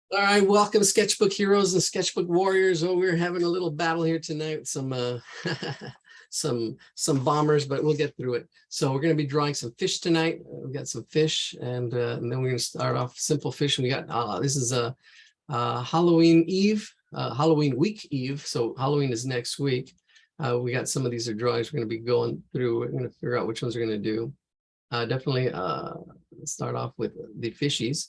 All right, welcome sketchbook heroes and sketchbook warriors. Oh, we're having a little battle here tonight with some some bombers, but we'll get through it. So we're going to be drawing some fish tonight. We've got some fish, and then we're going to start off simple fish. We got this is a Halloween Eve, Halloween week Eve. So Halloween is next week. We got some of these are drawings we're going to be going through. We're going to figure out which ones we're going to do. Definitely start off with the fishies.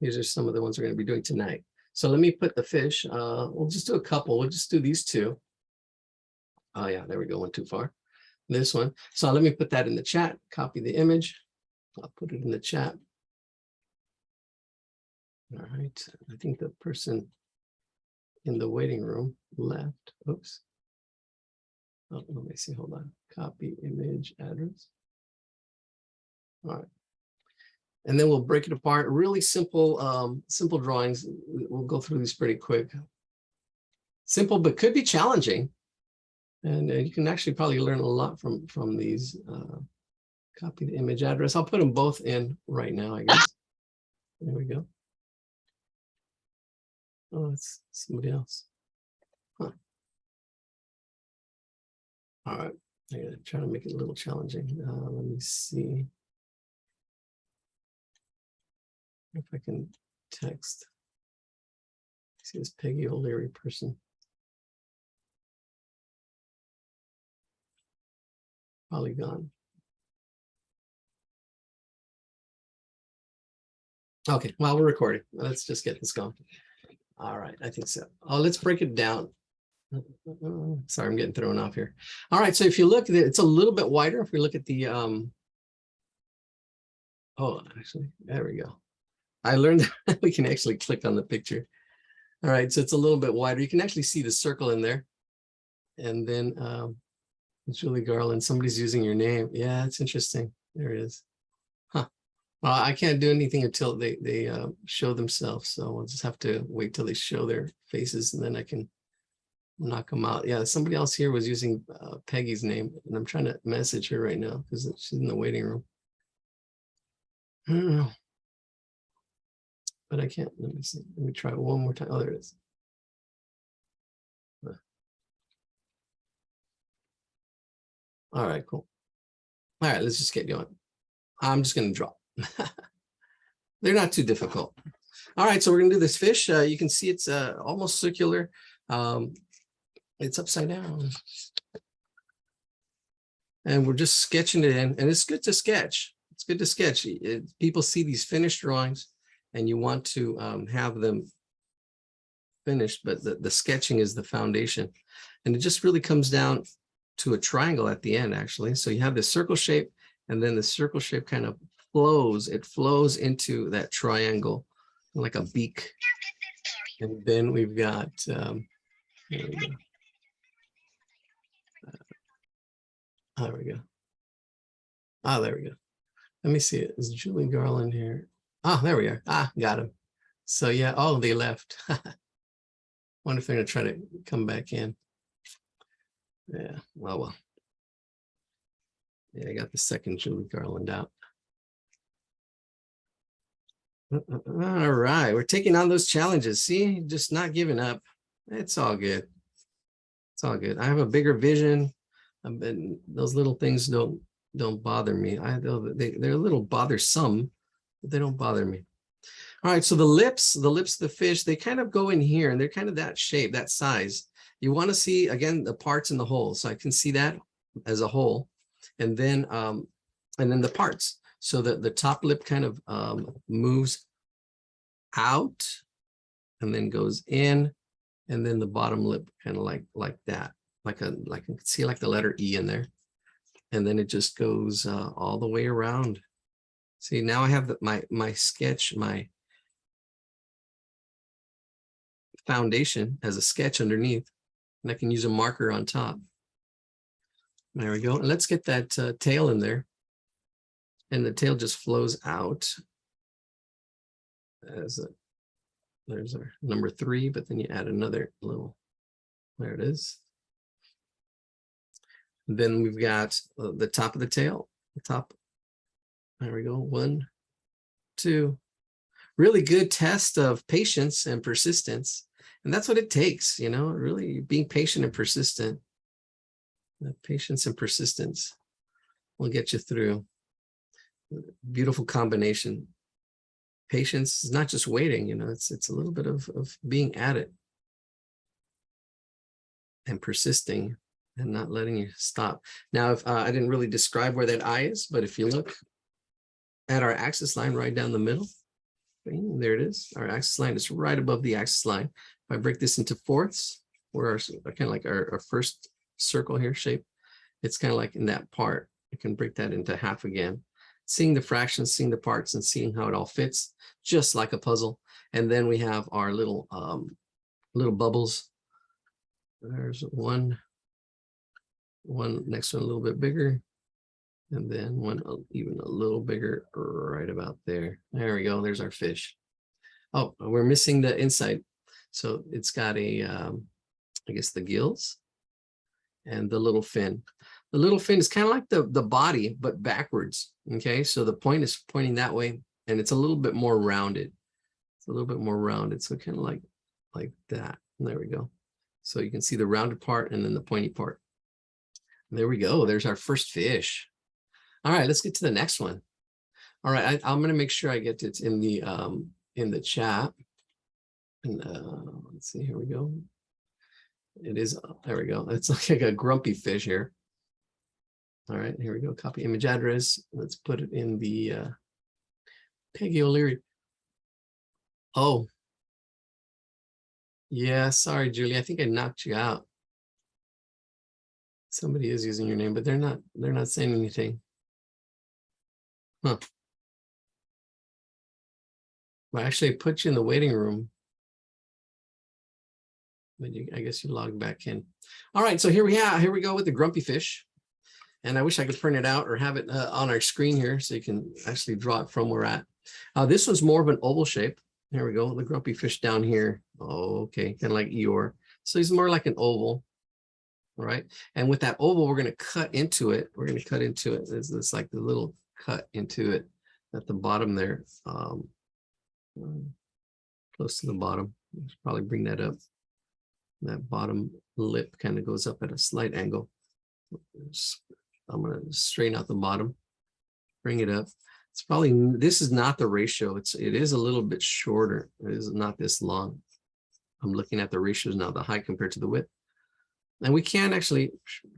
These are some of the ones we're going to be doing tonight. So let me put the fish. We'll just do a couple. We'll just do these two. Oh yeah, there we go. Went too far. This one. So let me put that in the chat. Copy the image. I'll put it in the chat. All right. I think the person in the waiting room left. Oops. Oh, let me see. Hold on. Copy image address. All right. And then we'll break it apart. Really simple, simple drawings. We'll go through these pretty quick. Simple, but could be challenging. And you can actually probably learn a lot from these. Copy the image address. I'll put them both in right now, I guess. There we go. Oh, it's somebody else. Huh. All right. I'm going to try to make it a little challenging. Let me see if I can text. See this Peggy O'Leary person. Probably gone. Okay, well, we're recording. Let's just get this going. All right, I think so. Oh, let's break it down. Sorry, I'm getting thrown off here. All right, so if you look at it, it's a little bit wider. If we look at the, oh, actually, there we go. I learned that we can actually click on the picture. All right, so it's a little bit wider. You can actually see the circle in there. And then Julie Garland, somebody's using your name. Yeah, it's interesting. There it is. Huh. Well, I can't do anything until they show themselves. So we'll just have to wait till they show their faces and then I can knock them out. Yeah, somebody else here was using Peggy's name and I'm trying to message her right now because she's in the waiting room. I don't know. But I can't. Let me see. Let me try one more time. Oh, there it is. All right, cool. All right, let's just get going. I'm just going to draw. They're not too difficult. All right, so we're going to do this fish. You can see it's almost circular. It's upside down. And we're just sketching it in. And it's good to sketch. It's good to sketch. People see these finished drawings and you want to have them finished, but the sketching is the foundation. And it just really comes down to a triangle at the end, actually. So you have this circle shape, and then the circle shape kind of flows. It flows into that triangle like a beak. And then we've got, there we go. There we go. Ah, there we go. Let me see it. Is Julie Garland here? Ah, there we are. Ah, got him. So yeah, oh, they left. Wonder if they're gonna try to come back in. Yeah, well. Yeah, I got the second Julie Garland out. All right, we're taking on those challenges. See, just not giving up. It's all good. It's all good. I have a bigger vision. Those little things don't bother me. They're a little bothersome, but they don't bother me. All right, so the lips of the fish, they kind of go in here and they're kind of that shape, that size. You want to see, again, the parts and the whole. So I can see that as a whole. And then the parts. So that the top lip kind of moves out and then goes in. And then the bottom lip kind of like that. Like you can see like the letter E in there. And then it just goes all the way around. See, now I have my sketch, my foundation as a sketch underneath, and I can use a marker on top. There we go. And let's get that tail in there. And the tail just flows out as there's our number 3, but then you add another little, there it is. Then we've got the top of the tail, the top. There we go. 1, 2. really good test of patience and persistence. And that's what it takes, you know, really being patient and persistent. Patience and persistence will get you through. Beautiful combination. Patience is not just waiting, you know, it's a little bit of being at it and persisting and not letting you stop. Now, if I didn't really describe where that eye is, but if you look at our axis line right down the middle, there it is. Our axis line is right above the axis line. If I break this into fourths, where our kind of like our first circle here shape, it's kind of like in that part. You can break that into half again, seeing the fractions, seeing the parts, and seeing how it all fits, just like a puzzle. And then we have our little bubbles. There's one next one a little bit bigger, and then one even a little bigger right about there. There we go. There's our fish. Oh, we're missing the inside. So it's got a, I guess the gills and the little fin. The little fin is kind of like the body, but backwards. Okay, so the point is pointing that way, and it's a little bit more rounded. It's a little bit more rounded, so kind of like that. And there we go. So you can see the rounded part and then the pointy part. There we go. There's our first fish. All right, let's get to the next one. All right, I'm going to make sure I get it in the chat. And let's see, here we go. It is, there we go. It's like a grumpy fish here. All right, here we go. Copy image address. Let's put it in the Peggy O'Leary. Oh, yeah, sorry, Julie. I think I knocked you out. Somebody is using your name, but they're not saying anything. Huh. Well, actually, I put you in the waiting room. But I guess you logged back in. All right, so here we go with the grumpy fish. And I wish I could print it out or have it on our screen here so you can actually draw it from where we're at. This one's more of an oval shape. Here we go, the grumpy fish down here. Oh, okay, kind of like Eeyore. So he's more like an oval, all right? And with that oval, we're gonna cut into it. We're gonna cut into it. It's like the little cut into it at the bottom there, close to the bottom. Let's probably bring that up. That bottom lip kind of goes up at a slight angle. I'm going to straighten out the bottom, bring it up. It's probably, this is not the ratio. It is a little bit shorter. It is not this long. I'm looking at the ratios now, the height compared to the width. And we can actually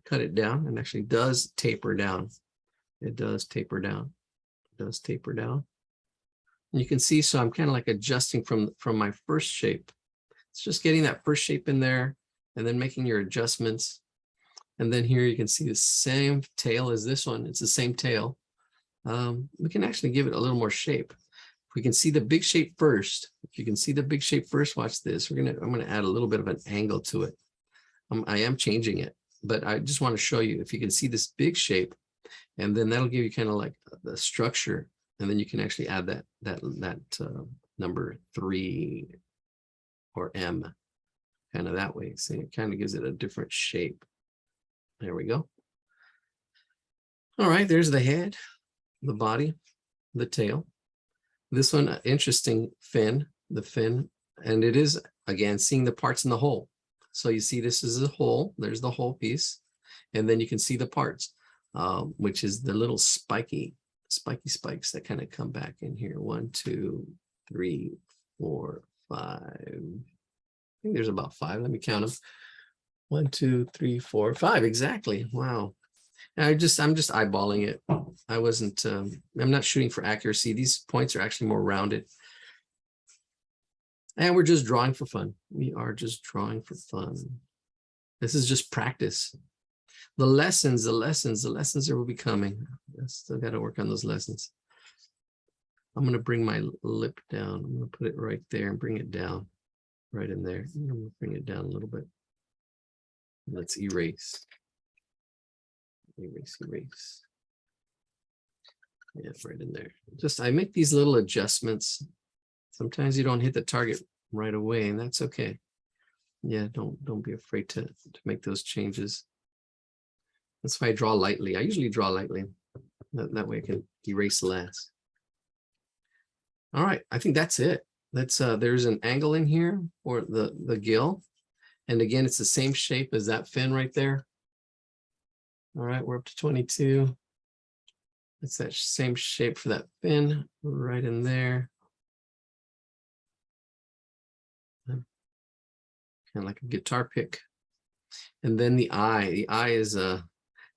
cut it down, and actually does taper down. It does taper down. It does taper down. And you can see, so I'm kind of like adjusting from my first shape. It's just getting that first shape in there and then making your adjustments. And then here you can see the same tail as this one. It's the same tail. We can actually give it a little more shape. If we can see the big shape first, if you can see the big shape first, watch this. I'm gonna add a little bit of an angle to it. I am changing it, but I just want to show you if you can see this big shape, and then that'll give you kind of like the structure, and then you can actually add that number 3 or M kind of that way. So it kind of gives it a different shape. There we go. All right, there's the head, the body, the tail. This one, interesting fin, the fin, and it is, again, seeing the parts in the whole. So you see this is a whole, there's the whole piece, and then you can see the parts, which is the little spiky spikes that kind of come back in here. 1, 2, 3, 4, 5. I think there's about 5. Let me count them. 1, 2, 3, 4, 5. Exactly. Wow. And I'm just eyeballing it. I wasn't, I'm not shooting for accuracy. These points are actually more rounded. And we're just drawing for fun. We are just drawing for fun. This is just practice. The lessons that will be coming. I still got to work on those lessons. I'm going to bring my lip down. I'm going to put it right there and bring it down right in there. I'm going to bring it down a little bit. Let's erase. Erase. Yeah, right in there. Just, I make these little adjustments. Sometimes you don't hit the target right away, and that's okay. Yeah, don't be afraid to make those changes. That's why I draw lightly. I usually draw lightly. That way I can erase less. All right, I think that's it. That's there's an angle in here for the gill. And again, it's the same shape as that fin right there. All right, we're up to 22. It's that same shape for that fin right in there. Kind of like a guitar pick. And then the eye is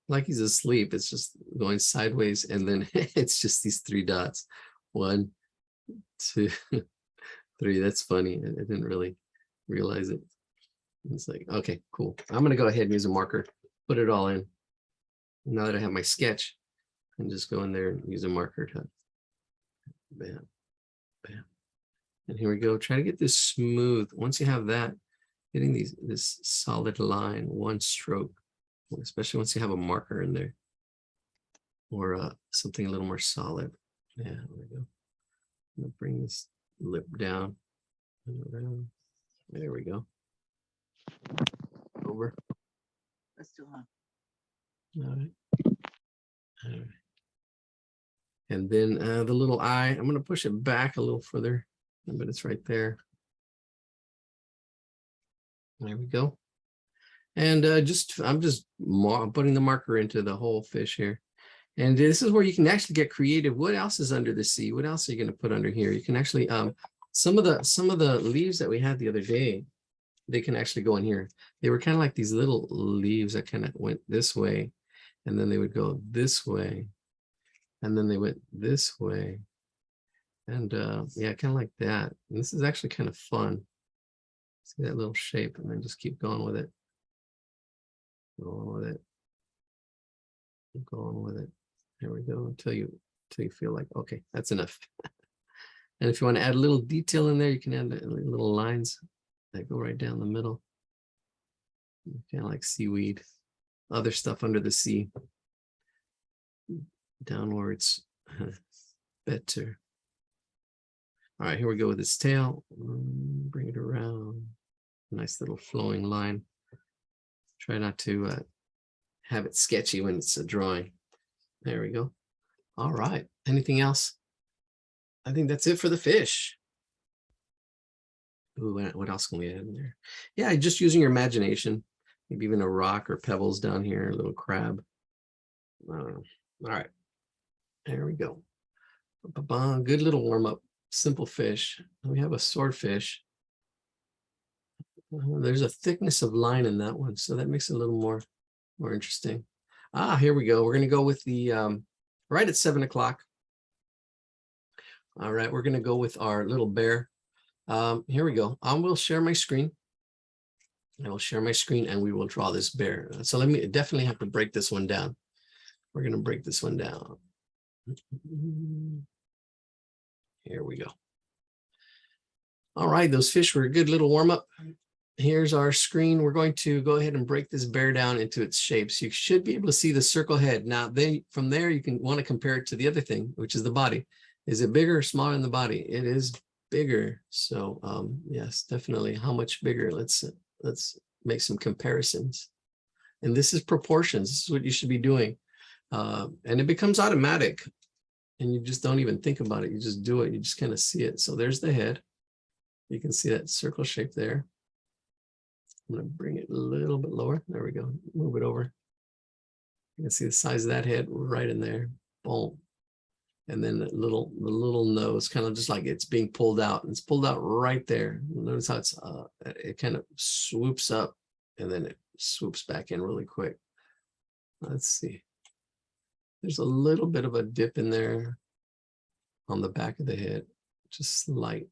like he's asleep. It's just going sideways. And then it's just these 3 dots. 1, 2, 3. That's funny. I didn't really realize it. It's like, okay, cool. I'm going to go ahead and use a marker, put it all in. Now that I have my sketch, and just go in there and use a marker to bam, bam. And here we go. Try to get this smooth. Once you have that, getting this solid line, one stroke, especially once you have a marker in there or something a little more solid. Yeah, there we go. I'm gonna bring this lip down and around. There we go. Over. Let's do one. All right. All right. And then the little eye, I'm going to push it back a little further, but it's right there. There we go. And I'm just putting the marker into the whole fish here. And this is where you can actually get creative. What else is under the sea? What else are you going to put under here? You can actually, some of the leaves that we had the other day, they can actually go in here. They were kind of like these little leaves that kind of went this way, and then they would go this way, and then they went this way. And yeah, kind of like that. And this is actually kind of fun. See that little shape, and then just keep going with it. Going with it. Keep going with it. There we go until you feel like, okay, that's enough. And if you want to add a little detail in there, you can add little lines that go right down the middle. Kind of like seaweed, other stuff under the sea. Downwards, better. All right, here we go with this tail. Bring it around. Nice little flowing line. Try not to have it sketchy when it's a drawing. There we go. All right. Anything else? I think that's it for the fish. Ooh, what else can we add in there? Yeah, just using your imagination. Maybe even a rock or pebbles down here, a little crab. I don't know. All right. There we go. Good little warm up. Simple fish. We have a swordfish. There's a thickness of line in that one, so that makes it a little more interesting. Here we go. We're going to go with the right at 7 o'clock. All right, we're going to go with our little bear. Here we go. I will share my screen. I will share my screen and we will draw this bear. So let me definitely have to break this one down. We're going to break this one down. Here we go. All right, those fish were a good little warm up. Here's our screen. We're going to go ahead and break this bear down into its shapes. You should be able to see the circle head. Now, then from there, you can want to compare it to the other thing, which is the body. Is it bigger or smaller than the body? It is bigger. So yes, definitely. How much bigger? Let's make some comparisons. And this is proportions. This is what you should be doing. And it becomes automatic. And you just don't even think about it. You just do it. You just kind of see it. So there's the head. You can see that circle shape there. I'm going to bring it a little bit lower. There we go. Move it over. You can see the size of that head right in there. Boom. And then the little nose, kind of just like it's being pulled out. And it's pulled out right there. Notice how it's it kind of swoops up and then it swoops back in really quick. Let's see. There's a little bit of a dip in there on the back of the head, just slight.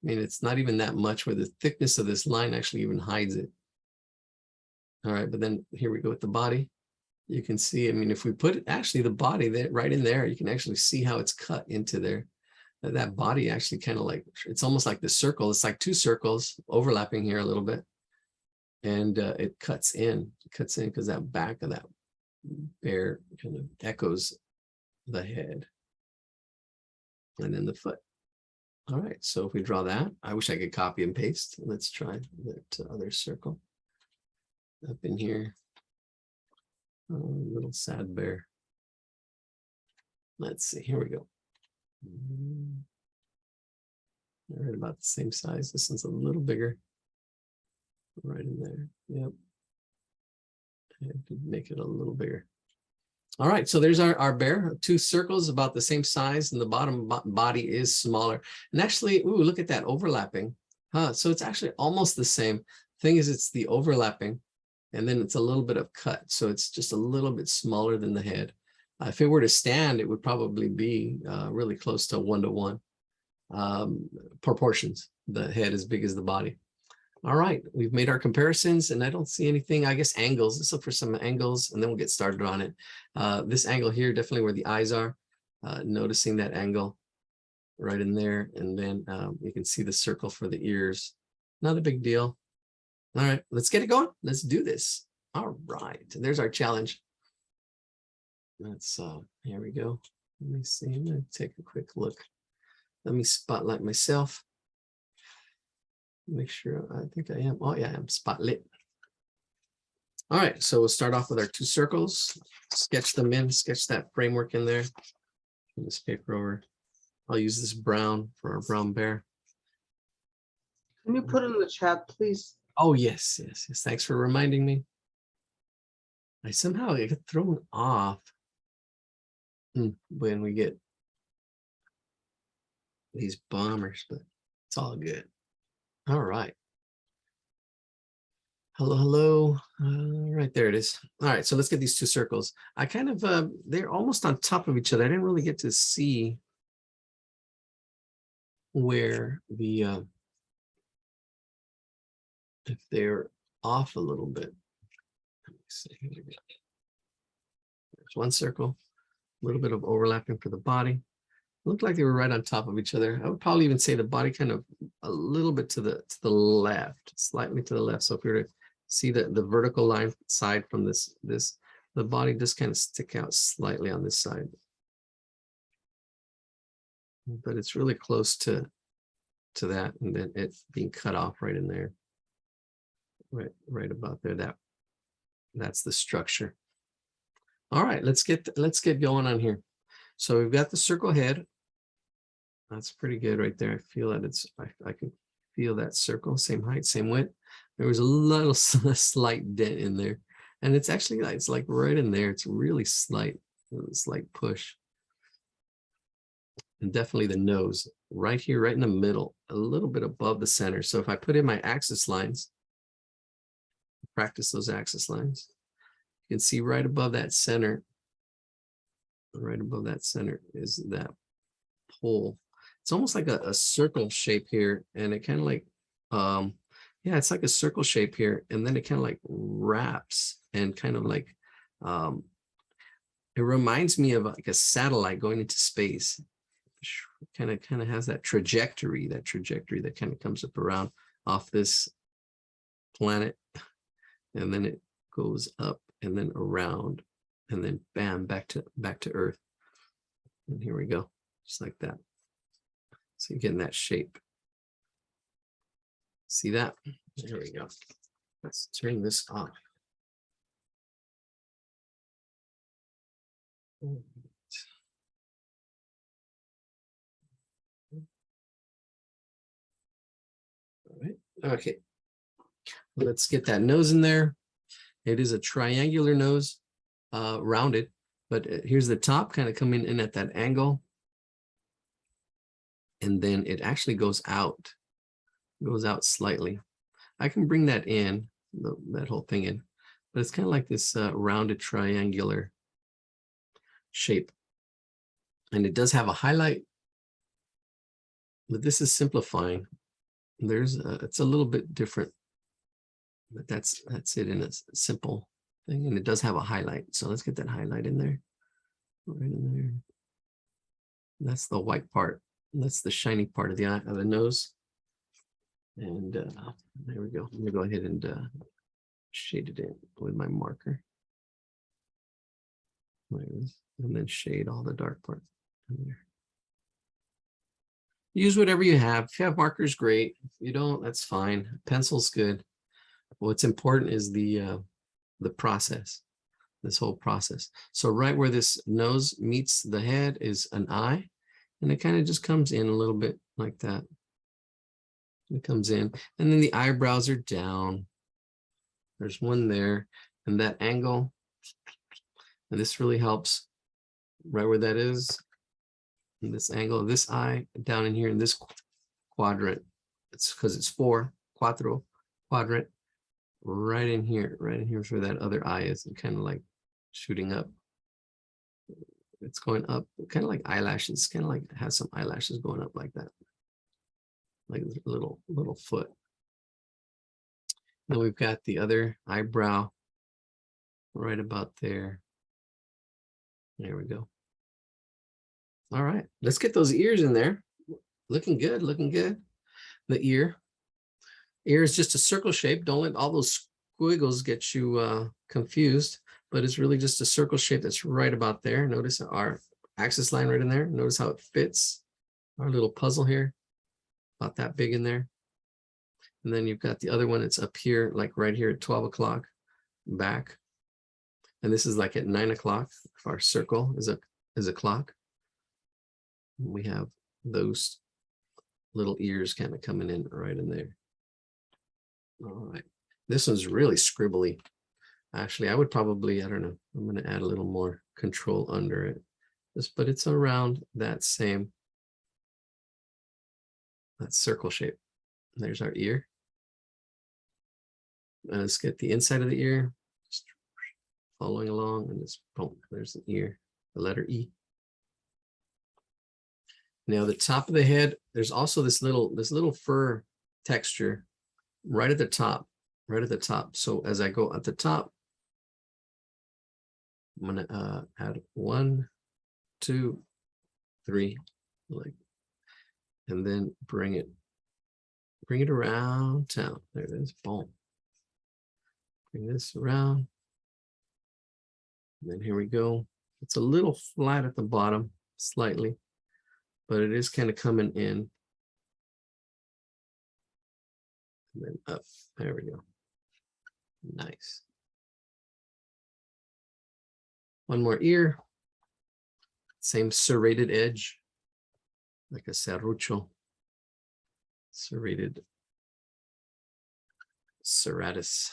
I mean, it's not even that much where the thickness of this line actually even hides it. All right, but then here we go with the body. You can see, I mean, if we put actually the body there, right in there, you can actually see how it's cut into there. That body actually kind of like, it's almost like the circle. It's like 2 circles overlapping here a little bit. And it cuts in because that back of that bear kind of echoes the head. And then the foot. All right, so if we draw that, I wish I could copy and paste. Let's try that other circle up in here. Little sad bear. Let's see, here we go. They're right about the same size. This one's a little bigger. Right in there. Yep. I could make it a little bigger. All right, so there's our bear. 2 circles about the same size, and the bottom body is smaller. And actually, ooh, look at that overlapping. So it's actually almost the same. Thing is, it's the overlapping, and then it's a little bit of cut. So it's just a little bit smaller than the head. If it were to stand, it would probably be really close to 1-to-1 proportions. The head as big as the body. All right, we've made our comparisons, and I don't see anything. I guess angles. Let's look for some angles, and then we'll get started on it. This angle here, definitely where the eyes are. Noticing that angle right in there, and then you can see the circle for the ears. Not a big deal. All right, let's get it going. Let's do this. All right, there's our challenge. Let's here we go. Let me see. I'm gonna take a quick look. Let me spotlight myself. Make sure, I think I am. Oh yeah, I'm spotlit. All right, so we'll start off with our 2 circles. Sketch them in, sketch that framework in there. Turn this paper over. I'll use this brown for our brown bear. Can you put it in the chat, please? Oh yes, yes, yes. Thanks for reminding me. I somehow get thrown off when we get these bombers, but it's all good. All right. Hello, hello. Right there it is. All right, so let's get these 2 circles. I kind of, they're almost on top of each other. I didn't really get to see where the, if they're off a little bit. Let me see. Here we go. There's 1 circle, a little bit of overlapping for the body. Looked like they were right on top of each other. I would probably even say the body kind of a little bit to the left, slightly to the left. So if we were to see the vertical line side from this, the body just kind of stick out slightly on this side. But it's really close to that, and then it being cut off right in there. Right about there. That's the structure. All right, let's get going on here. So we've got the circle head. That's pretty good right there. I feel that I can feel that circle, same height, same width. There was a little slight dent in there, and it's actually it's like right in there. It's really slight push. And definitely the nose right here, right in the middle, a little bit above the center. So if I put in my axis lines, practice those axis lines, you can see right above that center. Right above that center is that pole. It's almost like a circle shape here, and it kind of like, yeah, it's like a circle shape here, and then it kind of like wraps and kind of like, it reminds me of like a satellite going into space. Kind of has that trajectory that kind of comes up around off this planet, and then it goes up and then around, and then bam, back to Earth. And here we go, just like that. So you're getting that shape. See that? There we go. Let's turn this off. All right. Okay. Let's get that nose in there. It is a triangular nose, rounded, but here's the top kind of coming in at that angle. And then it actually goes out slightly. I can bring that in, that whole thing in, but it's kind of like this rounded triangular shape. And it does have a highlight, but this is simplifying. It's a little bit different, but that's it in a simple thing. And it does have a highlight. So let's get that highlight in there, right in there. That's the white part. That's the shiny part of the eye, of the nose. And there we go. I'm gonna go ahead and shade it in with my marker. And then shade all the dark part in there. Use whatever you have. If you have markers, great. If you don't, that's fine. Pencil's good. What's important is the process, this whole process. So right where this nose meets the head is an eye, and it kind of just comes in a little bit like that. It comes in, and then the eyebrows are down. There's one there, and that angle, and this really helps right where that is. And this angle of this eye down in here in this quadrant. It's because it's cuatro quadrant, right in here is where that other eye is, and kind of like shooting up. It's going up, kind of like eyelashes, kind of like it has some eyelashes going up like that, like a little foot. Then we've got the other eyebrow right about there. There we go. All right, let's get those ears in there. Looking good, looking good. The ear is just a circle shape. Don't let all those squiggles get you confused, but it's really just a circle shape that's right about there. Notice our axis line right in there. Notice how it fits our little puzzle here, about that big in there. And then you've got the other one. It's up here, like right here at 12 o'clock back. And this is like at 9 o'clock. Our circle is a clock. We have those little ears kind of coming in right in there. All right. This one's really scribbly. Actually, I would probably, I don't know, I'm going to add a little more control under it. But it's around that same, that circle shape. There's our ear. And let's get the inside of the ear. Just following along, and just boom, there's the ear, the letter E. Now the top of the head, there's also this little fur texture right at the top, So as I go at the top, I'm gonna add 1, 2, 3, like, and then bring it around town. There it is, boom. Bring this around. And then here we go. It's a little flat at the bottom, slightly, but it is kind of coming in. And then up. There we go. Nice. One more ear. Same serrated edge, like a serrucho. Serrated serratus.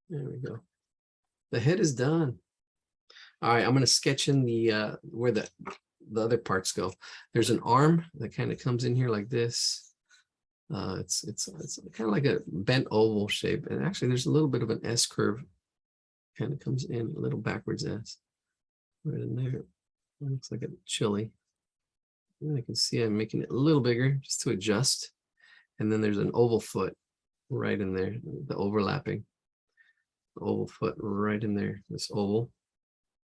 There we go. The head is done. All right, I'm going to sketch in the where the other parts go. There's an arm that kind of comes in here like this. It's kind of like a bent oval shape, and actually there's a little bit of an S curve. Kind of comes in a little backwards S, right in there. It looks like a chili. And I can see I'm making it a little bigger just to adjust. And then there's an oval foot right in there, the overlapping oval foot right in there. This oval.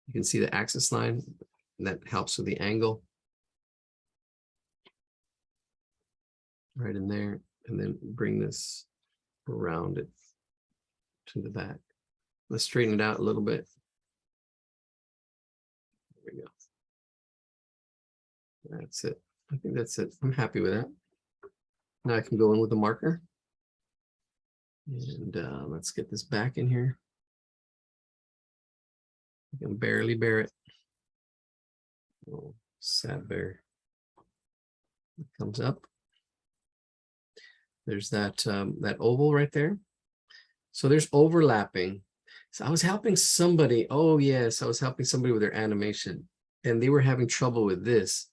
You can see the axis line, and that helps with the angle. Right in there, and then bring this around it to the back. Let's straighten it out a little bit. There we go. That's it. I think that's it. I'm happy with that. Now I can go in with the marker. And let's get this back in here. I can barely bear it. Oh, sad bear. It comes up. There's that that oval right there. So there's overlapping. So I was helping somebody. Oh yes, I was helping somebody with their animation, and they were having trouble with this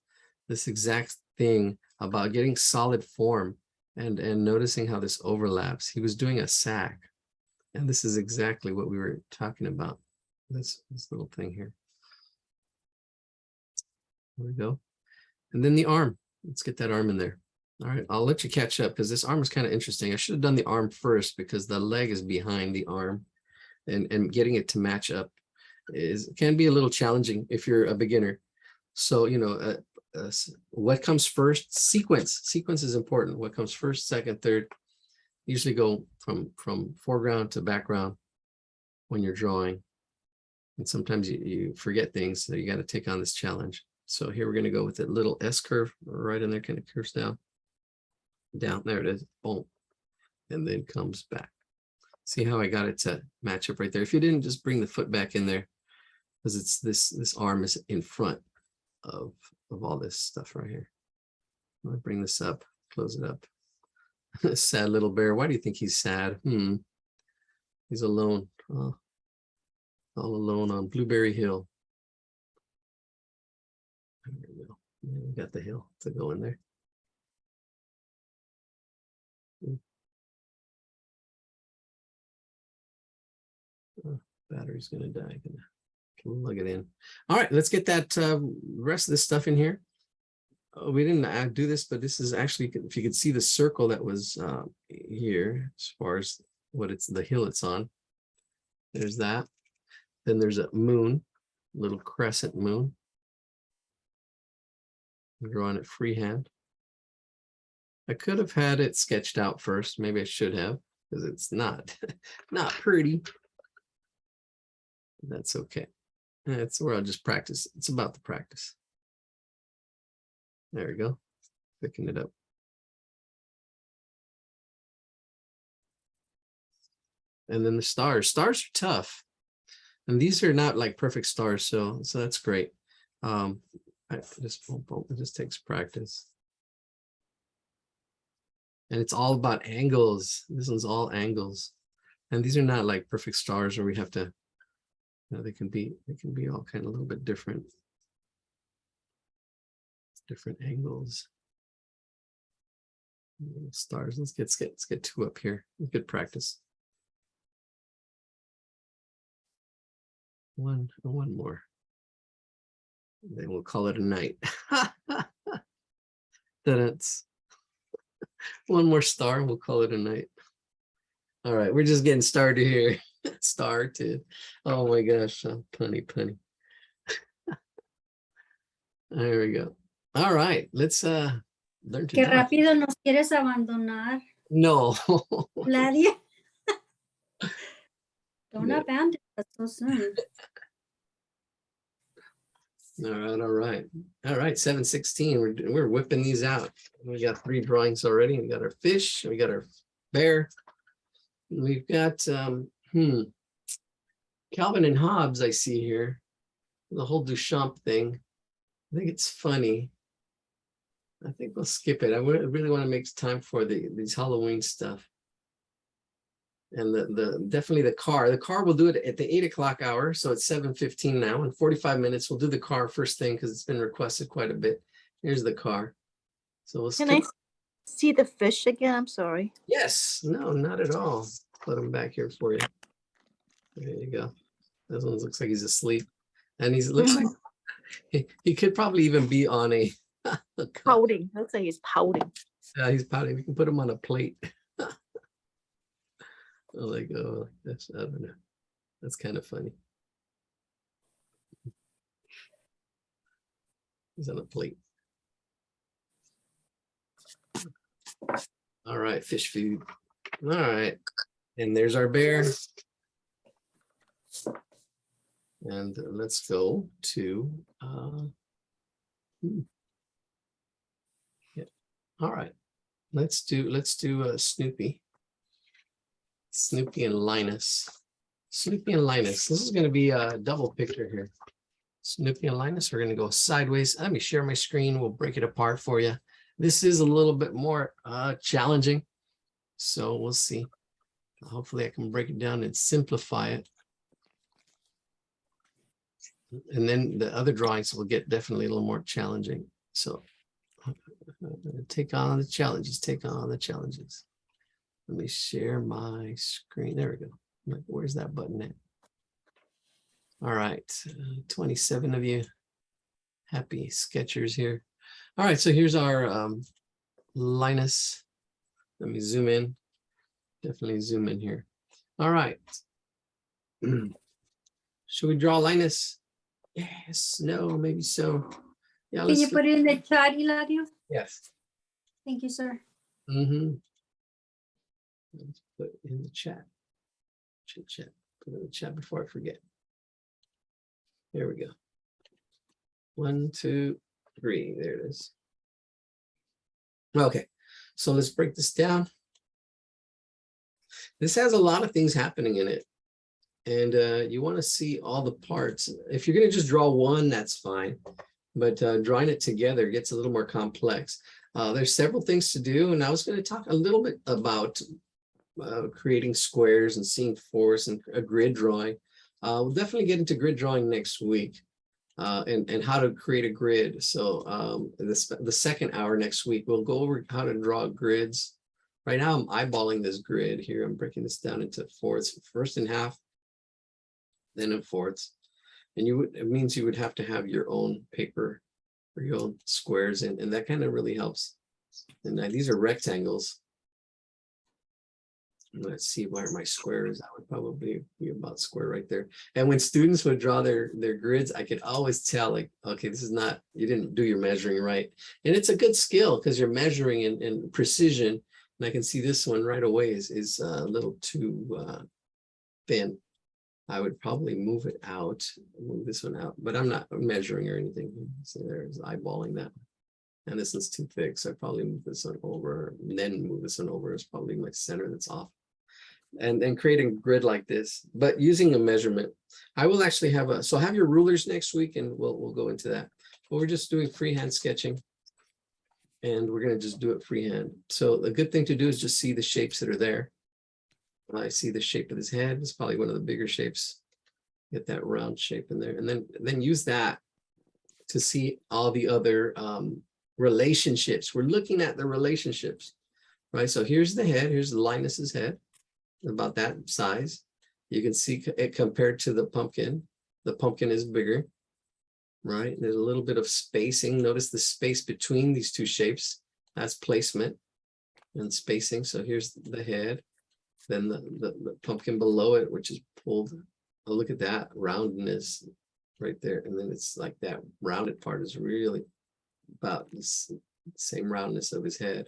exact thing about getting solid form and noticing how this overlaps. He was doing a sack, and this is exactly what we were talking about. This little thing here. There we go. And then the arm. Let's get that arm in there. All right, I'll let you catch up because this arm is kind of interesting. I should have done the arm first because the leg is behind the arm, and getting it to match up can be a little challenging if you're a beginner. So, you know, what comes first? Sequence is important. What comes first, second, third? Usually go from foreground to background when you're drawing. And sometimes you forget things, so you got to take on this challenge. So here we're going to go with that little S curve right in there, kind of curves down. Down there it is, boom, and then comes back. See how I got it to match up right there? If you didn't, just bring the foot back in there, because it's this arm is in front of all this stuff right here. I'm gonna bring this up, close it up. Sad little bear. Why do you think he's sad? He's alone. Oh, all alone on Blueberry Hill. There we go. We got the hill to go in there. Oh, battery's gonna die. Gonna plug it in. All right, let's get that rest of this stuff in here. We didn't do this, but this is actually, if you could see the circle that was here, as far as what it's the hill it's on. There's that. Then there's a moon, little crescent moon. I'm drawing it freehand. I could have had it sketched out first. Maybe I should have, because it's not pretty. That's okay. That's where I'll just practice. It's about the practice. There we go. Picking it up. And then the stars. Stars are tough. And these are not like perfect stars, so that's great. It just takes practice. And it's all about angles. This one's all angles. And these are not like perfect stars where we have to, they can be all kind of a little bit different. Different angles. Stars. Let's get two up here. Good practice. One more. Then we'll call it a night. Then it's one more star and we'll call it a night. All right, we're just getting started here. Started. Oh my gosh, punny. There we go. All right, let's learn to Qué draw. rápido nos quieres abandonar, No. Claudia. Don't Yeah. abandon us so soon. All right. 7:16. We're whipping these out. We got 3 drawings already. We got our fish. We got our bear. We've got Calvin and Hobbes. I see here the whole Duchamp thing. I think it's funny. I think we'll skip it. I really want to make time for these Halloween stuff. And definitely the car. The car will do it at the 8 o'clock hour. So it's 7:15 now. In 45 minutes, we'll do the car first thing because it's been requested quite a bit. Here's the car. So we'll Can I see the fish again? I'm sorry. Yes. No, not at all. Put him back here for you. There you go. This one looks like he's asleep. And looks like he could probably even be on a Pouting. Looks like he's pouting. he's pouting. We can put him on a plate. Like, oh, that's, I don't know. That's kind of funny. He's on a plate. All right, fish food. All right. And there's our bear. And let's go to yeah. All right. Let's do Snoopy. Snoopy and Linus. Snoopy and Linus. This is going to be a double picture here. Snoopy and Linus. We're going to go sideways. Let me share my screen. We'll break it apart for you. This is a little bit more challenging. So we'll see. Hopefully I can break it down and simplify it. And then the other drawings will get definitely a little more challenging. So take on the challenges. Take on the challenges. Let me share my screen. There we go. Like, where's that button at? All right, 27 of you happy sketchers here. All right, so here's our Linus. Let me zoom in. Definitely zoom in here. All right. Should we draw Linus? Yes, no, maybe so. Yeah. Can you put it in the chat, Hilario? Yes. Thank you, sir. Let's put it in the chat. Chat. Put it in the chat before I forget. There we go. 1, 2, 3. There it is. Okay, so let's break this down. This has a lot of things happening in it. And you want to see all the parts. If you're going to just draw one, that's fine. But drawing it together gets a little more complex. There's several things to do, and I was going to talk a little bit about creating squares and seeing force and a grid drawing. We'll definitely get into grid drawing next week, and how to create a grid. So the second hour next week, we'll go over how to draw grids. Right now, I'm eyeballing this grid here. I'm breaking this down into fourths, first in half, then in fourths. And it means you would have to have your own paper for your own squares, and that kind of really helps. And these are rectangles. Let's see where my square is. That would probably be about square right there. And when students would draw their grids, I could always tell, like, okay, this is not, you didn't do your measuring right. And it's a good skill because you're measuring in precision. And I can see this one right away is a little too thin. I would probably move it out, move this one out, but I'm not measuring or anything. So there's eyeballing that. And this one's too thick, so I probably move this one over, and then move this one over. Is probably my center that's off. And then creating a grid like this, but using a measurement. I will actually have so have your rulers next week, and we'll go into that. But we're just doing freehand sketching, and we're going to just do it freehand. So the good thing to do is just see the shapes that are there. I see the shape of his head. It's probably one of the bigger shapes. Get that round shape in there, and then use that to see all the other relationships. We're looking at the relationships, right? So here's the head. Here's Linus's head, about that size. You can see it compared to the pumpkin. The pumpkin is bigger, right? There's a little bit of spacing. Notice the space between these two shapes. That's placement and spacing. So here's the head. Then the pumpkin below it, which is pulled. Oh, look at that roundness right there. And then it's like that rounded part is really about the same roundness of his head.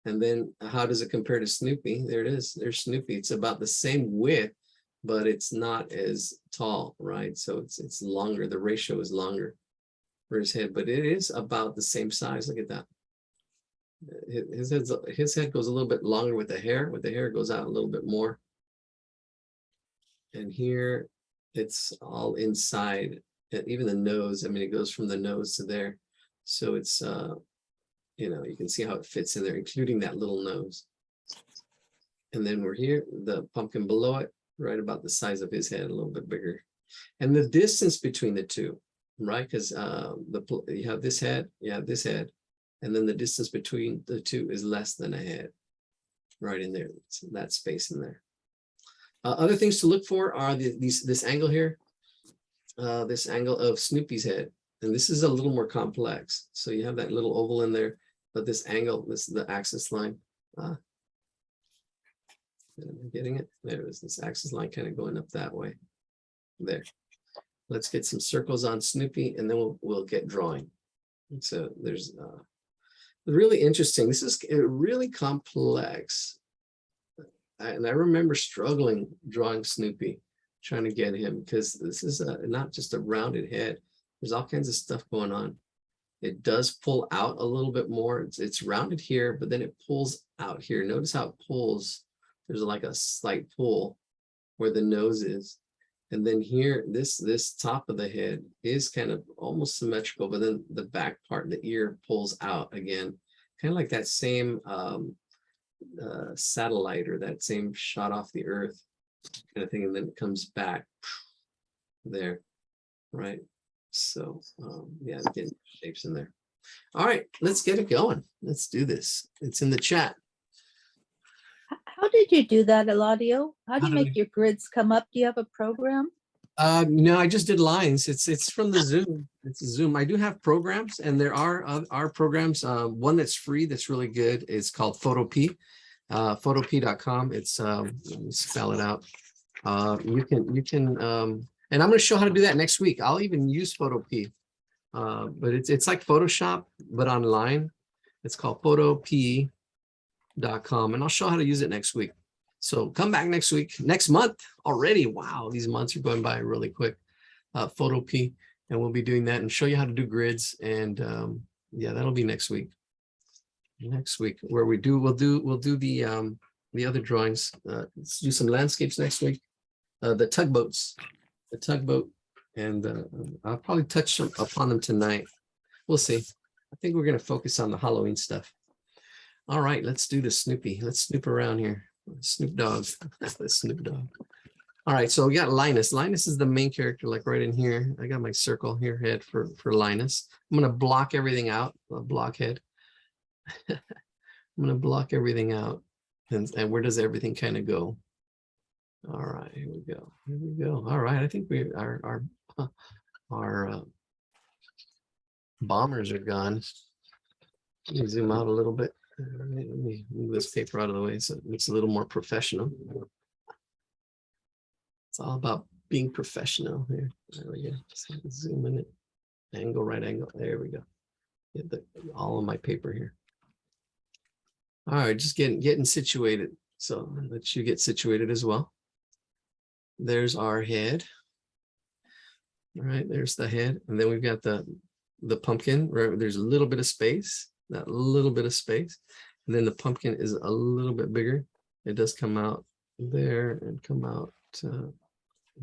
And then how does it compare to Snoopy? There it is. There's Snoopy. It's about the same width, but it's not as tall, right? So it's longer. The ratio is longer for his head, but it is about the same size. Look at that. His head goes a little bit longer with the hair. With the hair, it goes out a little bit more. And here it's all inside. And even the nose, I mean, it goes from the nose to there. So it's, you know, you can see how it fits in there, including that little nose. And then we're here, the pumpkin below it, right about the size of his head, a little bit bigger. And the distance between the two, right? Because you have this head, you have this head, and then the distance between the two is less than a head, right in there. So that space in there. Other things to look for are this angle here, this angle of Snoopy's head. And this is a little more complex. So you have that little oval in there, but this angle, this is the axis line. Am I getting it? There it is, this axis line kind of going up that way. There. Let's get some circles on Snoopy, and then we'll get drawing. And so there's really interesting. This is really complex. And I remember struggling drawing Snoopy, trying to get him, because this is not just a rounded head. There's all kinds of stuff going on. It does pull out a little bit more. It's rounded here, but then it pulls out here. Notice how it pulls. There's like a slight pull where the nose is. And then here, this top of the head is kind of almost symmetrical, but then the back part, the ear pulls out again, kind of like that same satellite or that same shot off the earth kind of thing. And then it comes back there, right? So yeah, getting shapes in there. All right, let's get it going. Let's do this. It's in the chat. How did you do that, Eladio? How do you How did make your grids come up? Do you have a program? No, I just did lines. It's from the Zoom. It's a Zoom. I do have programs, and there are programs. One that's free that's really good is called Photop. Photop.com. It's let me spell it out. You can and I'm going to show how to do that next week. I'll even use Photop. But it's like Photoshop, but online. It's called Photop.com, and I'll show how to use it next week. So come back next week, next month already. Wow, these months are going by really quick. Photop, and we'll be doing that and show you how to do grids. And yeah, that'll be next week. Next week, where we'll do the other drawings. Let's do some landscapes next week. The tugboat, and I'll probably touch upon them tonight. We'll see. I think we're going to focus on the Halloween stuff. All right, let's do the Snoopy. Let's snoop around here. Snoop Dogg. The Snoop Dogg. All right, so we got Linus. Linus is the main character, like right in here. I got my circle here, head for Linus. I'm going to block everything out, blockhead. I'm going to block everything out. And where does everything kind of go? All right, here we go. Here we go. All right, I think our bombers are gone. Let me zoom out a little bit. All right, let me move this paper out of the way so it looks a little more professional. It's all about being professional here. There we go. Just zoom in it. Angle, right angle. There we go. Get all of my paper here. All right, just getting situated. So let you get situated as well. There's our head. All right, there's the head. And then we've got the pumpkin, right? There's a little bit of space, that little bit of space. And then the pumpkin is a little bit bigger. It does come out there and come out.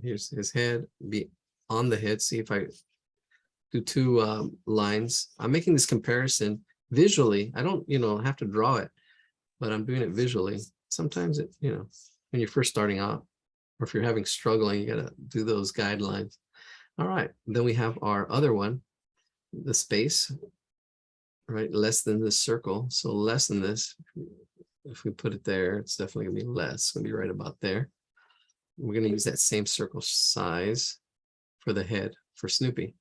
Here's his head, be on the head. See if I do two lines. I'm making this comparison visually. I don't, have to draw it, but I'm doing it visually. Sometimes it, when you're first starting out, or if you're having struggling, you got to do those guidelines. All right, then we have our other one, the space, right? Less than this circle. So less than this. If we put it there, it's definitely gonna be less. It's gonna be right about there. We're going to use that same circle size for the head for Snoopy,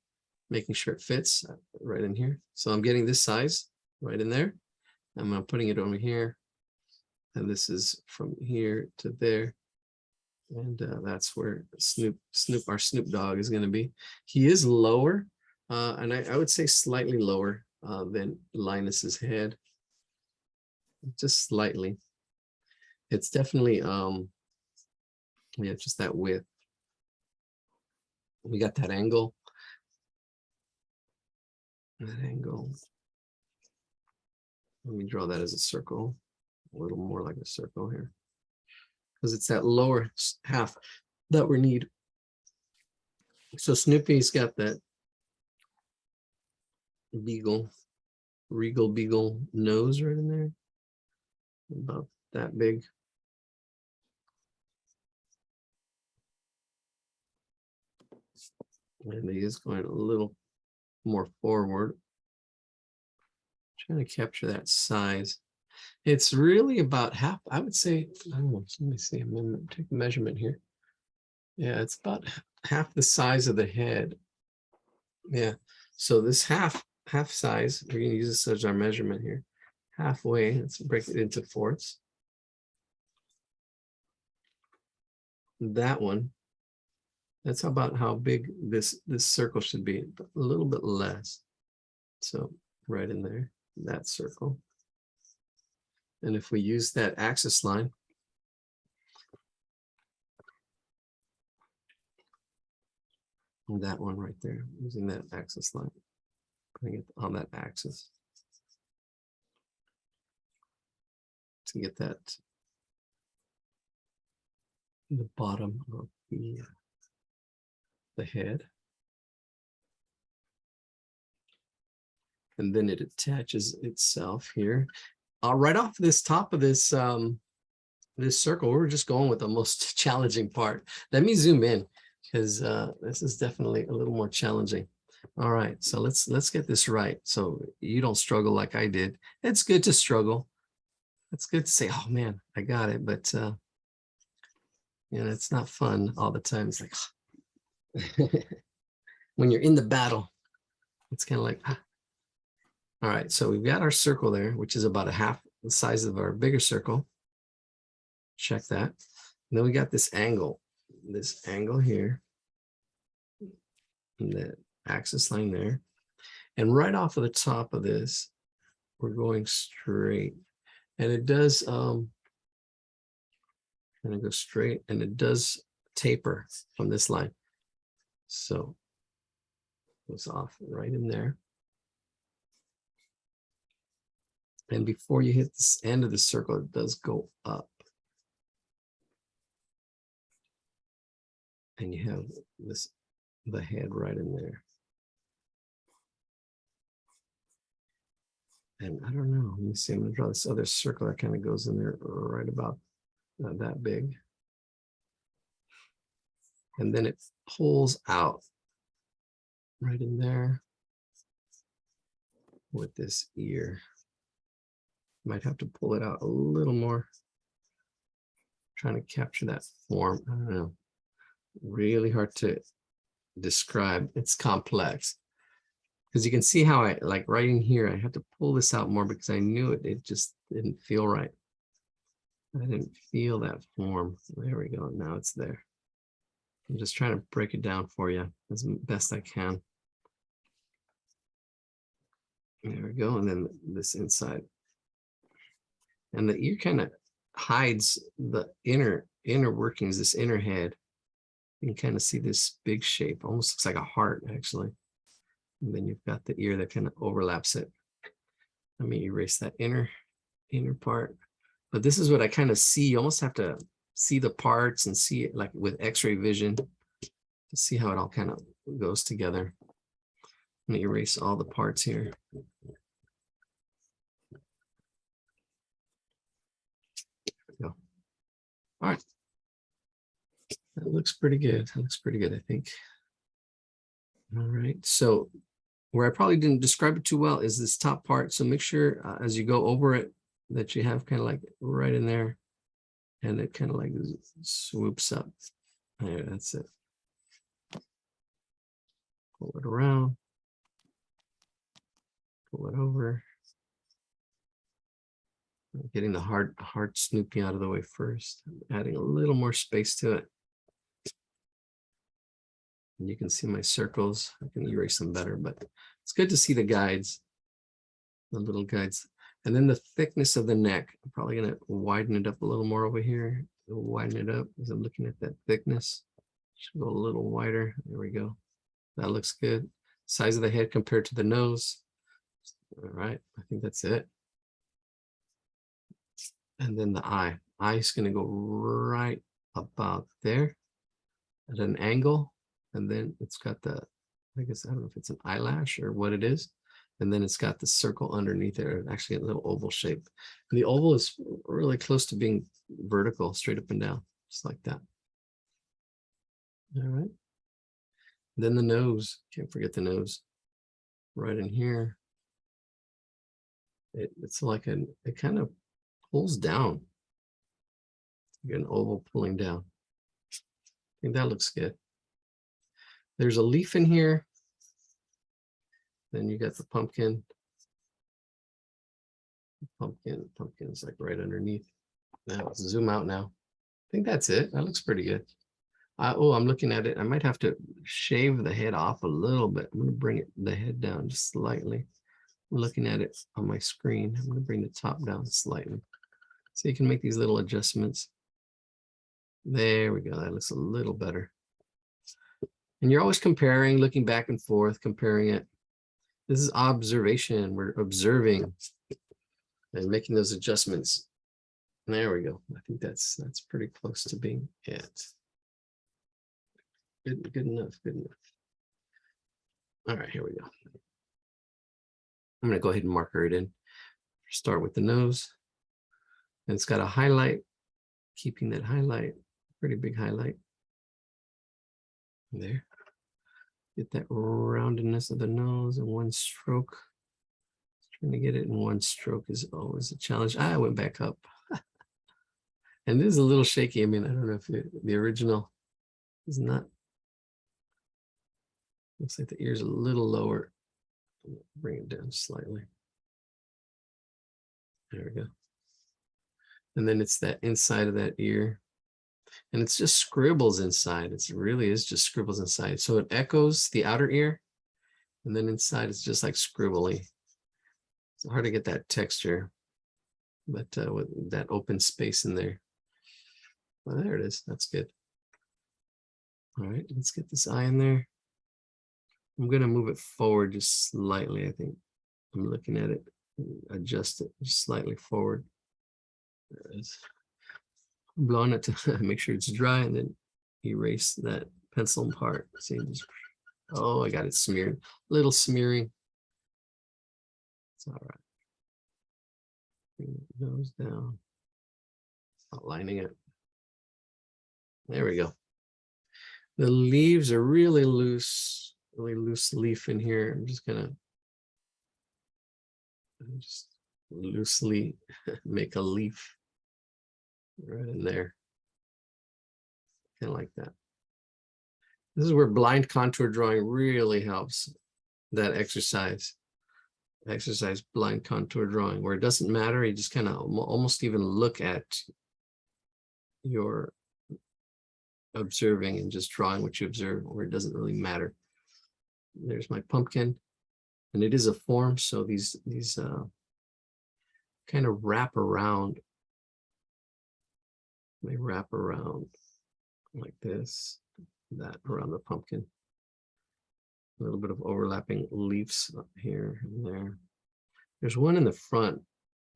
making sure it fits right in here. So I'm getting this size right in there. I'm putting it over here. And this is from here to there. And that's where our Snoop Dogg is going to be. He is lower, and I would say slightly lower than Linus's head. Just slightly. It's definitely yeah, just that width. We got that angle. That angle. Let me draw that as a circle, a little more like a circle here, because it's that lower half that we need. So Snoopy's got that regal beagle nose right in there, about that big. And he is going a little more forward. Trying to capture that size. It's really about half, I would say, I don't know, let me see, I'm going to take a measurement here. Yeah, it's about half the size of the head. Yeah, so this half size, we're going to use this as our measurement here. Halfway, let's break it into fourths. That one, that's about how big this circle should be, but a little bit less. So right in there, that circle. And if we use that axis line, that one right there, using that axis line, putting it on that axis to get that the bottom of the head. And then it attaches itself here. Right off this top of this this circle, we're just going with the most challenging part. Let me zoom in, because this is definitely a little more challenging. All right, so let's get this right, so you don't struggle like I did. It's good to struggle. It's good to say, oh man, I got it, but it's not fun all the time. It's like when you're in the battle, it's kind of like All right, so we've got our circle there, which is about a half the size of our bigger circle. Check that. And then we got this angle here, and the axis line there. And right off of the top of this, we're going straight. And it does kind of go straight, and it does taper from this line. So it's off right in there. And before you hit this end of the circle, it does go up. And you have the head right in there. And I don't know, let me see, I'm gonna draw this other circle that kind of goes in there right about that big. And then it pulls out right in there with this ear. Might have to pull it out a little more. Trying to capture that form. I don't know. Really hard to describe. It's complex. Because you can see how I, like right in here, I had to pull this out more because I knew it just didn't feel right. I didn't feel that form. There we go. Now it's there. I'm just trying to break it down for you as best I can. There we go. And then this inside. And the ear kind of hides the inner workings, this inner head. You can kind of see this big shape, almost looks like a heart actually. And then you've got the ear that kind of overlaps it. Let me erase that inner part. But this is what I kind of see. You almost have to see the parts and see it like with X-ray vision to see how it all kind of goes together. Let me erase all the parts here. Go. All right. That looks pretty good. That looks pretty good, I think. All right. So where I probably didn't describe it too well is this top part. So make sure as you go over it that you have kind of like right in there and it kind of like swoops up. There, that's it. Pull it around. Pull it over. Getting the hard Snoopy out of the way first. Adding a little more space to it. And you can see my circles. I can erase them better, but it's good to see the guides, the little guides. And then the thickness of the neck. I'm probably going to widen it up a little more over here. Widen it up as I'm looking at that thickness. Should go a little wider. There we go. That looks good. Size of the head compared to the nose. All right, I think that's it. And then the eye. Eye is going to go right about there at an angle. And then it's got the, I guess, I don't know if it's an eyelash or what it is. And then it's got the circle underneath there, actually a little oval shape. And the oval is really close to being vertical, straight up and down, just like that. All right. Then the nose, can't forget the nose. Right in here. It's like it kind of pulls down. You get an oval pulling down. I think that looks good. There's a leaf in here. Then you got the pumpkin. Pumpkin's like right underneath. Now let's zoom out now. I think that's it. That looks pretty good. Oh, I'm looking at it. I might have to shave the head off a little bit. I'm going to bring the head down just slightly. I'm looking at it on my screen. I'm going to bring the top down slightly. So you can make these little adjustments. There we go. That looks a little better. And you're always comparing, looking back and forth, comparing it. This is observation. We're observing and making those adjustments. There we go. I think that's pretty close to being it. Good enough. Good enough. All right, here we go. I'm going to go ahead and marker it in. Start with the nose. And it's got a highlight, keeping that highlight, pretty big highlight. There. Get that roundedness of the nose in one stroke. Trying to get it in one stroke is always a challenge. I went back up. And it is a little shaky. I mean, I don't know if the original is not. Looks like the ear's a little lower. Bring it down slightly. There we go. And then it's that inside of that ear. And it's just scribbles inside. It really is just scribbles inside. So it echoes the outer ear. And then inside it's just like scribbly. It's hard to get that texture. But with that open space in there. Well, there it is. That's good. All right, let's get this eye in there. I'm going to move it forward just slightly, I think. I'm looking at it. Adjust it just slightly forward. There it is. I'm blowing it to make sure it's dry and then erase that pencil part. See, just, oh, I got it smeared. Little smearing. It's all right. Bring the nose down. Not lining it. There we go. The leaves are really loose leaf in here. I'm just gonna just loosely make a leaf right in there. Kind of like that. This is where blind contour drawing really helps. That exercise blind contour drawing, where it doesn't matter. You just kind of almost even look at your observing and just drawing what you observe, where it doesn't really matter. There's my pumpkin, and it is a form, so these kind of wrap around. They wrap around like this, that around the pumpkin. A little bit of overlapping leaves up here and there. There's one in the front,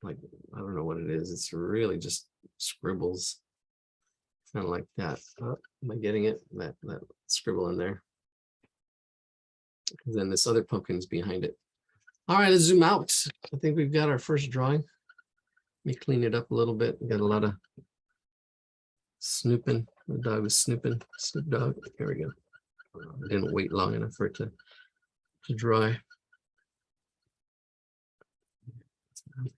like, I don't know what it is. It's really just scribbles, kind of like that. Oh, am I getting it? That scribble in there. And then this other pumpkin's behind it. All right, let's zoom out. I think we've got our first drawing. Let me clean it up a little bit. We got a lot of snooping. The dog was snooping. Snoop dog. Here we go. I didn't wait long enough for it to dry.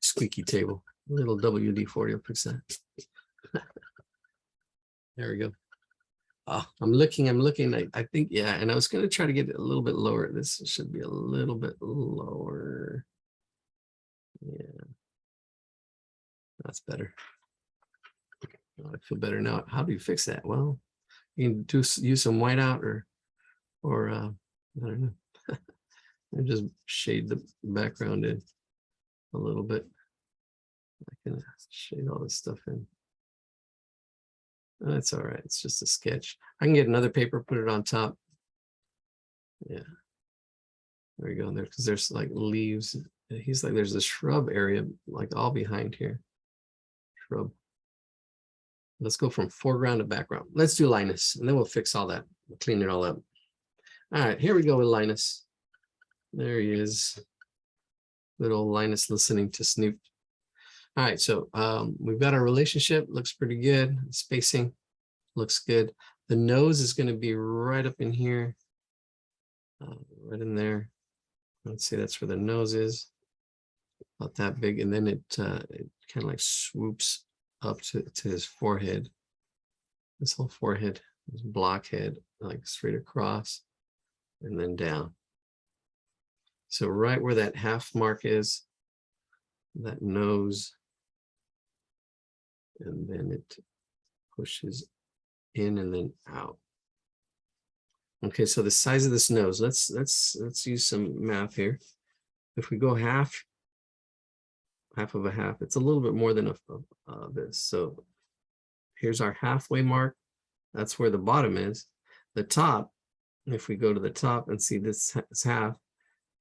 Squeaky table. A little WD-40 will fix that. There we go. Oh, I'm looking. I think, yeah. And I was going to try to get it a little bit lower. This should be a little bit lower. Yeah. That's better. Oh, I feel better now. How do you fix that? Well, you can use some whiteout or I don't know. I just shade the background in a little bit. I can shade all this stuff in. That's all right. It's just a sketch. I can get another paper, put it on top. Yeah. There you go. There, because there's like leaves. He's like, there's a shrub area, like all behind here. Shrub. Let's go from foreground to background. Let's do Linus, and then we'll fix all that. We'll clean it all up. All right, here we go with Linus. There he is. Little Linus listening to Snoop. All right, so we've got our relationship. Looks pretty good. Spacing looks good. The nose is going to be right up in here, right in there. Let's see, that's where the nose is. About that big, and then it kind of like swoops up to his forehead. This whole forehead, this blockhead, like straight across, and then down. So right where that half mark is, that nose, and then it pushes in and then out. Okay, so the size of this nose, let's use some math here. If we go half of a half, it's a little bit more than this. So here's our halfway mark. That's where the bottom is. The top, if we go to the top and see this is half,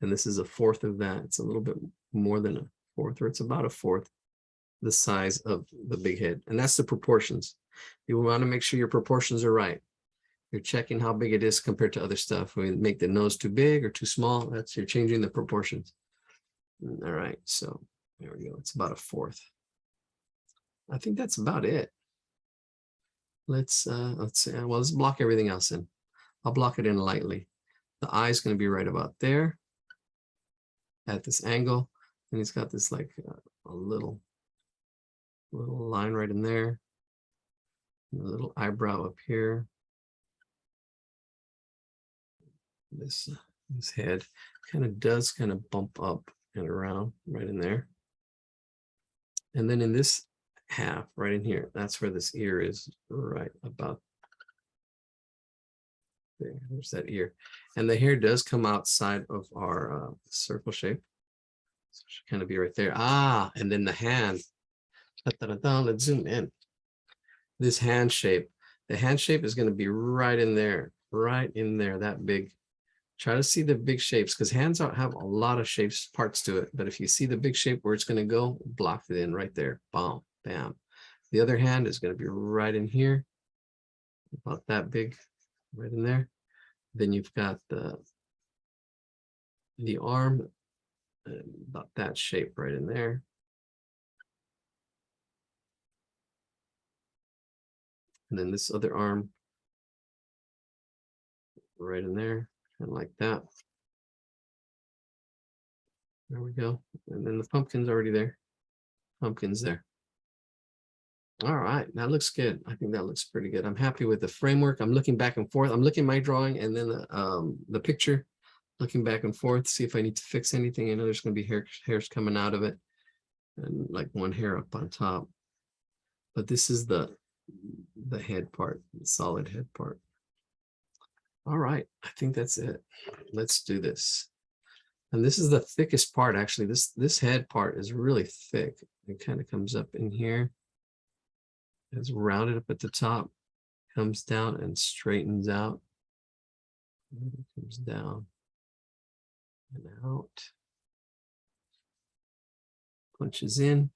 and this is a fourth of that, it's a little bit more than a fourth, or it's about a fourth the size of the big head. And that's the proportions. You want to make sure your proportions are right. You're checking how big it is compared to other stuff. We make the nose too big or too small. That's, you're changing the proportions. All right, so there we go. It's about a fourth. I think that's about it. Let's see. Well, let's block everything else in. I'll block it in lightly. The eye is going to be right about there at this angle, and he's got this like a little line right in there, and a little eyebrow up here. This head does bump up and around right in there. And then in this half right in here, that's where this ear is, right about there. There's that ear. And the hair does come outside of our circle shape. So it should kind of be right there. Ah, and then the hand. Let's zoom in. This hand shape. The hand shape is going to be right in there, that big. Try to see the big shapes, because hands have a lot of shapes, parts to it. But if you see the big shape where it's going to go, block it in right there. Bam, bam. The other hand is going to be right in here, about that big, right in there. Then you've got the arm, about that shape right in there. And then this other arm right in there, and like that. There we go. And then the pumpkin's already there. Pumpkin's there. All right, that looks good. I think that looks pretty good. I'm happy with the framework. I'm looking back and forth. I'm looking at my drawing and then the picture, looking back and forth, see if I need to fix anything. I know there's going to be hairs coming out of it, and like one hair up on top. But this is the head part, the solid head part. All right, I think that's it. Let's do this. And this is the thickest part, actually. This head part is really thick. It kind of comes up in here. It's rounded up at the top, comes down and straightens out. Comes down and out. Punches in.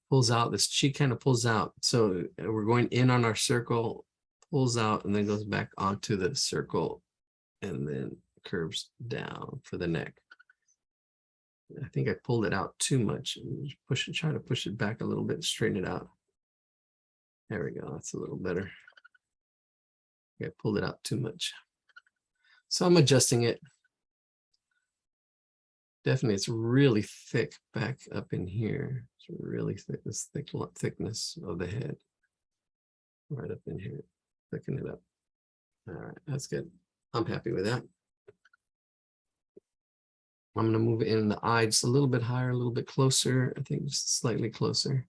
Pulls out. This cheek kind of pulls out. So we're going in on our circle, pulls out, and then goes back onto the circle, and then curves down for the neck. I think I pulled it out too much. Push it, try to push it back a little bit, straighten it out. There we go. That's a little better. I pulled it out too much. So I'm adjusting it. Definitely, it's really thick back up in here. It's really thick, this thickness of the head. Right up in here. Thicken it up. All right, that's good. I'm happy with that. I'm going to move it in the eye just a little bit higher, a little bit closer. I think just slightly closer.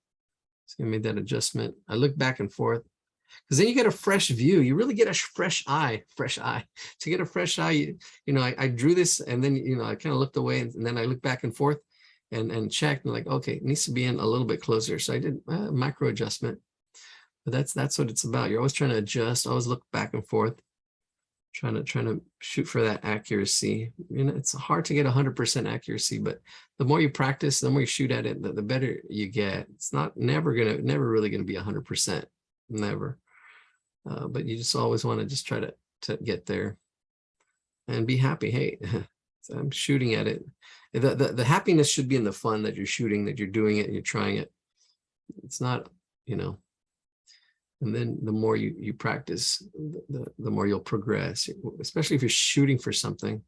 So I made that adjustment. I look back and forth because then you get a fresh view. You really get a fresh eye. To get a fresh eye, I drew this and then, I kind of looked away and then I look back and forth and checked and like, okay, it needs to be in a little bit closer. So I did a micro adjustment, but that's what it's about. You're always trying to adjust, always look back and forth. Trying to shoot for that accuracy. It's hard to get 100% accuracy, but the more you practice, the more you shoot at it, the better you get. It's never really gonna be 100%, never. But you just always want to just try to get there and be happy. Hey, so I'm shooting at it. The happiness should be in the fun that you're shooting, that you're doing it and you're trying it. It's not, and then the more you practice, the more you'll progress, especially if you're shooting for something,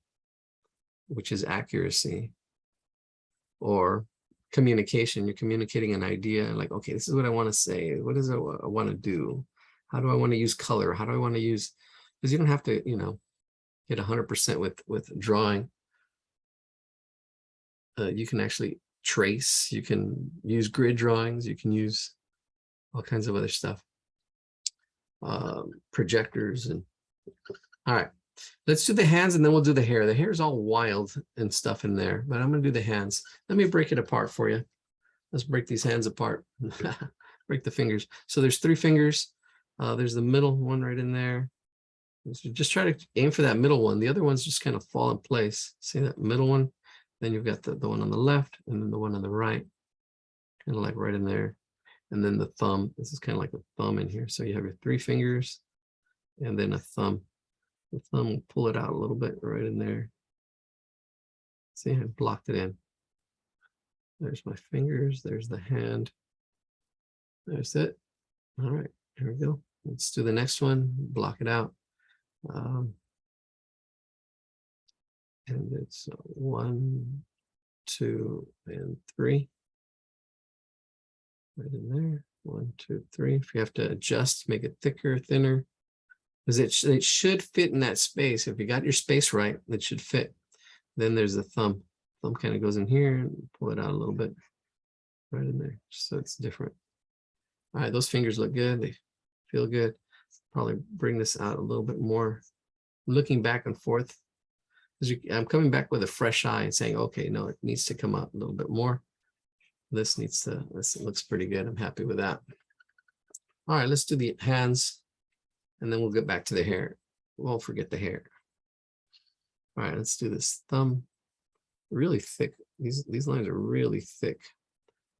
which is accuracy or communication. You're communicating an idea like, okay, this is what I want to say. What is it I want to do? How do I want to use color? How do I want to use, because you don't have to, get 100% with drawing. You can actually trace, you can use grid drawings, you can use all kinds of other stuff. Projectors and all right, let's do the hands and then we'll do the hair. The hair is all wild and stuff in there, but I'm going to do the hands. Let me break it apart for you. Let's break these hands apart. Break the fingers. So there's 3 fingers. There's the middle one right in there. So just try to aim for that middle one. The other ones just kind of fall in place. See that middle one? Then you've got the one on the left and then the one on the right, kind of like right in there. And then the thumb, this is kind of like a thumb in here. So you have your 3 fingers and then a thumb. The thumb will pull it out a little bit right in there. See, I blocked it in. There's my fingers, there's the hand. There's it. All right, here we go. Let's do the next one, block it out. And it's 1, 2, and 3. Right in there, 1, 2, 3. If you have to adjust, make it thicker, thinner, because it should fit in that space. If you got your space right, it should fit. Then there's the thumb. Thumb kind of goes in here and pull it out a little bit, right in there, so it's different. All right, those fingers look good. They feel good. Probably bring this out a little bit more. Looking back and forth. I'm coming back with a fresh eye and saying, okay, no, it needs to come up a little bit more. This looks pretty good. I'm happy with that. All right, let's do the hands and then we'll get back to the hair. Won't forget the hair. All right, let's do this thumb. Really thick. These lines are really thick.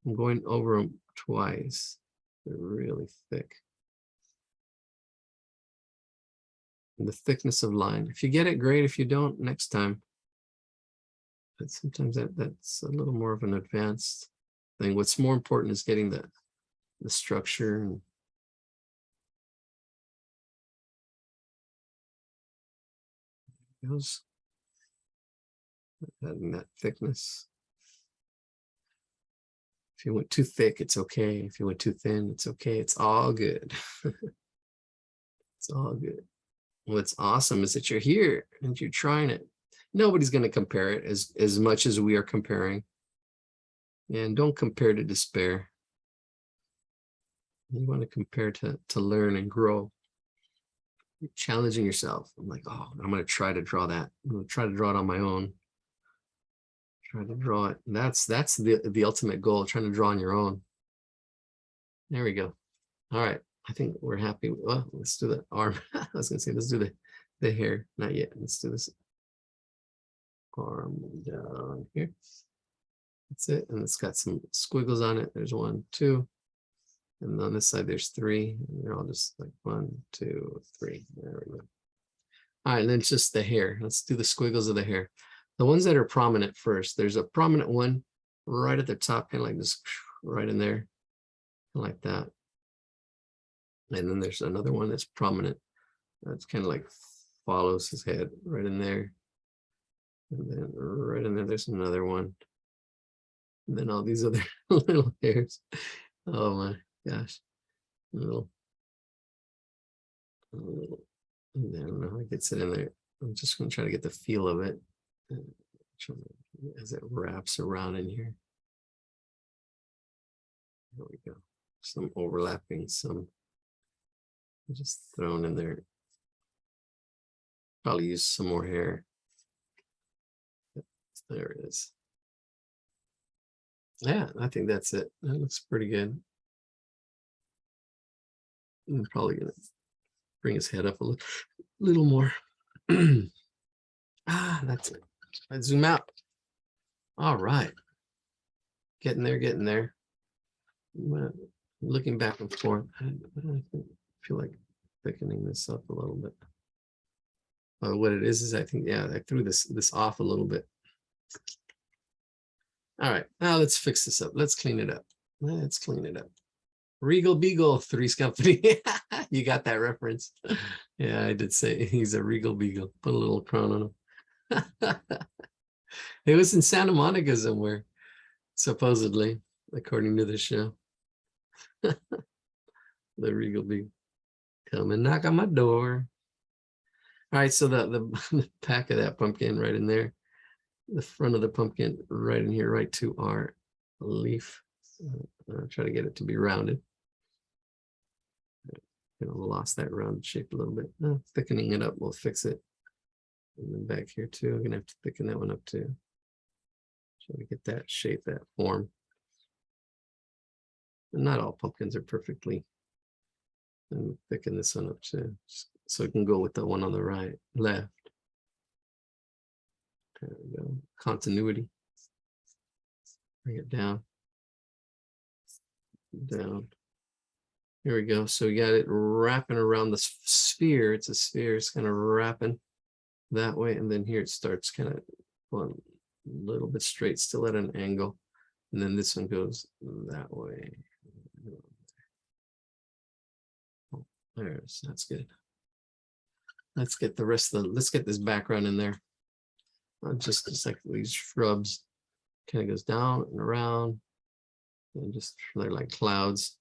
I'm going over them twice. They're really thick. And the thickness of line. If you get it, great. If you don't, next time. But sometimes that's a little more of an advanced thing. What's more important is getting the the structure. And goes adding that thickness. If you went too thick, it's okay. If you went too thin, it's okay. It's all good. It's all good. What's awesome is that you're here and you're trying it. Nobody's going to compare it as much as we are comparing. And don't compare to despair. You want to compare to learn and grow. You're challenging yourself. I'm like, oh, I'm going to try to draw that. I'm going to try to draw it on my own. Try to draw it. That's the ultimate goal, trying to draw on your own. There we go. All right. I think we're happy. Well, let's do the arm. I was going to say, let's do the hair. Not yet. Let's do this arm down here. That's it. And it's got some squiggles on it. There's 1, 2. And on this side, there's 3. And they're all just like 1, 2, 3. There we go. All right. And then it's just the hair. Let's do the squiggles of the hair. The ones that are prominent first. There's a prominent one right at the top, kind of like this, right in there, like that. And then there's another one that's prominent. That's kind of like follows his head right in there. And then right in there, there's another one. And then all these other little hairs. Oh my gosh. I don't know how it gets it in there. I'm just going to try to get the feel of it as it wraps around in here. There we go. Some overlapping, some just thrown in there. Probably use some more hair. There it is. Yeah, I think that's it. That looks pretty good. I'm probably gonna bring his head up a little more. That's it. I zoom out. All right. Getting there, getting there. Looking back and forth. I feel like thickening this up a little bit. What it is I think, yeah, I threw this off a little bit. All right, now let's fix this up. Let's clean it up. Let's clean it up. Regal Beagle, Three's Company. You got that reference? Yeah, I did say he's a Regal Beagle. Put a little crown on him. It was in Santa Monica somewhere, supposedly, according to the show. The Regal Beagle. Come and knock on my door. All right, so the back of that pumpkin right in there. The front of the pumpkin right in here, right to our leaf. Try to get it to be rounded. Lost that round shape a little bit. Thickening it up will fix it. And then back here too, I'm gonna have to thicken that one up too. Try to get that shape, that form. And not all pumpkins are perfectly. And thicken this one up too, so it can go with the one on the right, left. There we go. Continuity. Bring it down. Down. Here we go. So you got it wrapping around the sphere. It's a sphere. It's kind of wrapping that way. And then here it starts kind of going a little bit straight, still at an angle. And then this one goes that way. There it is. That's good. Let's get the rest of the, let's get this background in there. Just like these shrubs, kind of goes down and around, and just they're like clouds.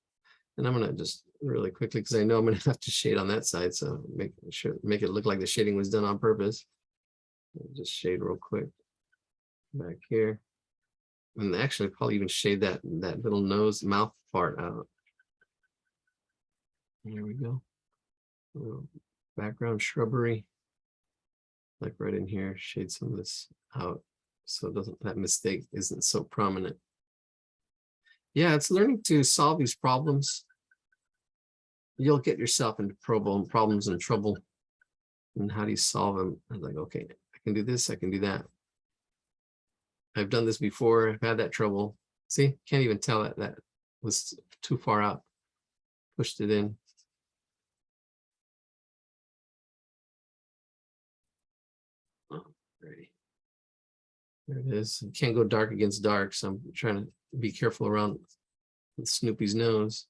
And I'm gonna just really quickly, because I know I'm gonna have to shade on that side, so make it look like the shading was done on purpose. Just shade real quick back here, and actually probably even shade that little nose mouth part out. Here we go. Background shrubbery. Like right in here, shade some of this out so it doesn't, that mistake isn't so prominent. Yeah, it's learning to solve these problems. You'll get yourself into problems and trouble. And how do you solve them? I'm like, okay, I can do this, I can do that. I've done this before, I've had that trouble. See, can't even tell that was too far out. Pushed it in. There it is. You can't go dark against dark, so I'm trying to be careful around Snoopy's nose.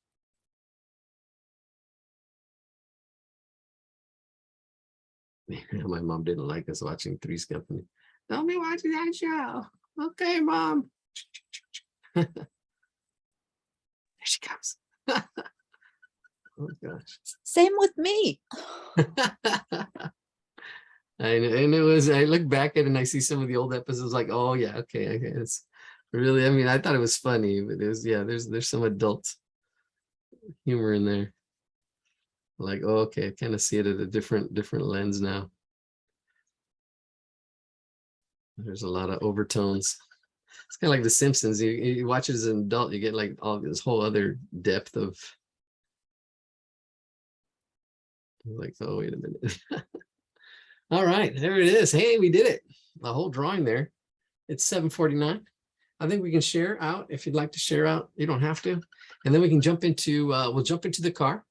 My mom didn't like us watching Three's Company. Don't be watching that show. Okay, mom. There she comes. Oh gosh. Same with me. And it was, I look back at it and I see some of the old episodes like, oh yeah, okay, it's really, I mean, I thought it was funny, but it was, yeah, there's some adult humor in there. Like, oh, okay, I kind of see it at a different lens now. There's a lot of overtones. It's kind of like The Simpsons. You watch it as an adult, you get like all this whole other depth of like, oh, wait a minute. All right, there it is. Hey, we did it. The whole drawing there. It's 7:49. I think we can share out. If you'd like to share out, you don't have to. And then we can jump into, we'll jump into the car.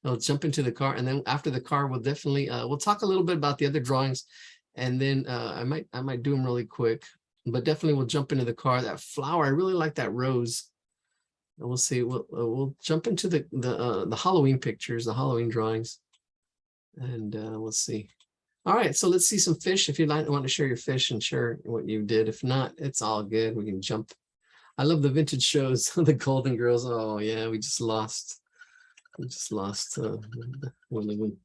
We'll jump into the car. And then after the car, we'll definitely, we'll talk a little bit about the other drawings. And then I might do them really quick, but definitely we'll jump into the car. That flower, I really like that rose. And we'll see, we'll jump into the Halloween pictures, the Halloween drawings. And we'll see. All right, so let's see some fish. If you'd like, want to share your fish and share what you did. If not, it's all good. We can jump. I love the vintage shows, the Golden Girls. Oh yeah, we just lost. We just lost one of them.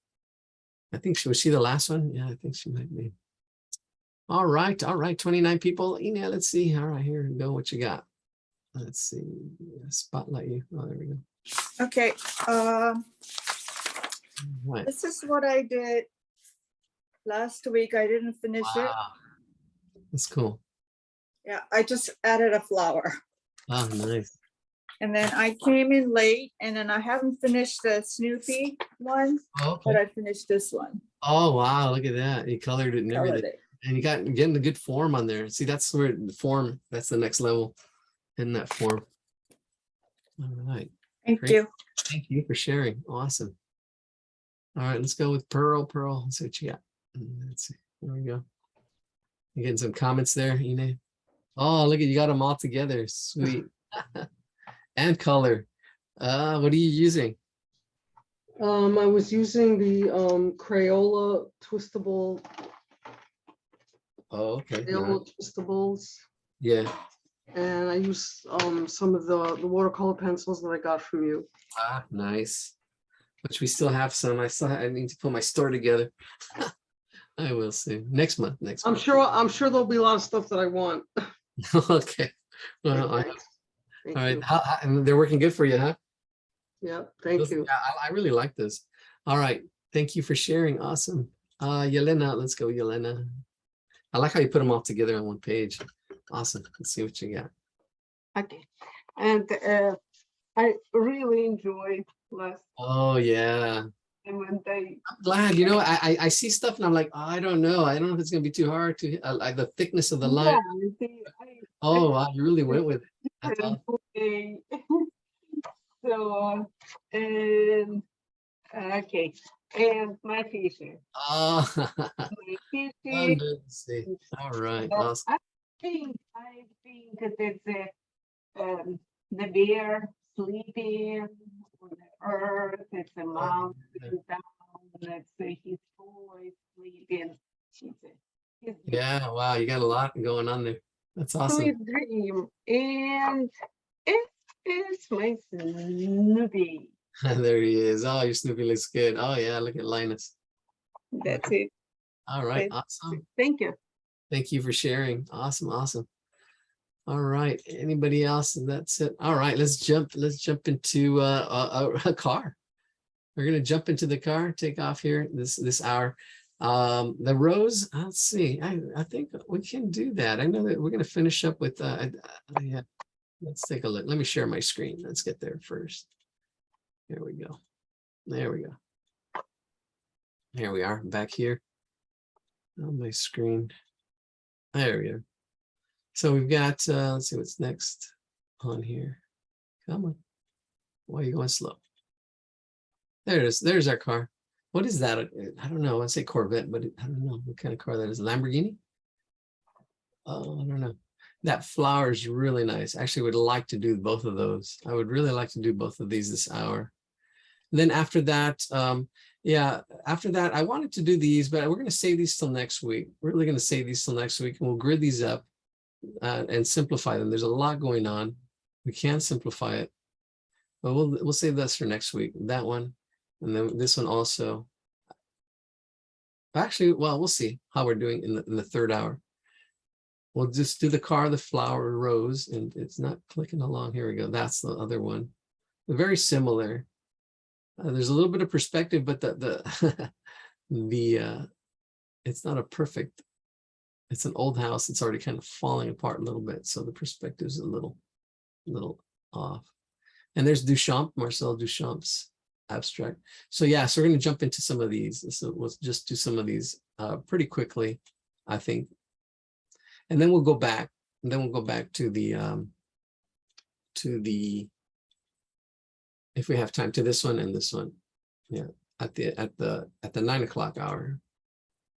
I think was she the last one? Yeah, I think she might be. All right, 29 people. Ina, let's see. All right, here we go. What you got? Let's see. Spotlight you. Oh, there we go. Okay, Right. this is what I did last week. I didn't finish it. Wow. That's cool. Yeah, I just added a flower. Oh, nice. And then I came in late and then I haven't finished the Snoopy one, Oh, but okay. I finished this one. Oh, wow. Look at that. You colored it and Colored everything. it. And you got getting the good form on there. See, that's where the form, that's the next level in that form. All right. Thank Great. you. Thank you for sharing. Awesome. All right, let's go with Pearl. Pearl, let's see what you got. Let's see. There we go. You getting some comments there, Ine? Oh, look at you got them all together. Sweet. And color. What are you using? I was using the Crayola twistable, Oh, okay. Crayola twistables, Yeah. and I used some of the watercolor pencils that I got from you. Ah, nice. Which we still have some. I need to put my store together. I will see. Next month. I'm sure there'll be a lot of stuff that I want. Okay. Well, all Thank right. you. And they're working good for you, huh? Yeah, thank you. Yeah, I really like this. All right. Thank you for sharing. Awesome. Yelena, let's go, Yelena. I like how you put them all together on one page. Awesome. Let's see what you got. Okay, and I really enjoyed last Oh, yeah. time when they I'm glad. You know, I see stuff and I'm like, oh, I don't know. I don't know if it's going to be too hard to like the thickness of the line. yeah, Oh, wow. You really went with it. That's awesome. so and okay, and my fisher, Oh, my fisher. wonderful. All right. Awesome. I think that the bear sleeping on the earth. It's a mountain down. Let's say his boy sleeping. His Yeah. Wow. You got a lot going on there. That's awesome. sweet dream, and it's my Snoopy. There he is. Oh, your Snoopy looks good. Oh, yeah. Look at Linus. That's it. All right. That's Awesome. Thank you. Thank you for sharing. Awesome. Awesome. All right. Anybody else? And that's it. All right. Let's jump into a car. We're going to jump into the car, take off here this hour. The rose, let's see. I think we can do that. I know that we're going to finish up with, yeah. Let's take a look. Let me share my screen. Let's get there first. Here we go. There we go. Here we are back here on my screen. There we go. So we've got, let's see what's next on here. Come on. Why are you going slow? There it is. There's our car. What is that? I don't know. I say Corvette, but I don't know what kind of car that is. Lamborghini? Oh, I don't know. That flower is really nice. Actually, would like to do both of those. I would really like to do both of these this hour. Then after that, Yeah, after that, I wanted to do these, but we're going to save these till next week. We're really going to save these till next week, and we'll grid these up and simplify them. There's a lot going on. We can simplify it, but we'll save this for next week. That one, and then this one also. Actually, well, we'll see how we're doing in the third hour. We'll just do the car, the flower, rose, and it's not clicking along. Here we go. That's the other one. They're very similar. There's a little bit of perspective, but the it's not a perfect. It's an old house. It's already kind of falling apart a little bit, so the perspective is a little off. And there's Duchamp, Marcel Duchamp's abstract. So yeah, so we're going to jump into some of these. So we'll just do some of these pretty quickly, I think, and then we'll go back. And then we'll go back to the if we have time, to this one and this one. Yeah, at the 9 o'clock hour.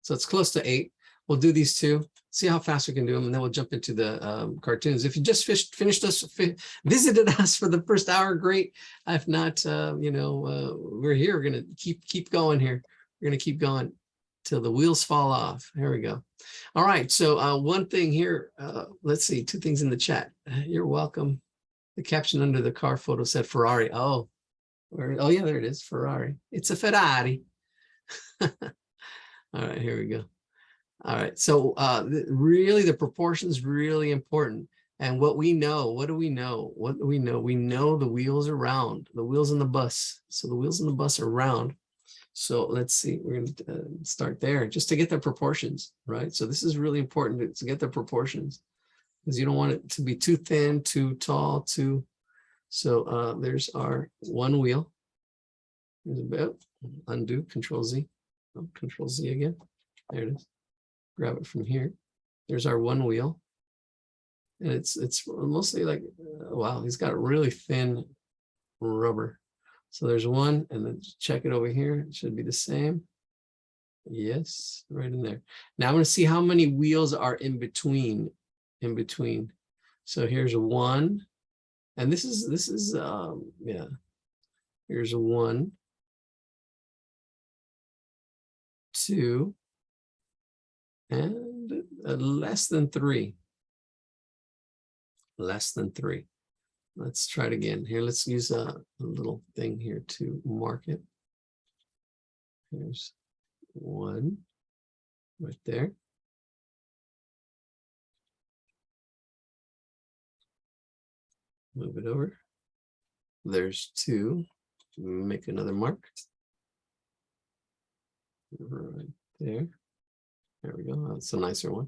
So it's close to 8. We'll do these two, see how fast we can do them, and then we'll jump into the cartoons. If you just visited us for the first hour, great. If not, we're here. We're gonna keep going here. We're gonna keep going till the wheels fall off. Here we go. All right. So one thing here. Let's see. 2 things in the chat. You're welcome. The caption under the car photo said Ferrari. Oh, yeah, there it is. Ferrari. It's a Ferrari. All right, here we go. All right, so really the proportion is really important. And what we know, what do we know? What do we know? We know the wheels are round, the wheels in the bus. So the wheels in the bus are round. So let's see, we're going to start there just to get the proportions, right? So this is really important to get the proportions, because you don't want it to be too thin, too tall, too. So there's our one wheel. There's a bit, undo, Control Z, Control Z again. There it is. Grab it from here. There's our one wheel. And it's mostly like, wow, he's got really thin rubber. So there's one, and then check it over here. It should be the same. Yes, right in there. Now I'm going to see how many wheels are in between. So here's one, and this is yeah. Here's 1, 2, and less than 3. Less than 3. Let's try it again. Here, let's use a little thing here to mark it. Here's 1 right there. Move it over. There's 2. Make another mark. Right there. There we go. That's a nicer one.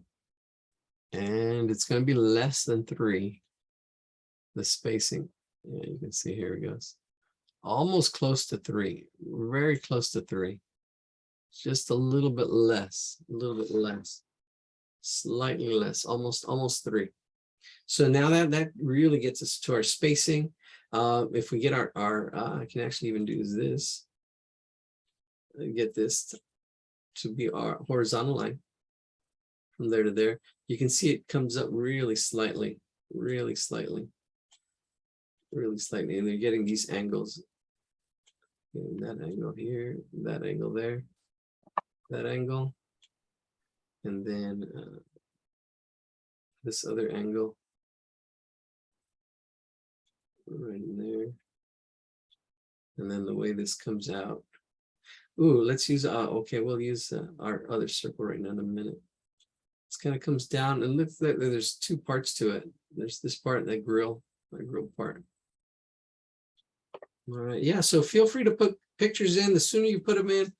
And it's going to be less than 3. The spacing. Yeah, you can see here it goes. Almost close to 3. Very close to 3. Just a little bit less. A little bit less. Slightly less. Almost 3. So now that really gets us to our spacing. If we get our I can actually even do this. Get this to be our horizontal line from there to there. You can see it comes up really slightly, and they're getting these angles. And that angle here, that angle there, that angle, and then this other angle right in there, and then the way this comes out. Ooh, let's use okay, we'll use our other circle right now in a minute. This kind of comes down, and look, there's 2 parts to it. There's this part and that grill part. All right, yeah, so feel free to put pictures in. The sooner you put them in,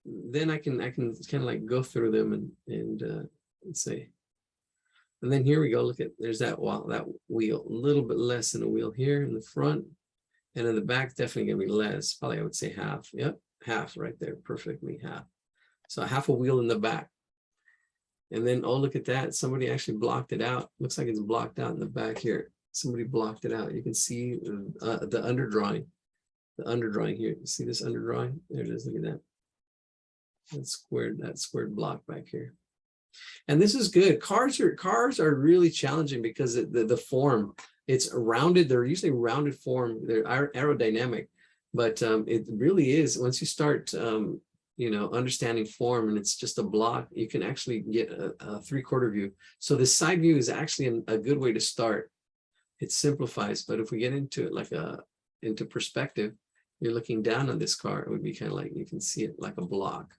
then I can kind of like go through them and say. And then here we go. Look at, there's that wheel, a little bit less than a wheel here in the front, and in the back definitely gonna be less. Probably I would say half. Yep, half right there, perfectly half. So half a wheel in the back. And then, oh, look at that. Somebody actually blocked it out. Looks like it's blocked out in the back here. Somebody blocked it out. You can see the underdrawing. The underdrawing here. You see this underdrawing? There it is. Look at that. That squared block back here. And this is good. Cars are really challenging because the form, it's rounded. They're usually rounded form. They're aerodynamic, but it really is. Once you start you know, understanding form and it's just a block, you can actually get a 3/4 view. So the side view is actually a good way to start. It simplifies, but if we get into it like into perspective, you're looking down on this car, it would be kind of like, you can see it like a block,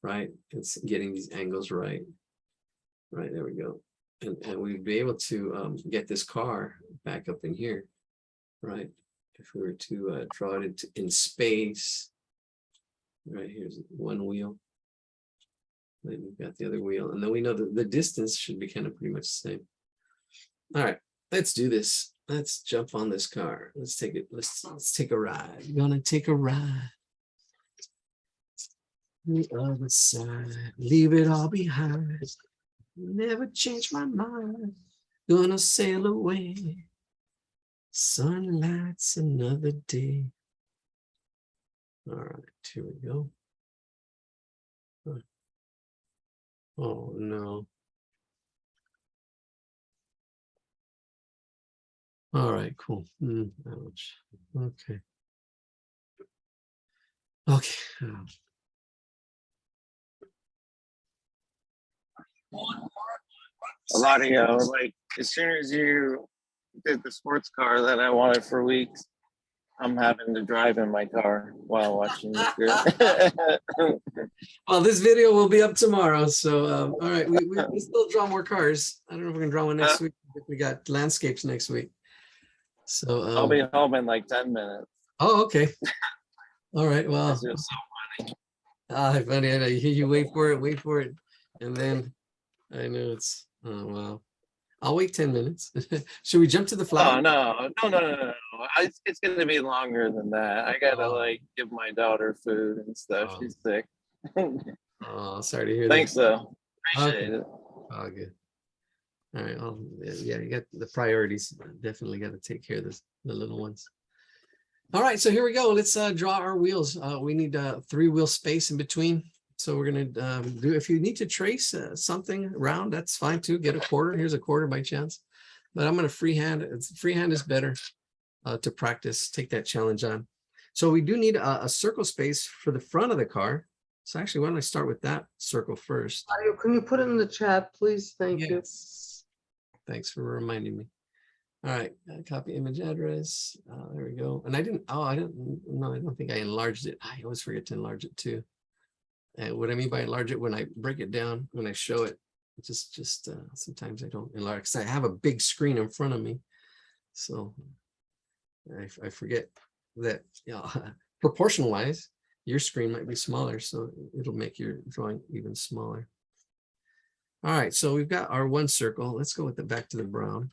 right? It's getting these angles right. Right, there we go. And we'd be able to get this car back up in here, right? If we were to draw it in space, right, here's one wheel. Then we've got the other wheel. And then we know that the distance should be kind of pretty much the same. All right, let's do this. Let's jump on this car. Let's take it. Let's take a ride. We're gonna take a ride. The other side. Leave it all behind. Never change my mind. Gonna sail away. Sunlight's another day. All right, here we go. Oh no. All right, cool. Ouch. Okay. Okay. A lot of you, like, as soon as you did the sports car that I wanted for weeks, I'm having to drive in my car while watching this. Well, this video will be up tomorrow. So, all right, we still draw more cars. I don't know if we can draw one next week. If we got landscapes next week. So, I'll be home in like 10 minutes. oh, okay. All right. Well, It's just so funny. I know you wait for it, and then I know it's. Oh wow. I'll wait 10 minutes. Should we jump to the flower? Oh, no. It's going to be longer than that. I got to like give my daughter food and stuff. Oh. She's sick. Oh, sorry to hear Thanks, that. though. Appreciate Okay. it. Oh, good. All right. Well, yeah, you got the priorities. Definitely got to take care of the little ones. All right. So here we go. Let's draw our wheels. We need 3-wheel space in between. So we're going to do, if you need to trace something round, that's fine too. Get a quarter. Here's a quarter by chance. But I'm going to freehand. Freehand is better to practice. Take that challenge on. So we do need a circle space for the front of the car. So actually, why don't I start with that circle first? Can you put it in the chat, please? Thank you. Yes. Thanks for reminding me. All right, copy image address. There we go. And I don't think I enlarged it. I always forget to enlarge it too. And what I mean by enlarge it, when I break it down, when I show it, just sometimes I don't enlarge because I have a big screen in front of me. So I forget that, proportion wise, your screen might be smaller, so it'll make your drawing even smaller. All right, so we've got our one circle. Let's go with back to the brown.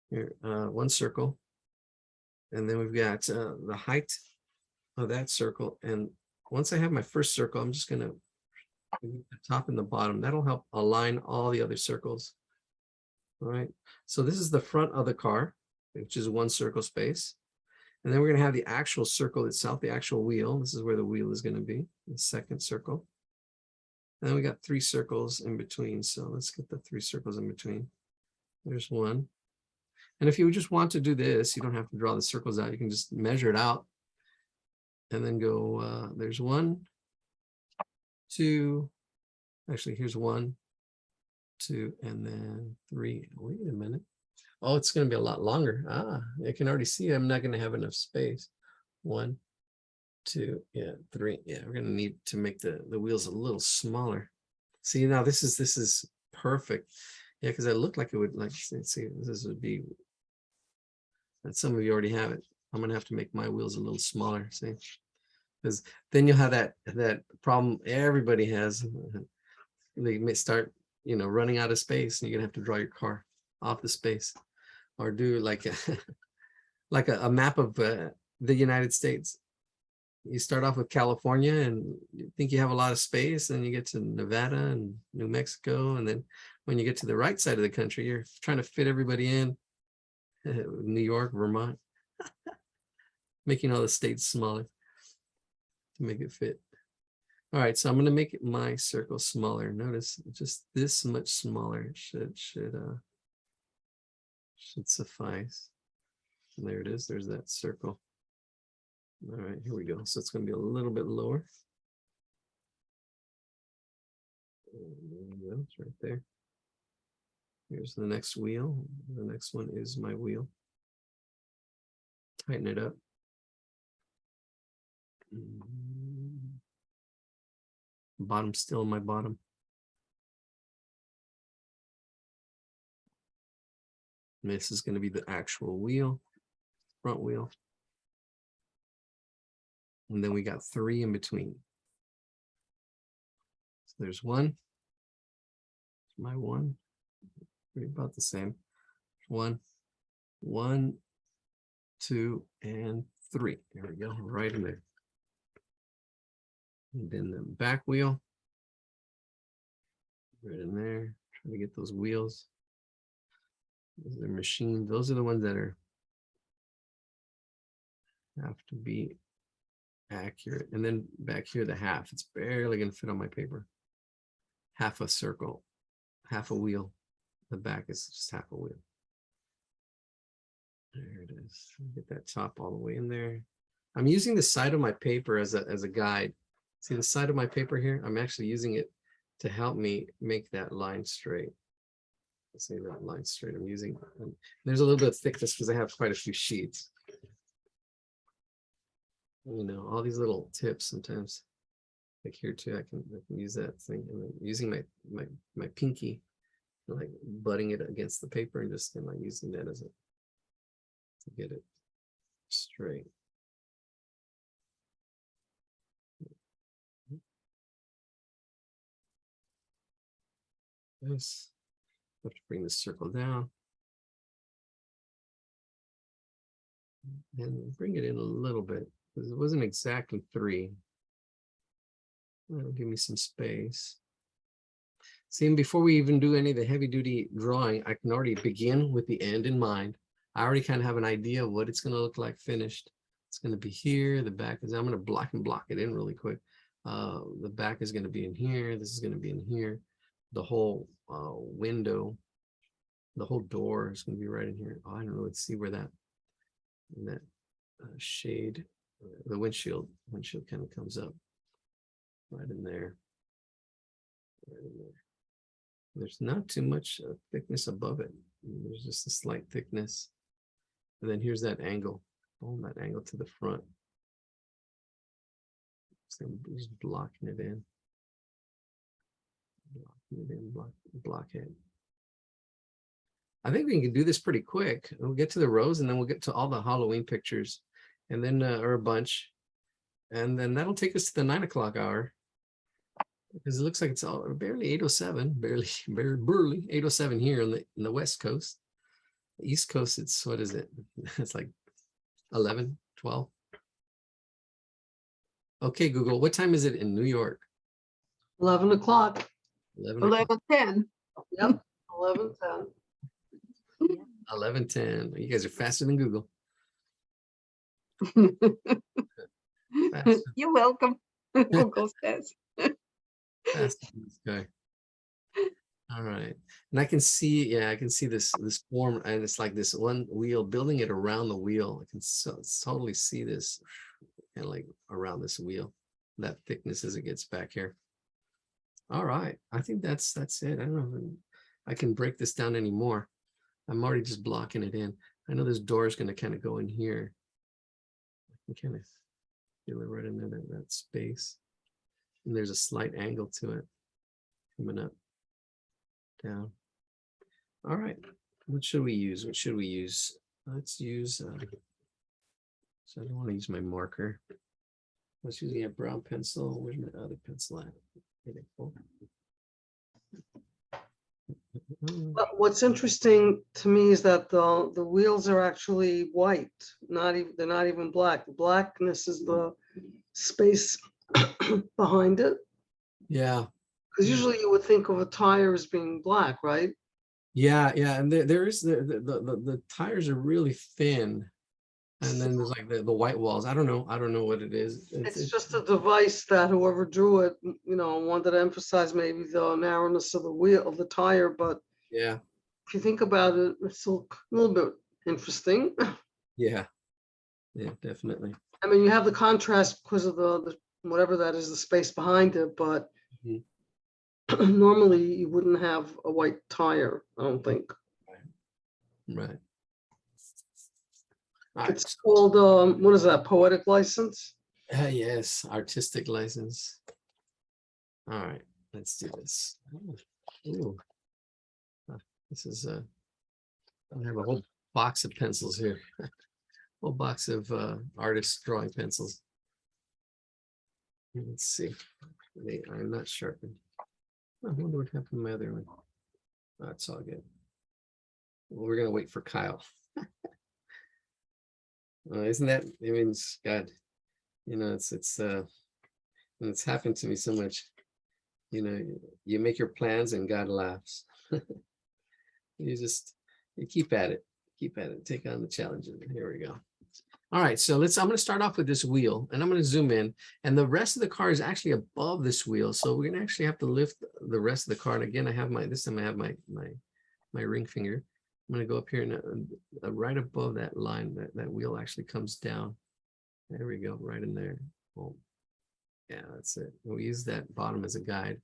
Here, one circle. And then we've got the height of that circle. And once I have my first circle, I'm just gonna the top and the bottom. That'll help align all the other circles. All right, so this is the front of the car, which is one circle space. And then we're gonna have the actual circle itself, the actual wheel. This is where the wheel is gonna be, the second circle. And then we got 3 circles in between. So let's get the 3 circles in between. There's one. And if you just want to do this, you don't have to draw the circles out. You can just measure it out and then go, there's 1, 2, actually here's 1, 2, and then 3. Wait a minute. Oh, it's going to be a lot longer. I can already see I'm not going to have enough space. 1, 2, yeah, 3. Yeah, we're going to need to make the wheels a little smaller. See, now this is perfect. Yeah, because it looked like it would, like, let's see, this would be, and some of you already have it. I'm going to have to make my wheels a little smaller, see? Because then you'll have that problem everybody has. They may start, running out of space, and you're going to have to draw your car off the space, or do like a map of the United States. You start off with California and you think you have a lot of space, and you get to Nevada and New Mexico, and then when you get to the right side of the country, you're trying to fit everybody in. New York, Vermont, making all the states smaller to make it fit. All right, so I'm going to make my circle smaller. Notice just this much smaller should suffice. And there it is. There's that circle. All right, here we go. So it's going to be a little bit lower. There you go, it's right there. Here's the next wheel. The next one is my wheel. Tighten it up. Bottom still my bottom. And this is going to be the actual wheel, front wheel. And then we got 3 in between. So there's 1. My 1. Pretty about the same. 1, 1, 2, and 3. There we go, right in there. And then the back wheel. Right in there. Trying to get those wheels. Those are machined. Those are the ones that have to be accurate. And then back here, the half. It's barely going to fit on my paper. Half a circle, half a wheel. The back is just half a wheel. There it is. Get that top all the way in there. I'm using the side of my paper as a guide. See the side of my paper here? I'm actually using it to help me make that line straight. Let's say that line straight. I'm using, there's a little bit of thickness because I have quite a few sheets. You know, all these little tips sometimes. Like here too, I can use that thing. And then using my pinky, like butting it against the paper and just like using that as a to get it straight. This, have to bring this circle down and bring it in a little bit because it wasn't exactly 3. That'll give me some space. See, and before we even do any of the heavy duty drawing, I can already begin with the end in mind. I already kind of have an idea of what it's going to look like finished. It's going to be here. The back is, I'm going to block it in really quick. The back is going to be in here. This is going to be in here. The whole window, the whole door is going to be right in here. Oh, I don't really see where that shade, the windshield kind of comes up right in there. Right in there. There's not too much thickness above it. There's just a slight thickness. And then here's that angle. Oh, that angle to the front. So I'm just blocking it in. Blocking it in, block it. I think we can do this pretty quick. We'll get to the rows and then we'll get to all the Halloween pictures and then, or a bunch. And then that'll take us to the 9 o'clock hour. Because it looks like it's all barely 8:07, barely 8:07 here on the West Coast. The East Coast, it's, what is it? It's like 11, 12. Okay, Google, what time is it in New York? 11 o'clock. 11 o'clock. 11:10. Yep, 11:10. 11:10. You guys are faster than Google. Faster, You're welcome. Google says. faster than this guy. All right. And I can see, yeah, I can see this form, and it's like this one wheel, building it around the wheel. I can totally see this kind of like around this wheel, that thickness as it gets back here. All right. I think that's it. I don't know if I can break this down anymore. I'm already just blocking it in. I know this door is going to kind of go in here. I can kind of feel it right in there, that space. And there's a slight angle to it coming up, down. All right. What should we use? What should we use? Let's use, so I don't want to use my marker. Let's use a brown pencil. Where's my other pencil at? But what's interesting to me is that the wheels are actually white, they're not even black. The blackness is the space behind it. Yeah. Because usually you would think of a tire as being black, right? Yeah, and there is the tires are really thin, and then there's like the white walls. I don't know what it is. It's just a device that whoever drew it, wanted to emphasize maybe the narrowness of the wheel of the tire. But yeah, if you think about it, it's a little bit interesting. yeah, definitely. I mean, you have the contrast because of the whatever that is, the space behind it, but Mhm. normally you wouldn't have a white tire, I don't think. Right. All right. It's called, what is that, poetic license? Yes, artistic license. All right, let's do this. Ooh. This is I have a whole box of pencils here. Whole box of artist drawing pencils. Let's see. They are not sharpened. I wonder what happened to my other one. That's all good. Well, we're gonna wait for Kyle. Isn't that, I mean, God, it's happened to me so much. You make your plans and God laughs. You keep at it, take on the challenges. Here we go. All right, so I'm going to start off with this wheel, and I'm going to zoom in, and the rest of the car is actually above this wheel. So we're going to actually have to lift the rest of the car. And again, this time I have my ring finger. I'm going to go up here and right above that line, that wheel actually comes down. There we go, right in there. Boom. Yeah, that's it. We'll use that bottom as a guide.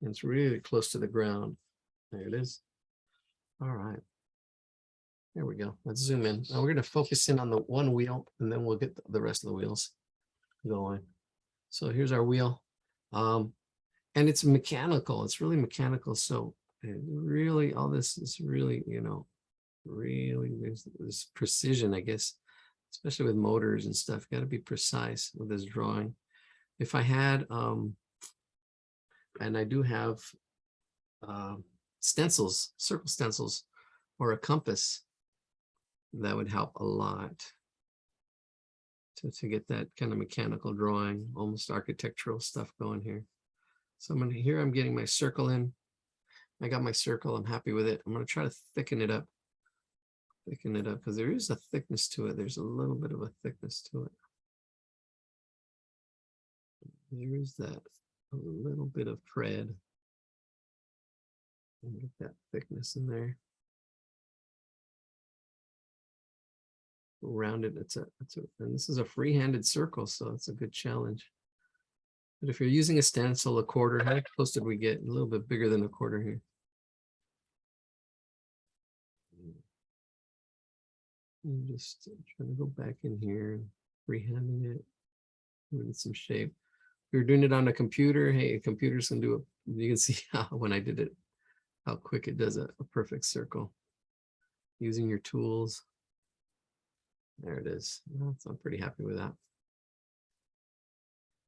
And it's really close to the ground. There it is. All right. There we go. Let's zoom in. Now we're going to focus in on the one wheel, and then we'll get the rest of the wheels going. So here's our wheel. And it's mechanical. It's really mechanical. So really, all this is really, really there's precision, I guess, especially with motors and stuff. Got to be precise with this drawing. If I had, and I do have stencils, circle stencils, or a compass, that would help a lot to get that kind of mechanical drawing, almost architectural stuff going here. So I'm getting my circle in. I got my circle. I'm happy with it. I'm going to try to thicken it up because there is a thickness to it. There's a little bit of a thickness to it. There is that a little bit of tread. Get that thickness in there. Around it, and this is a free-handed circle, so it's a good challenge. But if you're using a stencil, a quarter, how close did we get? A little bit bigger than a quarter here. I'm just trying to go back in here, freehanding it, giving it some shape. If you're doing it on a computer, hey, a computer's can do it. You can see how when I did it, how quick it does a perfect circle using your tools. There it is. So I'm pretty happy with that.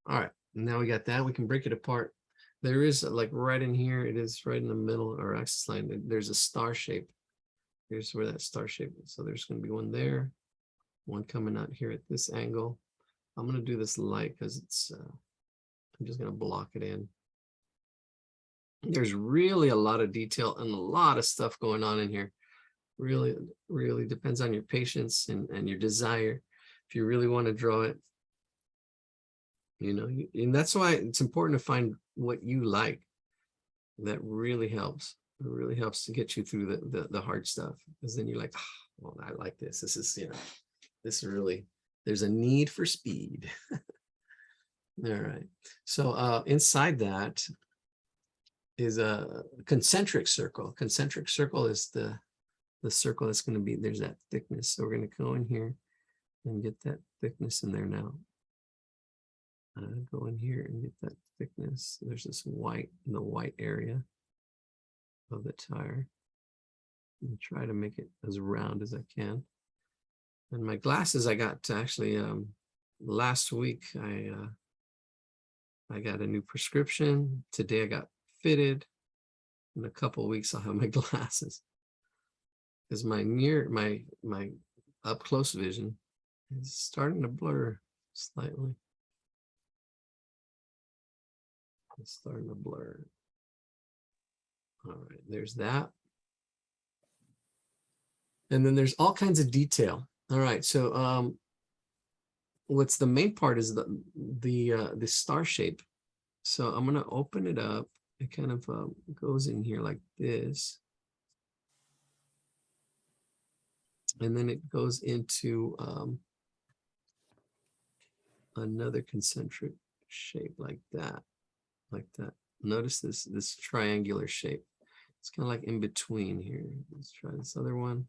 All right, now we got that. We can break it apart. There is like right in here, it is right in the middle or axis line. There's a star shape. Here's where that star shape is. So there's going to be one there, one coming out here at this angle. I'm going to do this light because it's, I'm just going to block it in. There's really a lot of detail and a lot of stuff going on in here. Really, really depends on your patience and your desire. If you really want to draw it, and that's why it's important to find what you like. That really helps. It really helps to get you through the hard stuff, because then you're like, oh, well, I like this. This is, this is really, there's a need for speed. All right. So inside that is a concentric circle. Concentric circle is the circle that's going to be, there's that thickness. So we're going to go in here and get that thickness in there now. Go in here and get that thickness. There's this white in the white area of the tire. And try to make it as round as I can. And my glasses I got actually last week. I got a new prescription. Today I got fitted. In a couple of weeks I'll have my glasses. Because my up close vision is starting to blur slightly. It's starting to blur. All right, there's that. And then there's all kinds of detail. All right, so what's the main part is the star shape. So I'm gonna open it up. It kind of goes in here like this. And then it goes into another concentric shape like that, Notice this triangular shape. It's kind of like in between here. Let's try this other one.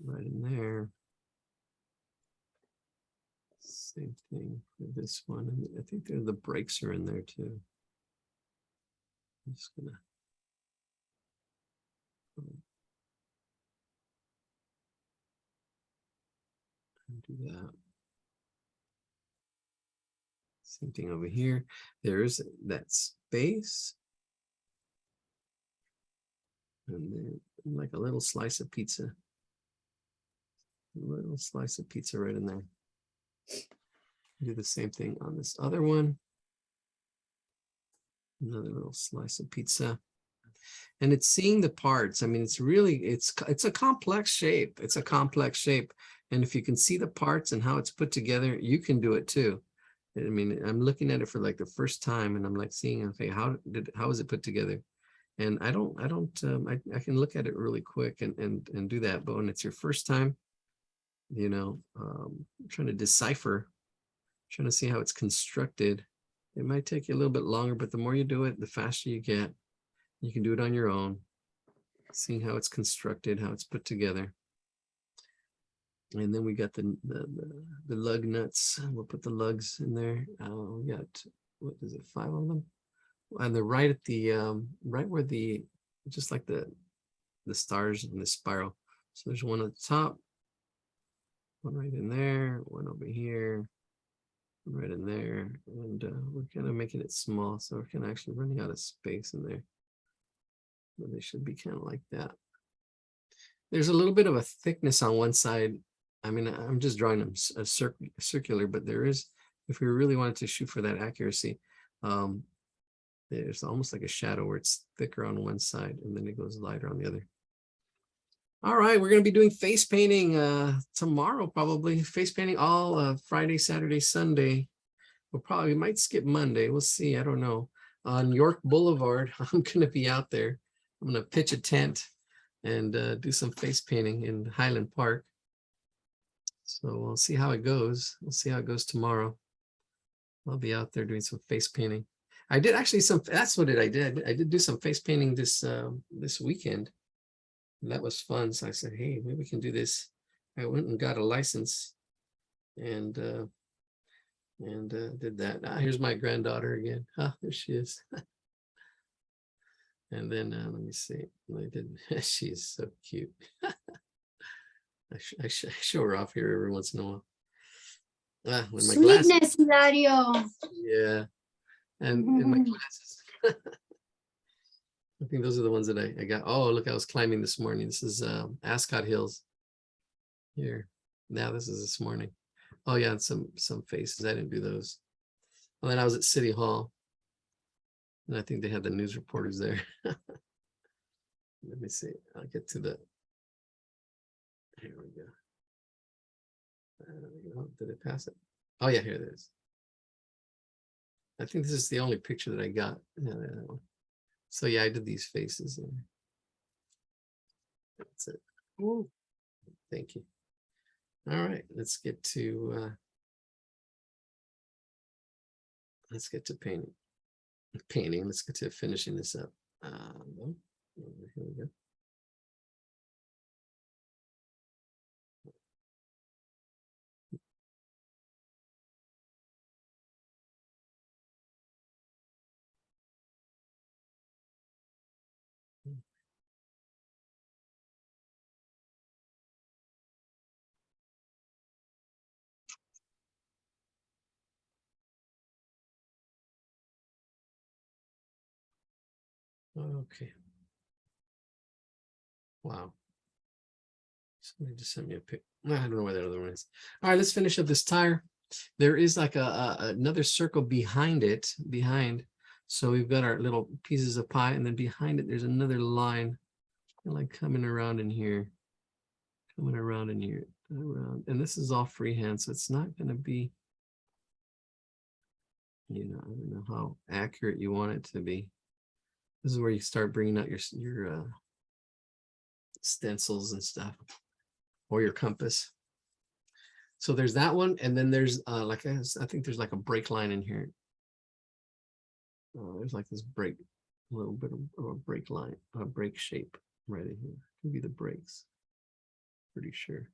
Right in there. Same thing for this one. And I think the brakes are in there too. I'm just gonna do that. Same thing over here. There's that space. And then like a little slice of pizza. A little slice of pizza right in there. Do the same thing on this other one. Another little slice of pizza. And it's seeing the parts. I mean, it's really, it's a complex shape. It's a complex shape. And if you can see the parts and how it's put together, you can do it too. I mean, I'm looking at it for like the first time and I'm like seeing, okay, how is it put together? And I can look at it really quick and do that. But when it's your first time, you know, trying to decipher, trying to see how it's constructed, it might take you a little bit longer, but the more you do it, the faster you get. You can do it on your own, seeing how it's constructed, how it's put together. And then we got the lug nuts. We'll put the lugs in there. We got, what is it, 5 of them? And they're right at the right where just like the stars in the spiral. So there's one at the top, one right in there, one over here, one right in there, and we're kind of making it small, so we're kind of actually running out of space in there. But they should be kind of like that. There's a little bit of a thickness on one side. I mean, I'm just drawing them circular, but there is, if we really wanted to shoot for that accuracy, there's almost like a shadow where it's thicker on one side and then it goes lighter on the other. All right, we're going to be doing face painting tomorrow, probably. Face painting all Friday, Saturday, Sunday. We might skip Monday. We'll see. I don't know. On York Boulevard, I'm going to be out there. I'm going to pitch a tent and do some face painting in Highland Park. So we'll see how it goes. We'll see how it goes tomorrow. I'll be out there doing some face painting. I did actually that's what I did. I did do some face painting this weekend. And that was fun. So I said, hey, maybe we can do this. I went and got a license and did that. Here's my granddaughter again. There she is. And then let me see. I did. She's so cute. I show her off here every once in a while. With my glasses. Sweetness, Hilario. Yeah. And my glasses. I think those are the ones that I got. Oh, look, I was climbing this morning. This is Ascot Hills. Here. Now this is this morning. Oh yeah, and some faces. I didn't do those. And then I was at City Hall. And I think they had the news reporters there. Let me see. I'll get to the. Here we go. Did it pass it? Oh yeah, here it is. I think this is the only picture that I got. Yeah, that one. So yeah, I did these faces. And that's it. Ooh. Thank you. All right, let's get to painting. Let's get to finishing this up. Here we go. Okay. Wow. Somebody just sent me a pic. I don't know where that other one is. All right, let's finish up this tire. There is like another circle behind it, So we've got our little pieces of pie, and then behind it, there's another line, like coming around in here, around. And this is all freehand, so it's not going to be, I don't know how accurate you want it to be. This is where you start bringing out your stencils and stuff, or your compass. So there's that one, and then there's I think there's like a break line in here. there's like this break, a little bit of a break line, a break shape right in here. Could be the brakes. Pretty sure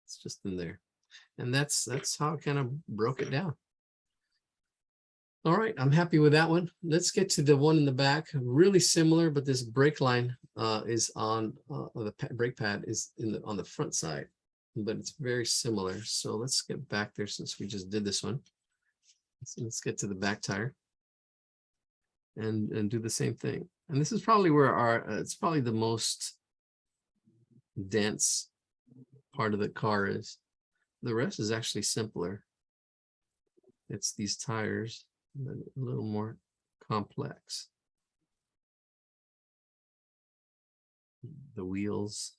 it's just in there. And that's how I kind of broke it down. All right, I'm happy with that one. Let's get to the one in the back. Really similar, but this brake line is on the brake pad is on the front side, but it's very similar. So let's get back there since we just did this one. Let's get to the back tire and do the same thing. And this is probably where it's probably the most dense part of the car is. The rest is actually simpler. It's these tires, but a little more complex. The wheels.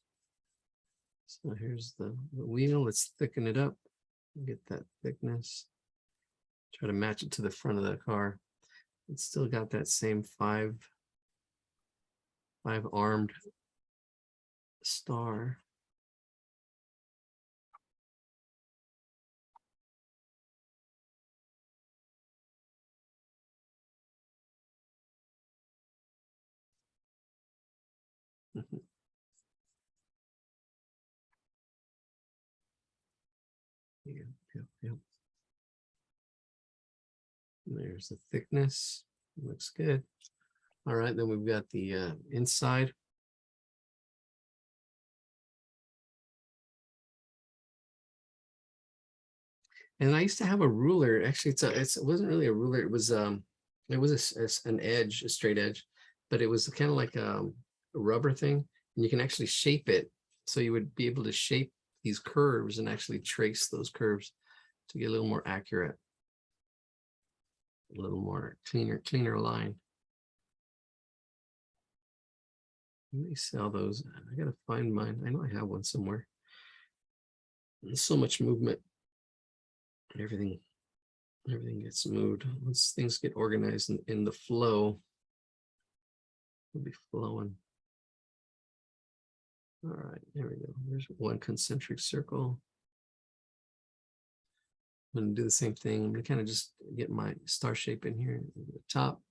So here's the wheel. Let's thicken it up. Get that thickness. Try to match it to the front of the car. It's still got that same five armed star. Mhm. Yep. There's the thickness. Looks good. All right, then we've got the inside. And I used to have a ruler. Actually, it wasn't really a ruler. It was an edge, a straight edge, but it was kind of like a rubber thing, and you can actually shape it. So you would be able to shape these curves and actually trace those curves to get a little more accurate, a little more cleaner line. Let me sell those. I gotta find mine. I know I have one somewhere. There's so much movement. Everything gets moved. Once things get organized in the flow, it'll be flowing. All right, there we go. There's one concentric circle. I'm going to do the same thing. I'm going to kind of just get my star shape in here. The top,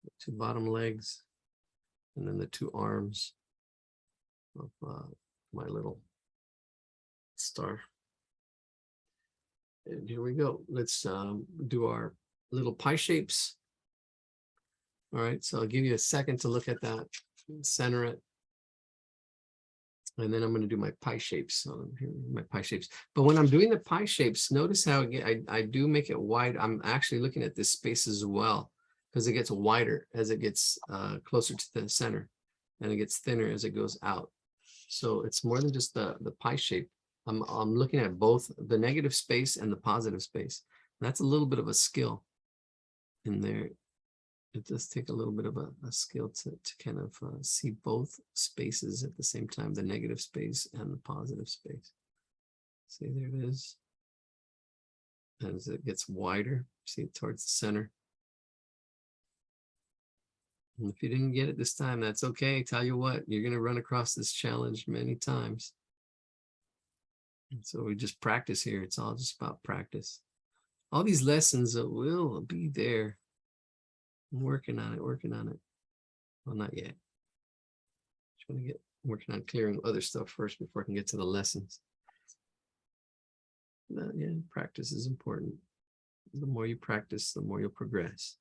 the two bottom legs, and then the two arms of my little star. And here we go. Let's do our little pie shapes. All right, so I'll give you a second to look at that, center it. And then I'm going to do my pie shapes. So here are my pie shapes. But when I'm doing the pie shapes, notice how I do make it wide. I'm actually looking at this space as well, because it gets wider as it gets closer to the center, and it gets thinner as it goes out. So it's more than just the pie shape. I'm looking at both the negative space and the positive space. That's a little bit of a skill in there. It does take a little bit of a skill to kind of see both spaces at the same time, the negative space and the positive space. See, there it is. As it gets wider, see it towards the center. And if you didn't get it this time, that's okay. Tell you what, you're going to run across this challenge many times. And so we just practice here. It's all just about practice. All these lessons will be there. I'm working on it. Well, not yet. Trying to get working on clearing other stuff first before I can get to the lessons. But yeah, practice is important. The more you practice, the more you'll progress.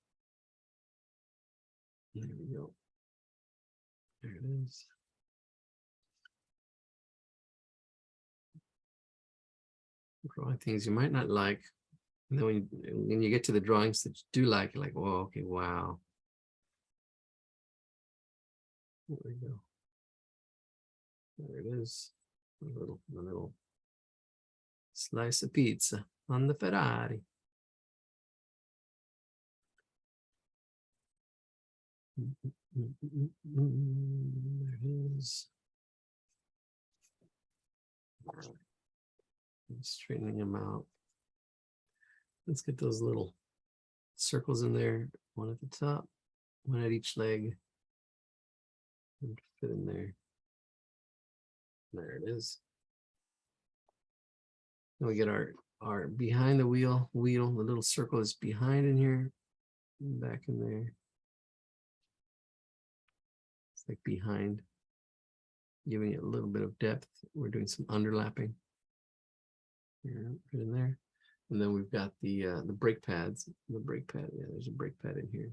There we go. There it is. Drawing things you might not like. And then when you get to the drawings that you do like, you're like, oh, okay, wow. There we go. There it is. A little slice of pizza on the Ferrari. There it is. All right. I'm straightening them out. Let's get those little circles in there. One at the top, one at each leg. And fit in there. There it is. Then we get our behind the wheel, the little circle is behind in here. back in there. It's like behind, giving it a little bit of depth. We're doing some underlapping. Here, right in there. And then we've got the brake pads. The brake pad, yeah, there's a brake pad in here.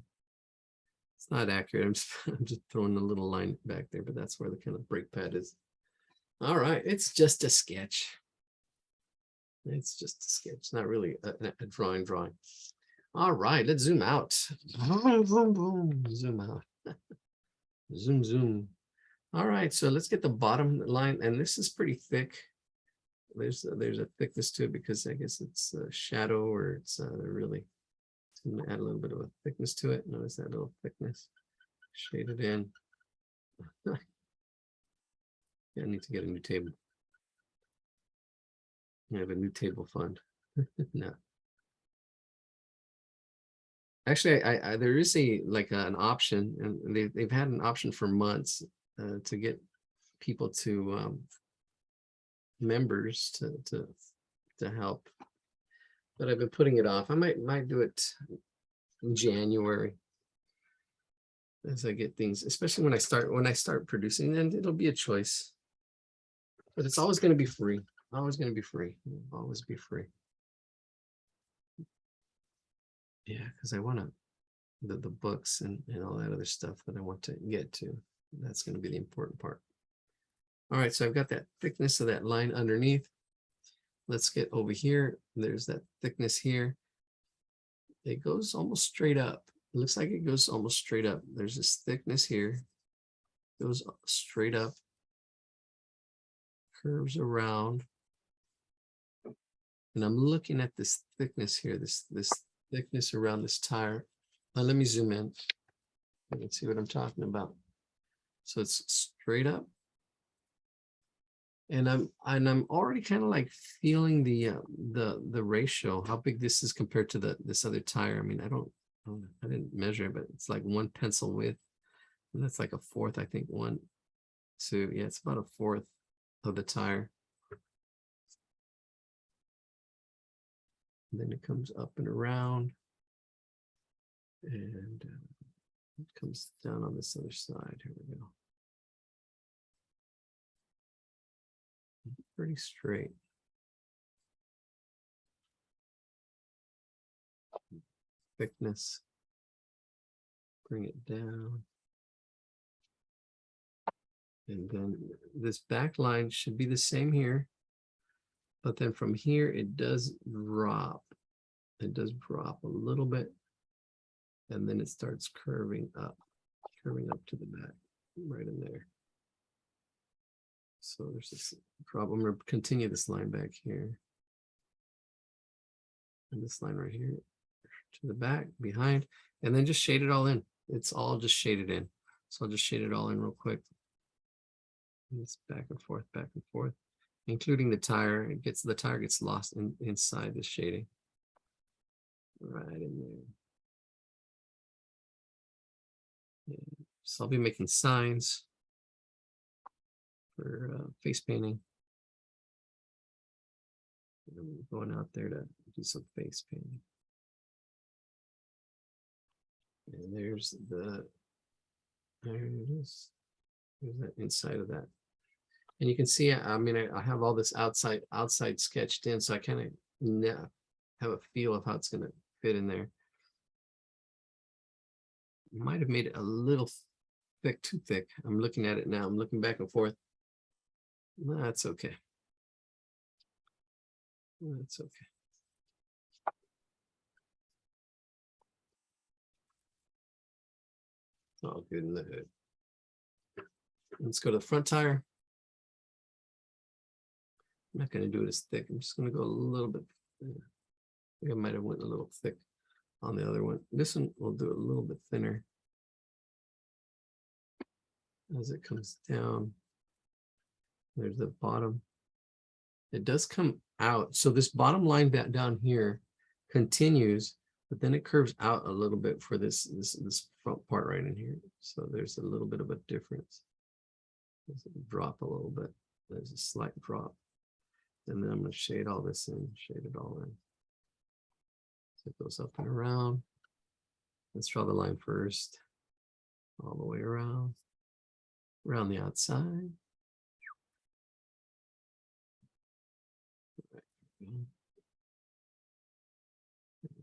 It's not accurate. I'm just throwing a little line back there, but that's where the kind of brake pad is. All right, it's just a sketch. It's just a sketch, it's not really a drawing. All right, let's zoom out. Boom, boom, boom. Zoom out. Zoom, zoom. All right, so let's get the bottom line, and this is pretty thick. There's a thickness to it because I guess it's a shadow, or it's really. I'm gonna add a little bit of a thickness to it. Notice that little thickness. Shade it in. I need to get a new table. I have a new table fund. No. Actually, I there is an option, and they've had an option for months to get people to members to help, but I've been putting it off. I might do it in January as I get things, especially when I start producing. Then it'll be a choice, but it's always going to be free. Always going to be free. It'll always be free. Yeah, because I want to the books and all that other stuff that I want to get to. That's going to be the important part. All right, so I've got that thickness of that line underneath. Let's get over here. There's that thickness here. It goes almost straight up. It looks like it goes almost straight up. There's this thickness here. Goes straight up. Curves around. And I'm looking at this thickness here, this thickness around this tire. Now let me zoom in. You can see what I'm talking about. So it's straight up. And I'm already kind of like feeling the ratio, how big this is compared to this other tire. I mean, I didn't measure it, but it's like 1 pencil width. And that's like a fourth, I think. 1, 2, yeah, it's about a fourth of the tire. And then it comes up and around. And it comes down on this other side. Here we go. Pretty straight. Thickness. Bring it down. And then this back line should be the same here. But then from here, it does drop. It does drop a little bit. And then it starts curving up to the back, right in there. So there's this problem. I'm going to continue this line back here. And this line right here to the back, behind, and then just shade it all in. It's all just shaded in. So I'll just shade it all in real quick. And it's back and forth, including the tire. The tire gets lost inside the shading. Right in there. Yeah. So I'll be making signs for face painting. I'm going out there to do some face painting. And there it is. There's that inside of that. And you can see, I mean, I have all this outside sketched in, so I kind of have a feel of how it's going to fit in there. Might have made it a little thick, too thick. I'm looking at it now. I'm looking back and forth. That's okay. That's okay. It's all good in the hood. Let's go to the front tire. I'm not going to do it as thick. I'm just going to go a little bit. I think I might have went a little thick on the other one. This one we'll do it a little bit thinner as it comes down. There's the bottom. It does come out. So this bottom line down here continues, but then it curves out a little bit for this front part right in here. So there's a little bit of a difference. There's a drop a little bit. There's a slight drop. And then I'm going to shade all this in, shade it all in. So it goes up and around. Let's draw the line first. All the way around the outside.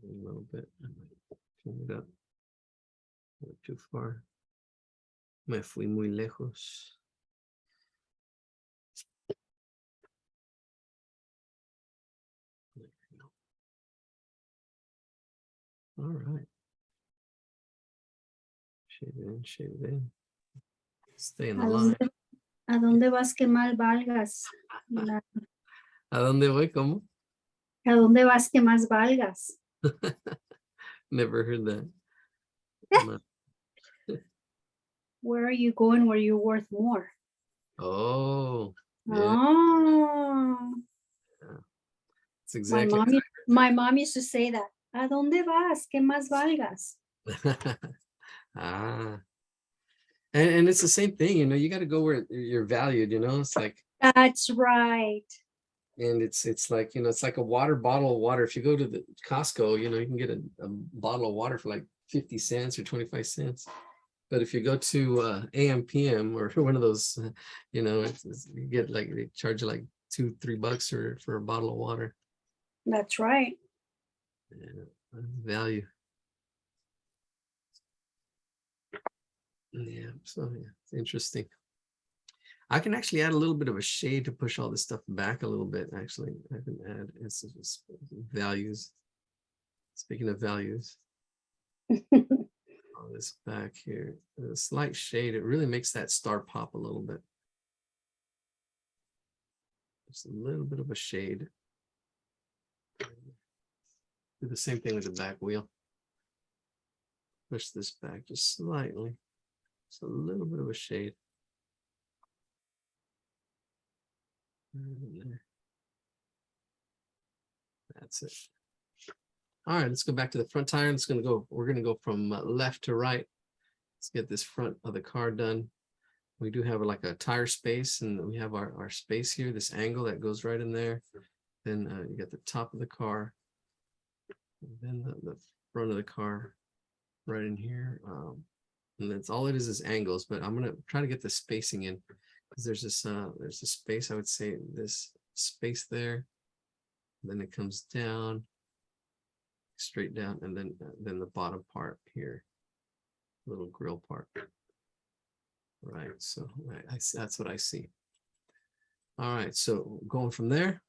A little bit. I might clean it up. Not too far. Me fui muy lejos. There we go. All right. Shade it in, shade it in. Stay in the line. ¿A dónde vas que mal valgas? ¿A dónde voy? ¿Cómo? ¿A dónde vas que más valgas? Never heard that. Where are you going where you're worth more? Oh, yeah, Oh, it's exactly. my mom used to say that. ¿A dónde vas que más valgas? Ah, and it's the same thing, you know, you got to go where you're valued, you know, it's like, That's right. and it's like, you know, it's like a water bottle of water. If you go to the Costco, you know, you can get a bottle of water for like 50 cents or 25 cents. But if you go to AM/PM or one of those, you know, you get like, they charge you like $2-3 for a bottle of water. That's right. Yeah, value. Yeah, so yeah, it's interesting. I can actually add a little bit of a shade to push all this stuff back a little bit. Actually, I can add it's just values. Speaking of values, all this back here, a slight shade. It really makes that star pop a little bit. Just a little bit of a shade. Do the same thing with the back wheel. Push this back just slightly. Just a little bit of a shade. That's it. All right, let's go back to the front tire. We're gonna go from left to right. Let's get this front of the car done. We do have like a tire space, and we have our space here, this angle that goes right in there. Then you got the top of the car, and then the front of the car right in here. And that's all it is angles, but I'm gonna try to get the spacing in, because there's a space, I would say this space there, then it comes down, straight down, and then the bottom part here, little grill part. Right, so I that's what I see. All right, so going from there,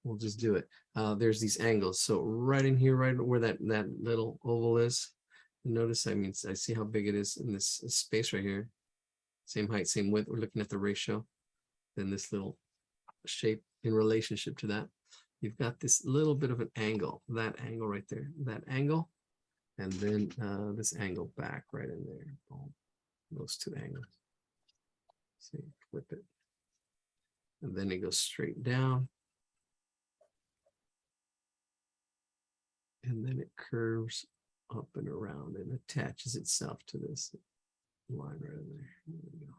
we'll just do it. There's these angles, so right in here, right where that little oval is, notice, I mean, I see how big it is in this space right here. Same height, same width. We're looking at the ratio. Then this little shape in relationship to that. You've got this little bit of an angle, that angle right there, that angle, and then this angle back right in there. Boom. Those two angles. See, flip it. And then it goes straight down. And then it curves up and around and attaches itself to this line right in there. There we go.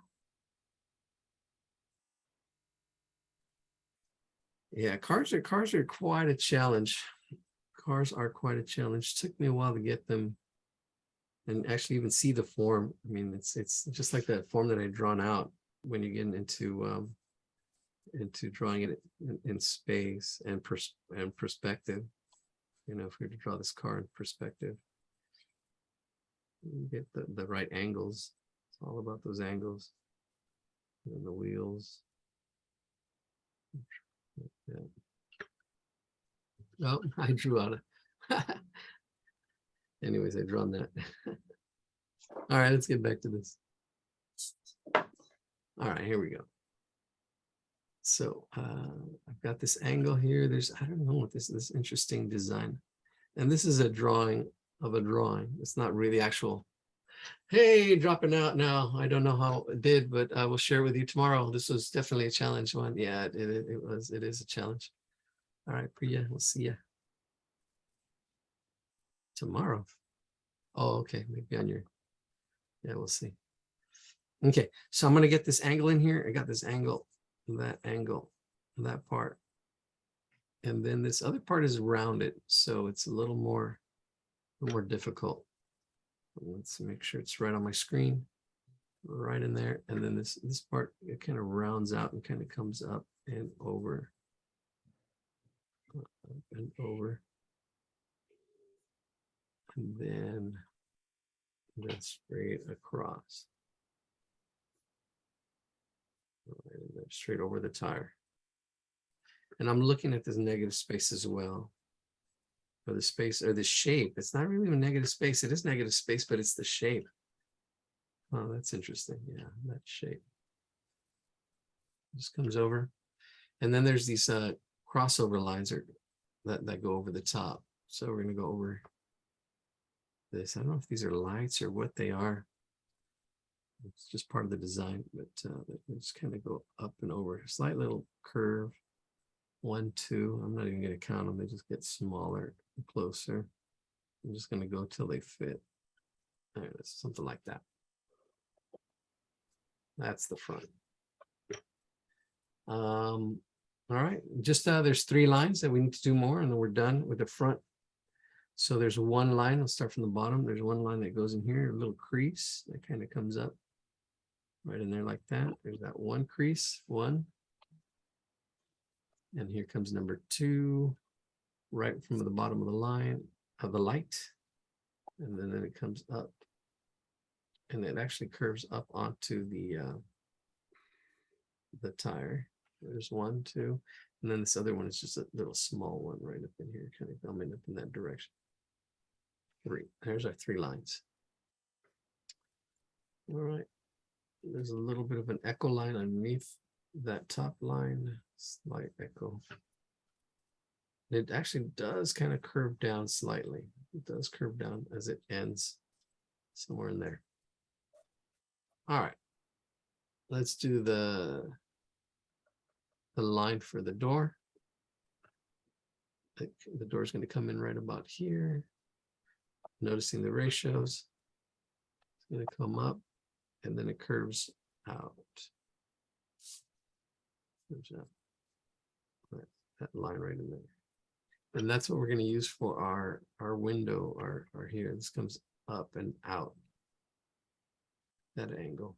Yeah, cars are quite a challenge. Cars are quite a challenge. Took me a while to get them and actually even see the form. I mean, it's just like that form that I drawn out when you get into drawing it in space and perspective. You know, if we were to draw this car in perspective, you get the right angles. It's all about those angles and the wheels. Yeah. Oh, I drew out a anyways, I drawn that. All right, let's get back to this. All right, here we go. So I've got this angle here. I don't know what this interesting design. And this is a drawing of a drawing. It's not really actual. Hey, dropping out now. I don't know how it did, but I will share with you tomorrow. This was definitely a challenge one. Yeah, it is a challenge. All right, Priya, we'll see you tomorrow. Oh, okay, maybe on your, yeah, we'll see. Okay, so I'm gonna get this angle in here. I got this angle, that part. And then this other part is rounded, so it's a little more difficult. Let's make sure it's right on my screen, right in there. And then this part, it kind of rounds out and kind of comes up and over. Up and over. And then straight across. Right in there, straight over the tire. And I'm looking at this negative space as well. Or the space or the shape. It's not really a negative space. It is negative space, but it's the shape. Oh, that's interesting. Yeah, that shape. Just comes over. And then there's these crossover lines that go over the top. So we're going to go over this. I don't know if these are lights or what they are. It's just part of the design, but they just kind of go up and over. A slight little curve. 1, 2. I'm not even going to count them. They just get smaller and closer. I'm just going to go till they fit. There it is, something like that. That's the front. All right, just there's 3 lines that we need to do more, and then we're done with the front. So there's one line. Let's start from the bottom. There's one line that goes in here, a little crease that kind of comes up right in there like that. There's that one crease, 1. And here comes number 2, right from the bottom of the line of the light. And then it comes up. And it actually curves up onto the tire. There's 1, 2. And then this other one is just a little small one right up in here, kind of coming up in that direction. 3. There's our 3 lines. All right. There's a little bit of an echo line underneath that top line, slight echo. It actually does kind of curve down slightly. It does curve down as it ends somewhere in there. All right. Let's do the line for the door. The door is going to come in right about here. Noticing the ratios. It's going to come up and then it curves out. That line right in there. And that's what we're going to use for our window, our here. This comes up and out. That angle.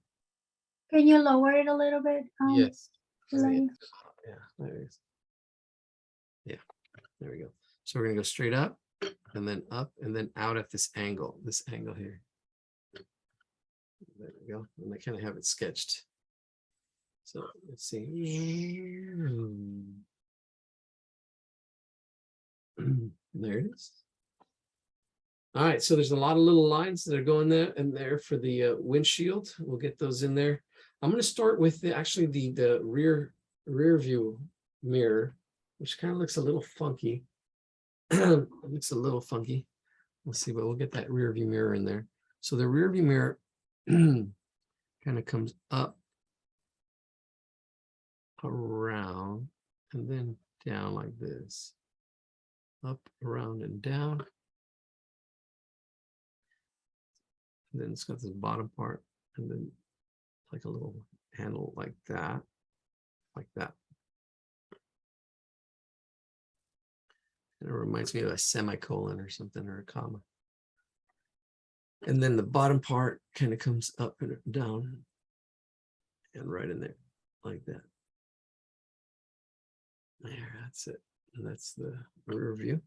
Can you lower it a little bit? Yes. Elaine? Yeah, there it is. Yeah, there we go. So we're going to go straight up and then out at this angle here. There we go. And I kind of have it sketched. So let's see. There it is. All right, so there's a lot of little lines that are going there and there for the windshield. We'll get those in there. I'm going to start with the rear view mirror, which kind of looks a little funky. It looks a little funky. Let's see, but we'll get that rear view mirror in there. So the rear view mirror kind of comes up, around, and then down like this. Up, around, and down. And then it's got this bottom part, and then like a little handle like that, like that. And it reminds me of a semicolon or something, or a comma. And then the bottom part kind of comes up and down and right in there, like that. There, that's it. And that's the rear view.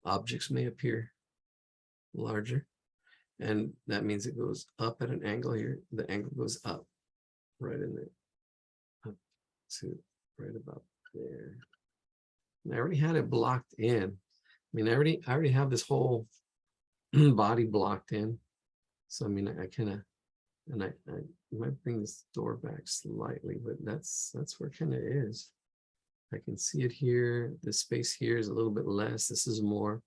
Objects may appear larger, and that means it goes up at an angle here. The angle goes up right in there, up to right about there. And I already had it blocked in. I mean, I already have this whole body blocked in. So I mean, I kind of, and I might bring this door back slightly, but that's where it kind of is. I can see it here. The space here is a little bit less. This is more.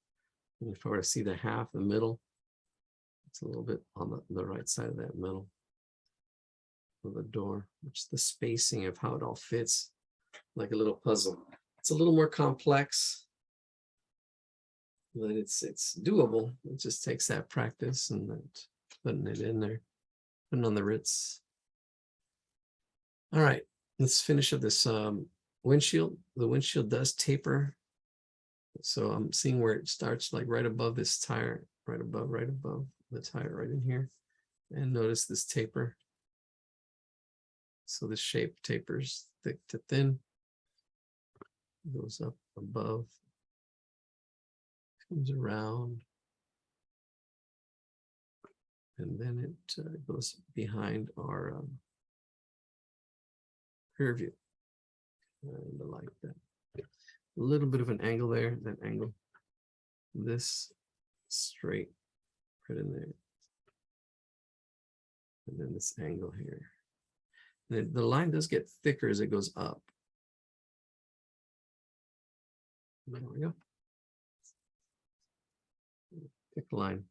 And if I were to see the half, the middle, it's a little bit on the right side of that middle of the door, which is the spacing of how it all fits like a little puzzle. It's a little more complex, but it's doable. It just takes that practice and that putting it in there, putting on the Ritz. All right, let's finish up this windshield. The windshield does taper. So I'm seeing where it starts like right above this tire right above. Let's hide it right in here. And notice this taper. So the shape tapers thick to thin, goes up above, comes around, and then it goes behind our rear view. And I like that. A little bit of an angle there, that angle. This straight right in there. And then this angle here. And the line does get thicker as it goes up. There we go. Thick line.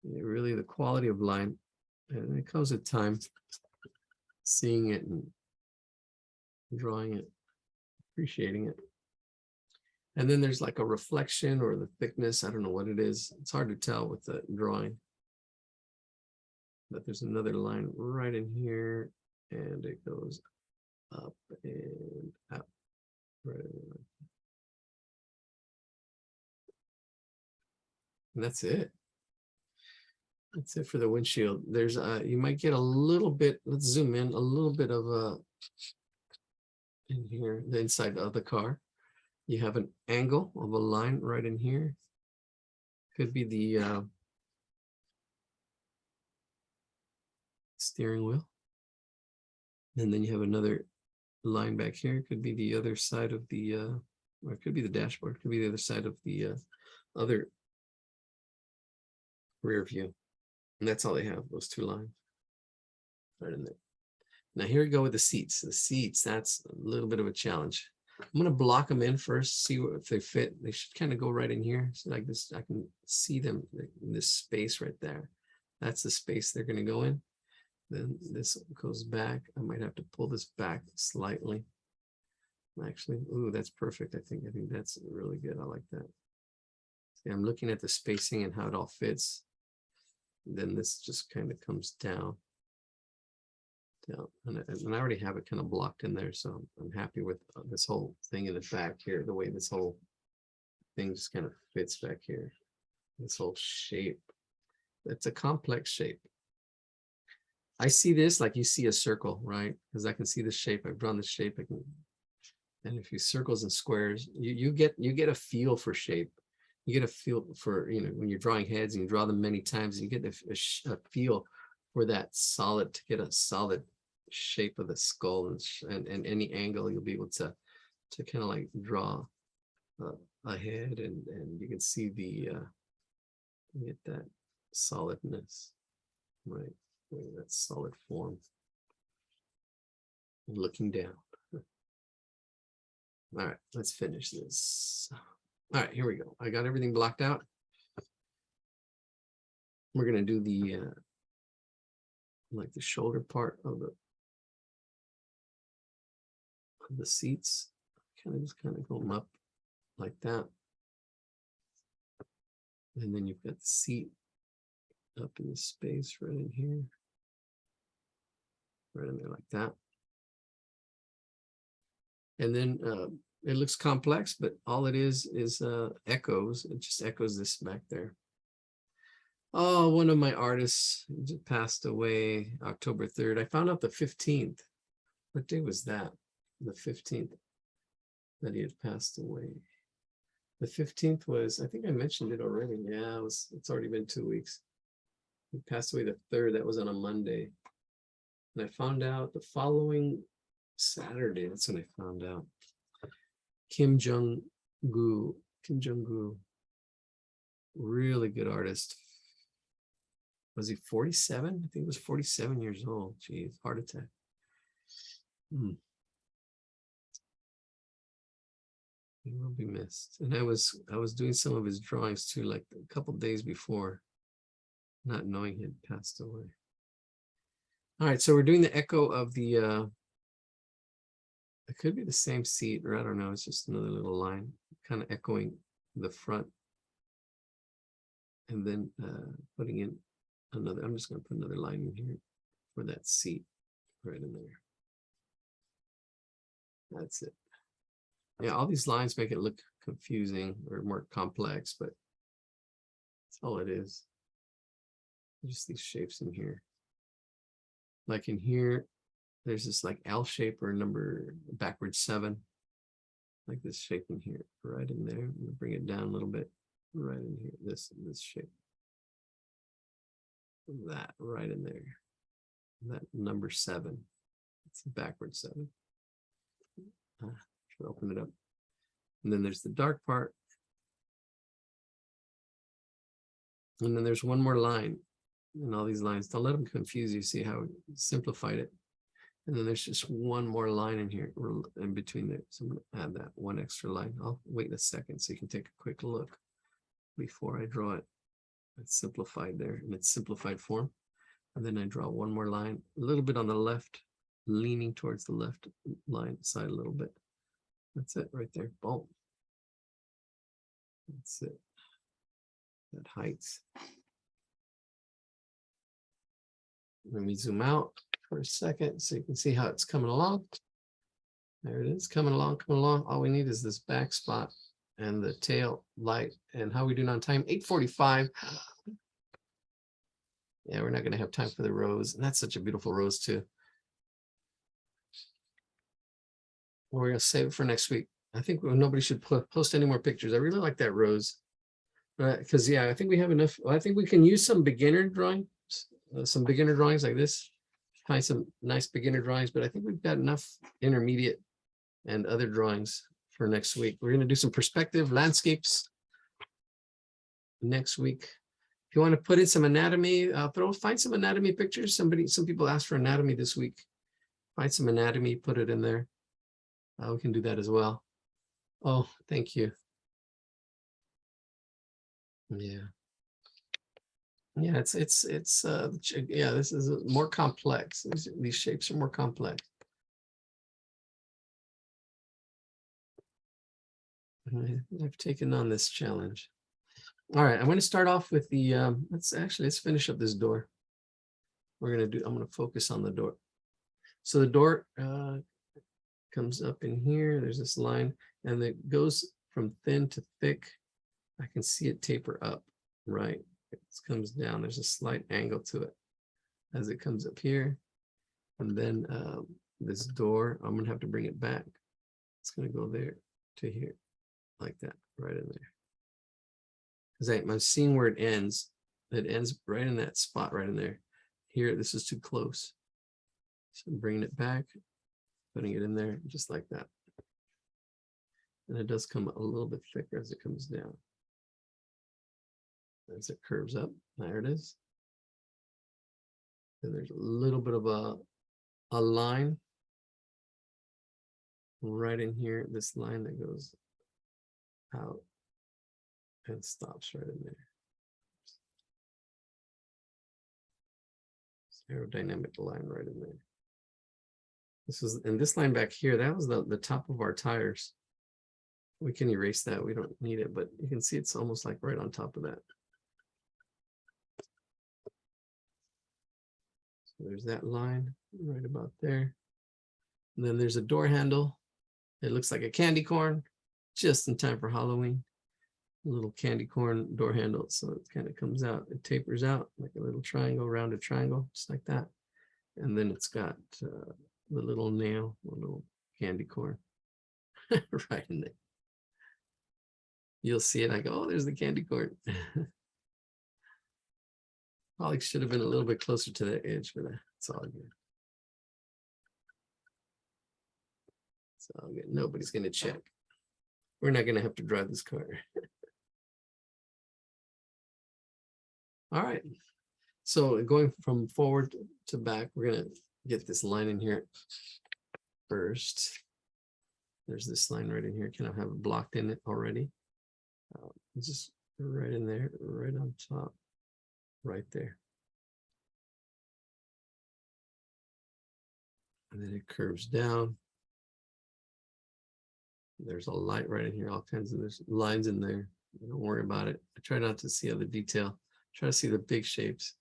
Yeah, really the quality of line. And it comes with time seeing it and drawing it, appreciating it. And then there's like a reflection or the thickness. I don't know what it is. It's hard to tell with the drawing. But there's another line right in here and it goes up and up. Right in there. And that's it. That's it for the windshield. There's you might get a little bit, let's zoom in, a little bit of a in here, the inside of the car. You have an angle of a line right in here. Could be the steering wheel. And then you have another line back here. Could be the other side of the, or it could be the dashboard. Could be the other side of the other rear view. And that's all they have, those two lines right in there. Now here we go with the seats. The seats, that's a little bit of a challenge. I'm going to block them in first, see if they fit. They should kind of go right in here. So like this, I can see them in this space right there. That's the space they're going to go in. Then this goes back. I might have to pull this back slightly. Actually, ooh, that's perfect. I think that's really good. I like that. See, I'm looking at the spacing and how it all fits. Then this just kind of comes down. And I already have it kind of blocked in there, so I'm happy with this whole thing in the back here, the way this whole thing just kind of fits back here. This whole shape. It's a complex shape. I see this like you see a circle, right? Because I can see the shape. I've drawn the shape. And if you circles and squares, you get a feel for shape. You get a feel for, when you're drawing heads and you draw them many times, you get a feel for that solid, to get a solid shape of the skull and any angle you'll be able to kind of like draw a head and you can see the get that solidness, right? That solid form. And looking down. All right, let's finish this. All right, here we go. I got everything blocked out. We're gonna do the like the shoulder part of the seats. Just kind of go them up like that. And then you've got the seat up in the space right in here. Right in there like that. And then it looks complex, but all it is echoes. It just echoes this back there. Oh, one of my artists just passed away October 3rd. I found out the 15th. What day was that? The 15th that he had passed away. The 15th was, I think I mentioned it already. Yeah, it's already been 2 weeks. He passed away the 3rd. That was on a Monday. And I found out the following Saturday. That's when I found out. Kim Jong-gu. Really good artist. Was he 47? I think he was 47 years old. Geez, heart attack. He will be missed. And I was doing some of his drawings too, like a couple days before, not knowing he had passed away. All right, so we're doing the echo of the it could be the same seat, or I don't know, it's just another little line, kind of echoing the front. And then putting in another, I'm just going to put another line in here for that seat right in there. That's it. Yeah, all these lines make it look confusing or more complex, but That's all it is. Just these shapes in here. Like in here, there's this like L shape or number backwards 7. Like this shape in here, right in there. I'm gonna bring it down a little bit, right in here. This shape. That right in there. That number 7. It's backwards 7. Should open it up. And then there's the dark part. And then there's one more line. And all these lines, don't let them confuse you. See how we simplified it. And then there's just one more line in here in between there. So I'm going to add that one extra line. I'll wait a second so you can take a quick look before I draw it. It's simplified there in its simplified form. And then I draw one more line, a little bit on the left, leaning towards the left line side a little bit. That's it right there. Boom. That's it. That heights. Let me zoom out for a second so you can see how it's coming along. There it is, coming along, coming along. All we need is this back spot and the tail light. And how are we doing on time? 8:45. Yeah, we're not going to have time for the rose. And that's such a beautiful rose too. We're going to save it for next week. I think nobody should post any more pictures. I really like that rose. Because yeah, I think we have enough. I think we can use some beginner drawings, like this. Find some nice beginner drawings, but I think we've got enough intermediate and other drawings for next week. We're going to do some perspective landscapes next week. If you want to put in some anatomy, find some anatomy pictures. Some people asked for anatomy this week. Find some anatomy, put it in there. We can do that as well. Oh, thank you. Yeah. Yeah, it's yeah, this is more complex. These shapes are more complex. I've taken on this challenge. All right, I'm going to start off with the let's finish up this door. I'm going to focus on the door. So the door comes up in here. There's this line and it goes from thin to thick. I can see it taper up, right? It comes down. There's a slight angle to it as it comes up here. And then this door, I'm going to have to bring it back. It's going to go there to here, like that, right in there. Because I'm seeing where it ends. It ends right in that spot right in there. Here, this is too close. So I'm bringing it back, putting it in there, just like that. And it does come a little bit thicker as it comes down. As it curves up, there it is. And there's a little bit of a line right in here, this line that goes out and stops right in there. Aerodynamic line right in there. This line back here, that was the top of our tires. We can erase that, we don't need it, but you can see it's almost like right on top of that. So there's that line right about there. And then there's a door handle. It looks like a candy corn, just in time for Halloween. A little candy corn door handle. So it kind of comes out, it tapers out like a little triangle, rounded triangle, just like that. And then it's got the little nail, a little candy corn right in there. You'll see it. I go, oh, there's the candy corn. Probably should have been a little bit closer to the edge, but it's all good. It's all good. Nobody's going to check. We're not going to have to drive this car. All right. So going from forward to back, we're going to get this line in here first. There's this line right in here. Can I have it blocked in it already? Just right in there, right on top, right there. And then it curves down. There's a light right in here, all kinds of there's lines in there. Don't worry about it. I try not to see other detail. Try to see the big shapes.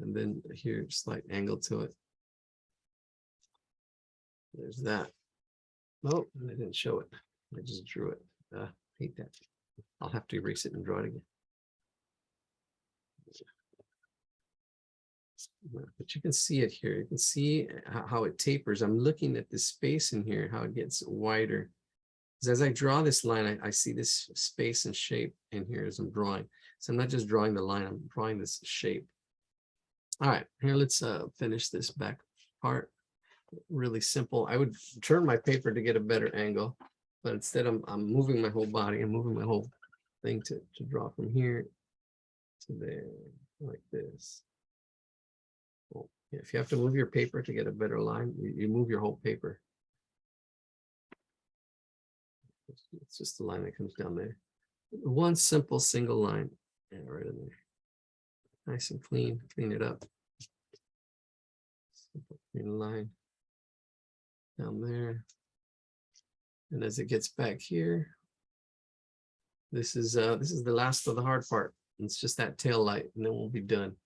And then here, slight angle to it. There's that. Oh, I didn't show it. I just drew it. Hate that. I'll have to erase it and draw it again. But you can see it here. You can see how it tapers. I'm looking at this space in here, how it gets wider. Because as I draw this line, I see this space and shape in here as I'm drawing. So I'm not just drawing the line, I'm drawing this shape. All right, here, let's finish this back part. Really simple. I would turn my paper to get a better angle, but instead I'm moving my whole body. I'm moving my whole thing to draw from here to there, like this. Well, if you have to move your paper to get a better line, you move your whole paper. It's just the line that comes down there. One simple single line. Yeah, right in there. Nice and clean. Clean it up. Simple clean line down there. And as it gets back here, this is the last of the hard part. It's just that tail light, and then we'll be done.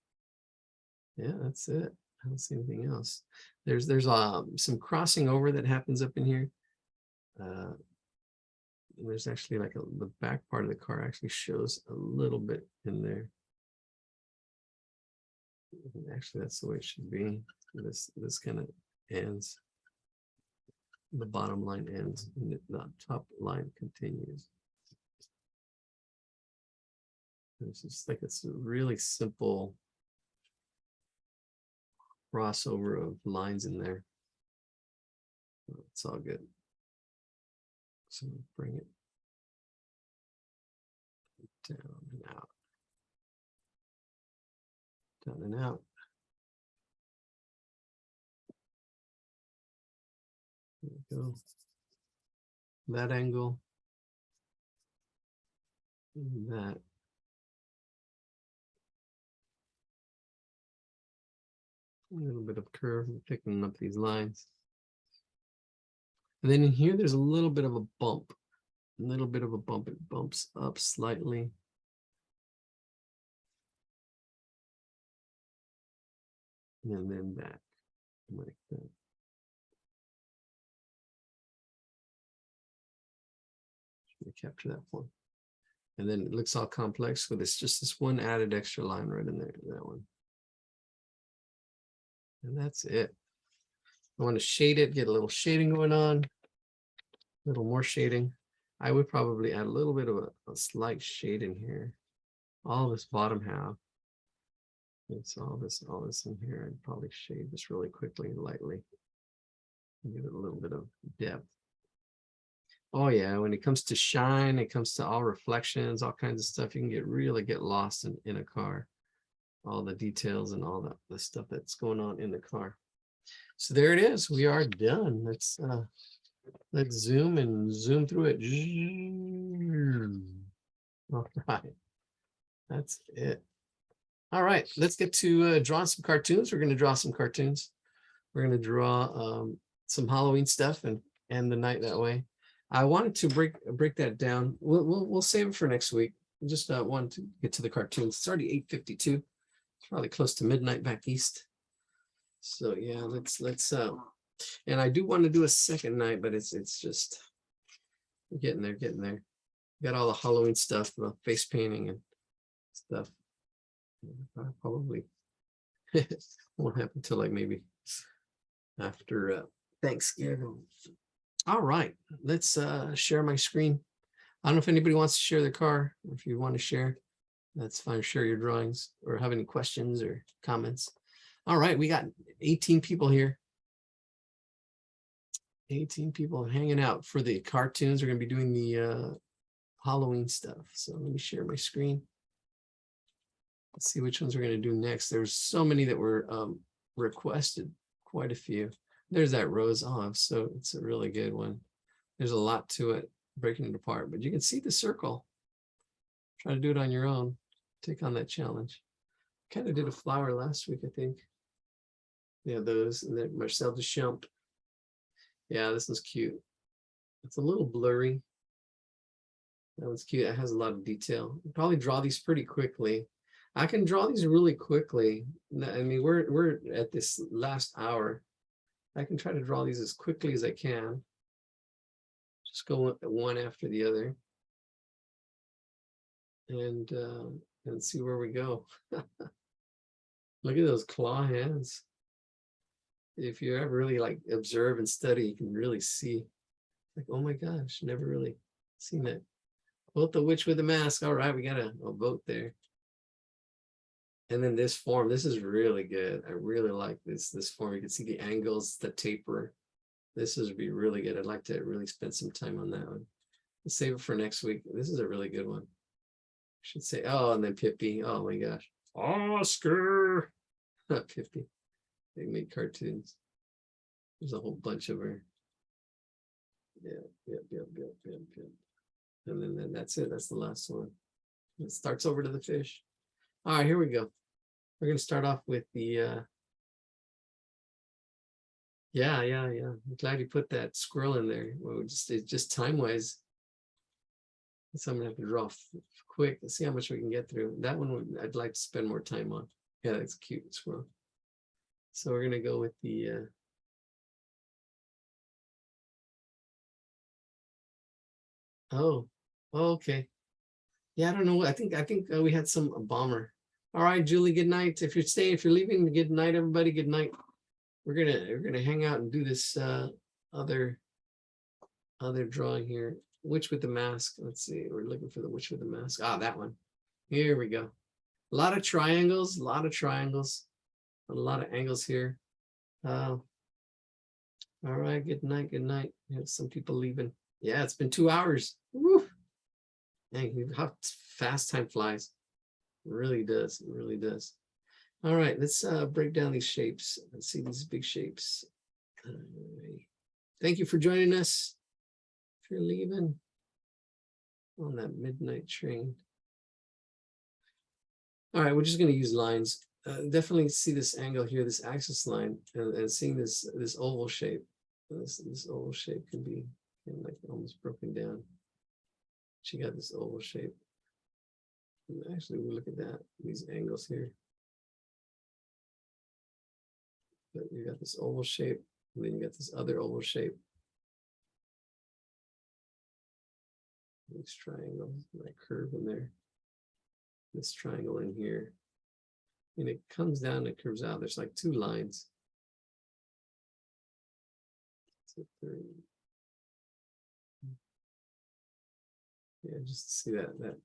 Yeah, that's it. I don't see anything else. There's some crossing over that happens up in here. There's actually like the back part of the car actually shows a little bit in there. Actually, that's the way it should be. This kind of ends. The bottom line ends, and the top line continues. It's just like it's a really simple crossover of lines in there. It's all good. So bring it down and out. Down and out. There we go. That angle. And that. A little bit of curve, picking up these lines. And then in here, there's a little bit of a bump. A little bit of a bump. It bumps up slightly. And then back like that. Capture that one. And then it looks all complex with just this one added extra line right in there, that one. And that's it. I want to shade it, get a little shading going on, a little more shading. I would probably add a little bit of a slight shade in here. All this bottom half. It's all this in here, and probably shade this really quickly and lightly. Give it a little bit of depth. Oh yeah, when it comes to shine, it comes to all reflections, all kinds of stuff, you can really get lost in a car. All the details and all the stuff that's going on in the car. So there it is. We are done. Let's zoom through it. All right. That's it. All right, let's get to drawing some cartoons. We're going to draw some cartoons. We're going to draw some Halloween stuff and end the night that way. I wanted to break that down. We'll save it for next week. I just wanted to get to the cartoons. It's already 8:52. It's probably close to midnight back east. So yeah, let's and I do want to do a second night, but it's just getting there. Got all the Halloween stuff, the face painting and stuff. Probably won't happen until like maybe after Thanksgiving. All right, let's share my screen. I don't know if anybody wants to share their car. If you want to share, that's fine. Share your drawings or have any questions or comments. All right, we got 18 people here. 18 people hanging out for the cartoons. We're going to be doing the Halloween stuff. So let me share my screen. Let's see which ones we're going to do next. There's so many that were requested, quite a few. There's that rose off, so it's a really good one. There's a lot to it, breaking it apart, but you can see the circle. Try to do it on your own. Take on that challenge. Kind of did a flower last week, I think. Yeah, those, and then Marcel Duchamp. Yeah, this one's cute. It's a little blurry. That one's cute. It has a lot of detail. I'll probably draw these pretty quickly. I can draw these really quickly. I mean, we're at this last hour. I can try to draw these as quickly as I can. Just go one after the other. And and see where we go. Look at those claw hands. If you ever really like observe and study, you can really see, like, oh my gosh, never really seen that. Vote the witch with the mask. All right, we got a vote there. And then this form, this is really good. I really like this form. You can see the angles, the taper. This is be really good. I'd like to really spend some time on that one. Let's save it for next week. This is a really good one. I should say, oh, and then Pippi. Oh my gosh. Oscar. Not Pippi. They made cartoons. There's a whole bunch of her. Yeah. And then that's it. That's the last one. It starts over to the fish. All right, here we go. We're going to start off with the, yeah. I'm glad you put that squirrel in there. Well, just time-wise. So I'm going to have to draw quick. Let's see how much we can get through. That one I'd like to spend more time on. Yeah, that's cute squirrel. So we're going to go with the, oh, okay. Yeah, I don't know. I think we had some bomber. All right, Julie, good night. If you're staying, if you're leaving, good night, everybody. Good night. We're gonna hang out and do this other drawing here. Witch with the mask. Let's see. We're looking for the witch with the mask. Ah, that one. Here we go. A lot of triangles, a lot of angles here. All right, good night, good night. We have some people leaving. Yeah, it's been 2 hours. Woo. Dang, how fast time flies. It really does. It really does. All right, let's break down these shapes. Let's see these big shapes. All right. Thank you for joining us. If you're leaving on that midnight train. All right, we're just going to use lines. Definitely see this angle here, this axis line, and seeing this oval shape. This oval shape can be like almost broken down. She got this oval shape. And actually, we look at that, these angles here. But you got this oval shape, and then you got this other oval shape. These triangles, that curve in there. This triangle in here. And it comes down, it curves out. There's like 2 lines. Yeah, just to see that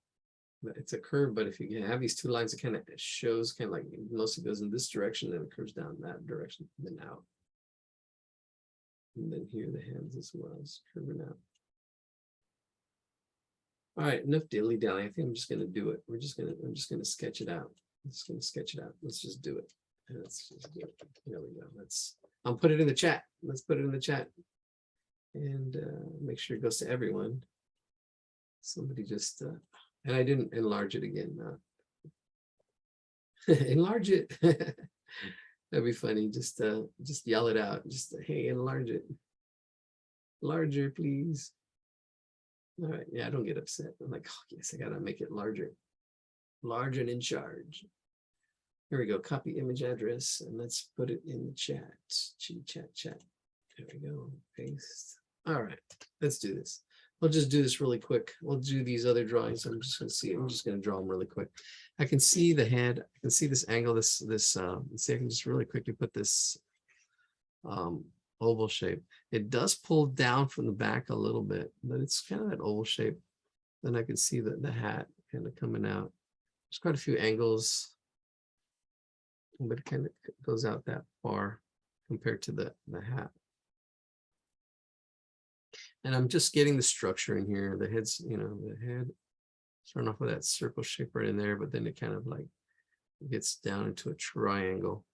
it's a curve, but if you can have these 2 lines, it kind of shows kind of like mostly goes in this direction, then it curves down that direction, then out. And then here the hands as well as curving out. All right, enough dilly dally. I think I'm just gonna do it. I'm just gonna sketch it out. I'm just gonna sketch it out. Let's just do it. Let's just do it. There we go. I'll put it in the chat. Let's put it in the chat. And make sure it goes to everyone. Somebody just and I didn't enlarge it again. Enlarge it. That'd be funny. Just yell it out. Just hey, enlarge it. Larger, please. All right. Yeah, I don't get upset. I'm like, oh yes, I gotta make it larger. Large and in charge. Here we go. Copy image address and let's put it in the chat. Chat. There we go. Paste. All right. Let's do this. We'll just do this really quick. We'll do these other drawings. I'm just going to see. I'm just going to draw them really quick. I can see the head. I can see this angle. Let's see. I can just really quickly put this oval shape. It does pull down from the back a little bit, but it's kind of that oval shape. Then I can see the hat kind of coming out. There's quite a few angles, but it kind of goes out that far compared to the hat. And I'm just getting the structure in here. The head's, the head starting off with that circle shape right in there, but then it kind of like gets down into a triangle.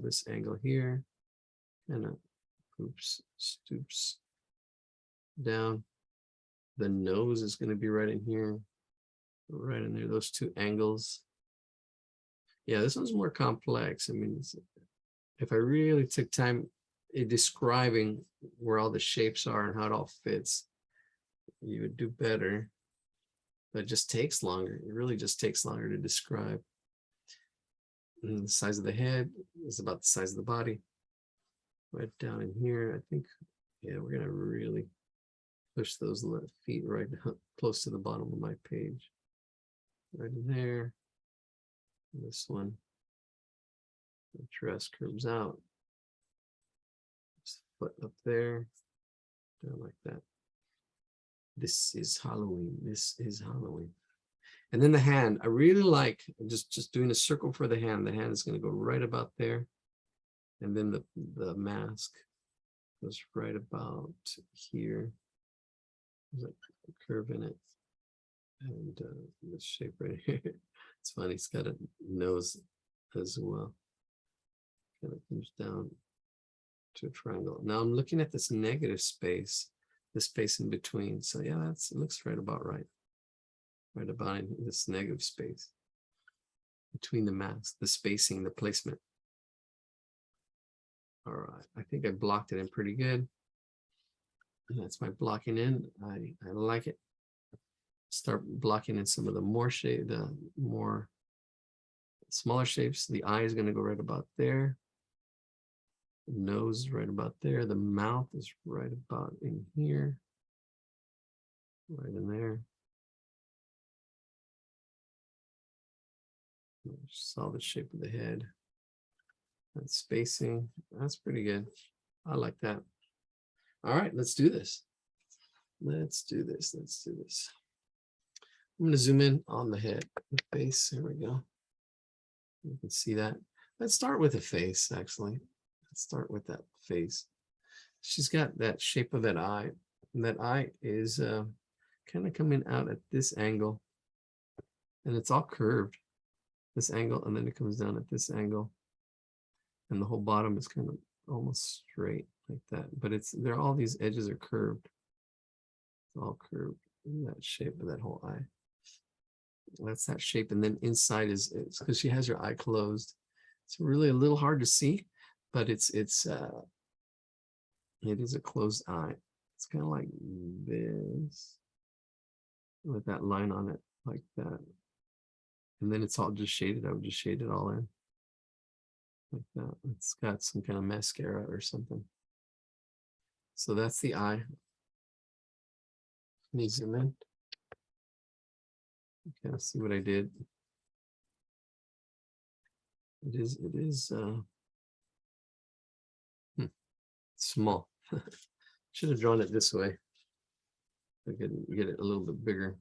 This angle here, kind of stoops down. The nose is going to be right in here, right in there. Those 2 angles. Yeah, this one's more complex. I mean, if I really took time describing where all the shapes are and how it all fits, you would do better. But it just takes longer. It really just takes longer to describe. And the size of the head is about the size of the body. Right down in here, I think, yeah, we're gonna really push those feet right close to the bottom of my page. Right in there. This one. The dress curves out. Just foot up there. Down like that. This is Halloween. This is Halloween. And then the hand, I really like just doing a circle for the hand. The hand is going to go right about there. And then the mask goes right about here. There's like a curve in it. And the shape right here. It's funny, it's got a nose as well. Kind of comes down to a triangle. Now I'm looking at this negative space, the space in between. So yeah, it looks right about right. Right about in this negative space between the masks, the spacing, the placement. All right, I think I blocked it in pretty good. And that's my blocking in. I like it. Start blocking in some of the more shape, the more smaller shapes. The eye is going to go right about there. The nose is right about there. The mouth is right about in here. Right in there. Saw the shape of the head. That spacing. That's pretty good. I like that. All right, let's do this. Let's do this. Let's do this. I'm going to zoom in on the head, the face. Here we go. You can see that. Let's start with the face, actually. Let's start with that face. She's got that shape of that eye. And that eye is kind of coming out at this angle. And it's all curved. This angle, and then it comes down at this angle. And the whole bottom is kind of almost straight like that. But they're all these edges are curved. It's all curved in that shape of that whole eye. That's that shape. And then inside is because she has her eye closed. It's really a little hard to see, but it is a closed eye. It's kind of like this with that line on it like that. And then it's all just shaded. I would just shade it all in like that. It's got some kind of mascara or something. So that's the eye. Let me zoom in. Okay, let's see what I did. It is small. Should have drawn it this way. I could get it a little bit bigger.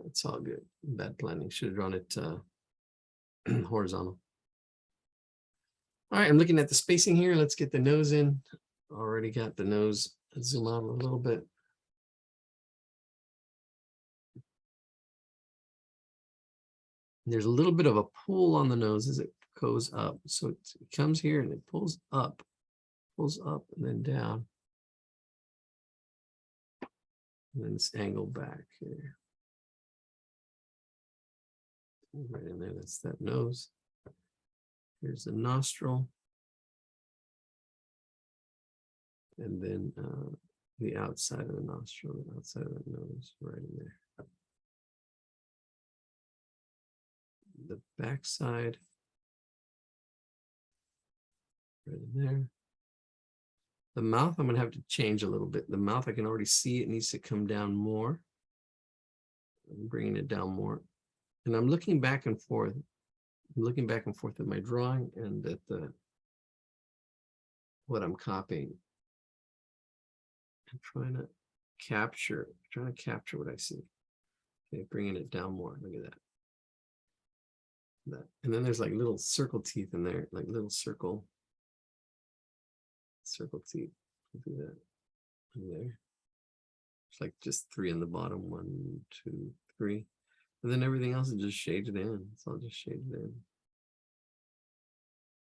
It's all good. Bad planning. Should have drawn it horizontal. All right, I'm looking at the spacing here. Let's get the nose in. Already got the nose. Let's zoom out a little bit. There's a little bit of a pull on the nose as it goes up. So it comes here and it pulls up and then down. And then it's angled back here. Right in there, that's that nose. Here's the nostril. And then the outside of the nostril, the outside of the nose, right in there. The back side, right in there. The mouth, I'm going to have to change a little bit. The mouth, I can already see it needs to come down more. I'm bringing it down more. And I'm looking back and forth. I'm looking back and forth at my drawing and at what I'm copying. I'm trying to capture what I see. Okay, bringing it down more. Look at that. And then there's like little circle teeth in there, like little circle teeth. I'll do that in there. It's like just 3 on the bottom, 1, 2, 3. And then everything else is just shaded in. It's all just shaded in.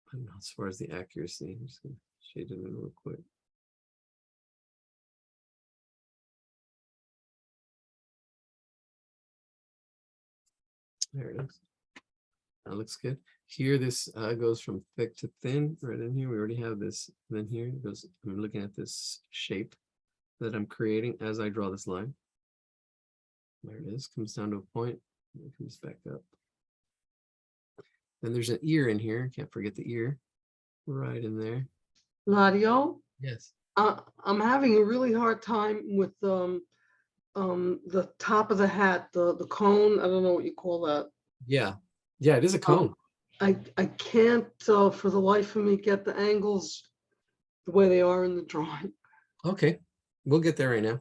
I don't know, as far as the accuracy, I'm just gonna shade it in real quick. There it is. That looks good. Here, this goes from thick to thin. Right in here, we already have this. And then here it goes. I'm looking at this shape that I'm creating as I draw this line. There it is. Comes down to a point. And it comes back up. Then there's an ear in here. Can't forget the ear. Right in there. Ladio, Yes. I'm having a really hard time with the top of the hat, the cone. I don't know what you call that. Yeah, yeah, it is a cone. I can't for the life of me get the angles the way they are in the drawing. Okay, we'll get there right now.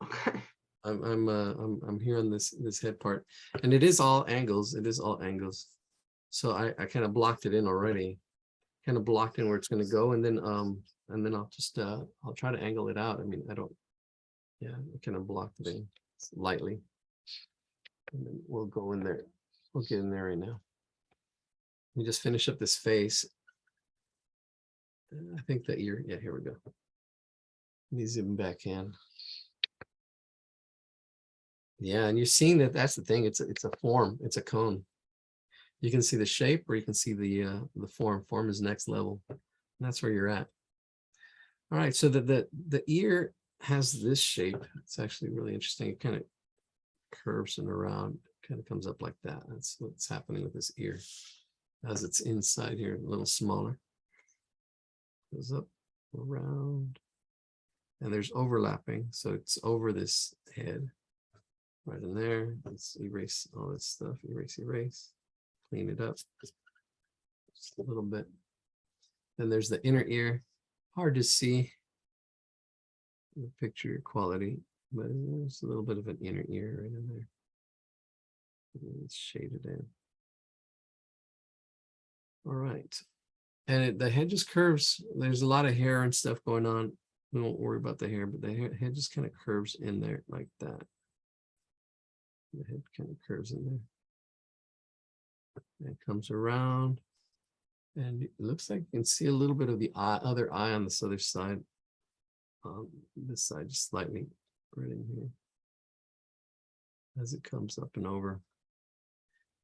Okay. I'm here on this head part, and it is all angles. It is all angles. So I kind of blocked it in already. Kind of blocked in where it's going to go, and then I'll just I'll try to angle it out. I mean, I don't. Yeah, I kind of blocked it in lightly, and then we'll go in there. We'll get in there right now. We just finish up this face. I think the ear. Yeah, here we go. Let me zoom back in. Yeah, and you're seeing that that's the thing. It's a form. It's a cone. You can see the shape, or you can see the form. Form is next level. And that's where you're at. All right. So the ear has this shape. It's actually really interesting. It kind of curves and around. Kind of comes up like that. That's what's happening with this ear. As it's inside here, a little smaller. Goes up, around, and there's overlapping. So it's over this head. Right in there. Let's erase all this stuff. Erase. Clean it up. Just a little bit. Then there's the inner ear. Hard to see the picture quality, but there's a little bit of an inner ear right in there. It's shaded in. All right. And the head just curves. There's a lot of hair and stuff going on. We won't worry about the hair, but the head just kind of curves in there like that. The head kind of curves in there. And it comes around. And it looks like you can see a little bit of the other eye on this other side. This side just slightly right in here. As it comes up and over.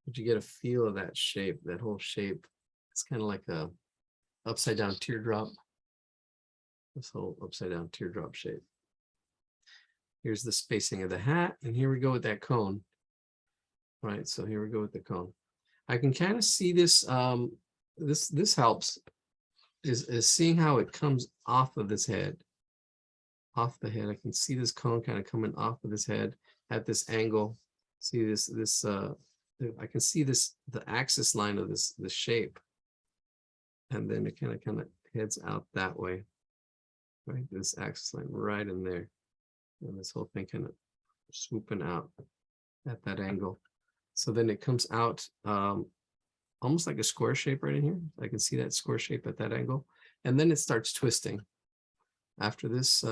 But you get a feel of that shape, that whole shape. It's kind of like a upside down teardrop. This whole upside down teardrop shape. Here's the spacing of the hat. And here we go with that cone. All right, so here we go with the cone. I can kind of see this, this helps, is seeing how it comes off of this head. Off the head. I can see this cone kind of coming off of this head at this angle. See this, I can see this, the axis line of this shape. And then it kind of heads out that way. Right, this axis line right in there. And this whole thing kind of swooping out at that angle. So then it comes out almost like a square shape right in here. I can see that square shape at that angle. And then it starts twisting. After this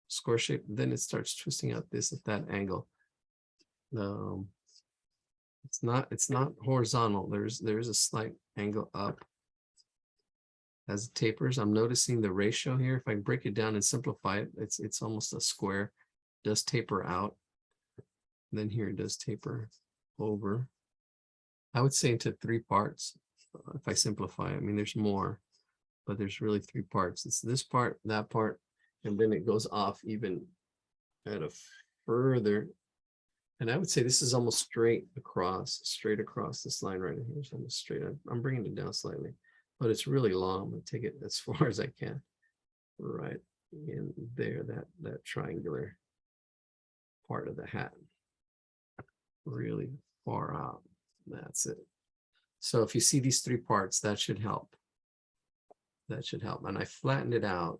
square shape, then it starts twisting out this at that angle. It's not horizontal. There's a slight angle up. As it tapers, I'm noticing the ratio here. If I break it down and simplify it, it's almost a square. It does taper out. And then here it does taper over. I would say into 3 parts. If I simplify, I mean, there's more, but there's really 3 parts. It's this part, that part, and then it goes off even at a further. And I would say this is almost straight across this line right here. It's almost straight. I'm bringing it down slightly, but it's really long. I'm gonna take it as far as I can. Right in there, that triangular part of the hat. Really far out. That's it. So if you see these 3 parts, that should help. That should help. And I flattened it out.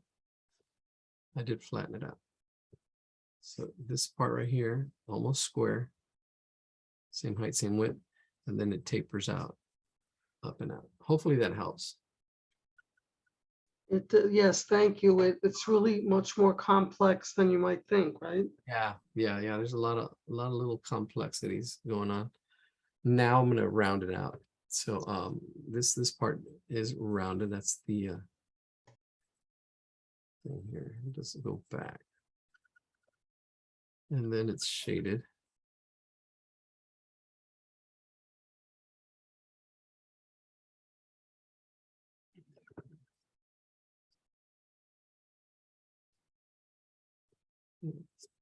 I did flatten it out. So this part right here, almost square. Same height, same width. And then it tapers out, up and out. Hopefully that helps. Yes, thank you. It's really much more complex than you might think, right? Yeah. There's a lot of little complexities going on. Now I'm gonna round it out. So this part is rounded. That's the thing here. It doesn't go back. And then it's shaded.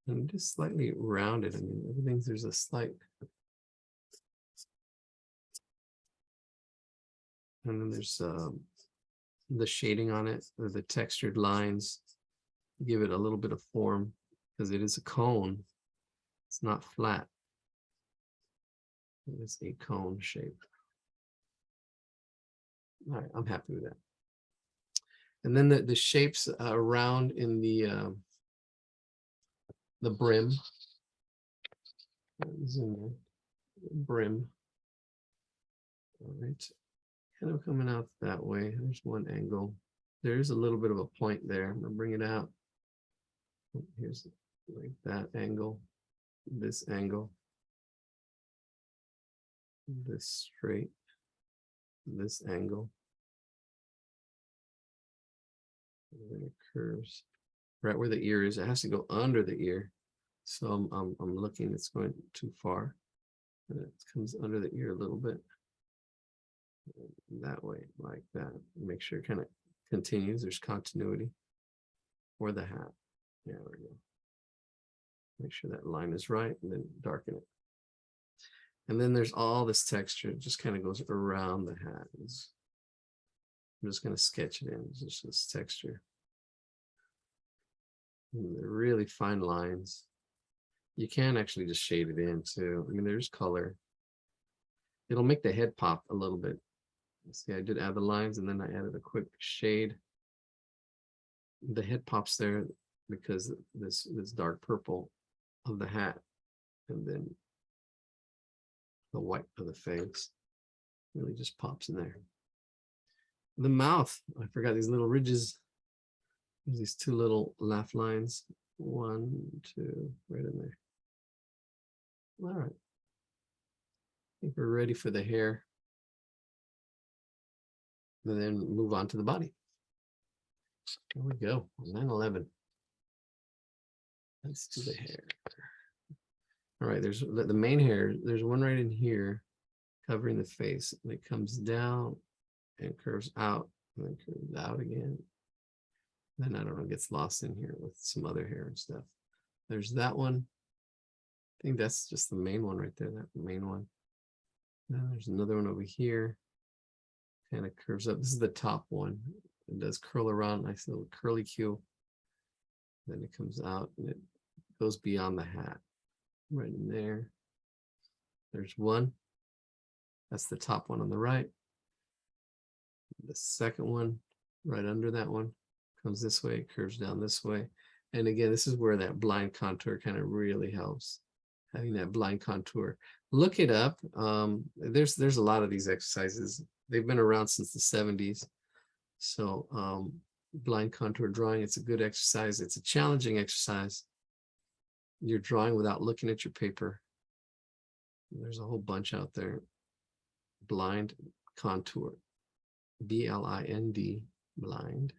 And just slightly rounded. I mean, everything's, there's a slight. And then there's the shading on it, or the textured lines, give it a little bit of form, because it is a cone. It's not flat. It's a cone shape. All right, I'm happy with that. And then the shapes around in the brim. Zoom in. Brim. All right, kind of coming out that way. There's one angle. There's a little bit of a point there. I'm gonna bring it out. Here's like that angle, this angle, this straight, this angle. And then it curves right where the ear is. It has to go under the ear. So I'm looking, it's going too far. And it comes under the ear a little bit. That way, like that. Make sure it kind of continues. There's continuity for the hat. There we go. Make sure that line is right and then darken it. And then there's all this texture. It just kind of goes around the hat. I'm just going to sketch it in. It's just this texture. And they're really fine lines. You can actually just shade it in too. I mean, there's color. It'll make the head pop a little bit. See, I did add the lines and then I added a quick shade. The head pops there because this dark purple of the hat, and then the white of the face really just pops in there. The mouth, I forgot these little ridges. There's these two little laugh lines. 1, 2, right in there. All right. I think we're ready for the hair. And then move on to the body. There we go. 9/11. Let's do the hair. All right, there's the main hair. There's one right in here covering the face, and it comes down and curves out, and then curves out again. Then I don't know, gets lost in here with some other hair and stuff. There's that one. I think that's just the main one right there, that main one. Then there's another one over here. Kind of curves up. This is the top one. It does curl around, nice little curly Q. Then it comes out and it goes beyond the hat. Right in there. There's one. That's the top one on the right. The second one, right under that one, comes this way, curves down this way. And again, this is where that blind contour kind of really helps. Having that blind contour. Look it up. There's a lot of these exercises. They've been around since the 70s. So blind contour drawing, it's a good exercise. It's a challenging exercise. You're drawing without looking at your paper. There's a whole bunch out there. Blind contour. B-L-I-N-D, blind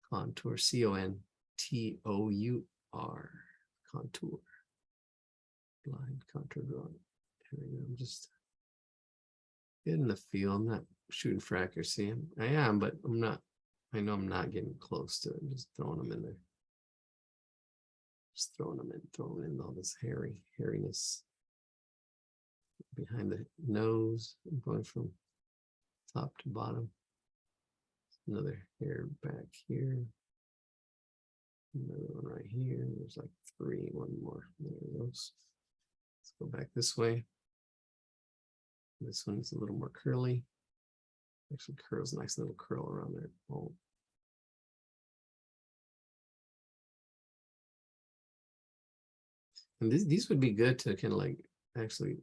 contour, C-O-N-T-O-U-R, contour. Blind contour drawing. Here we go. I'm just getting the feel. I'm not shooting for accuracy. I am, but I'm not. I know I'm not getting close to it. I'm just throwing them in there. Just throwing them in all this hairiness behind the nose. I'm going from top to bottom. Another hair back here. Another one right here. There's like 3, one more. There it goes. Let's go back this way. This one's a little more curly. Actually curls, nice little curl around there. Oh. And these would be good to kind of like actually,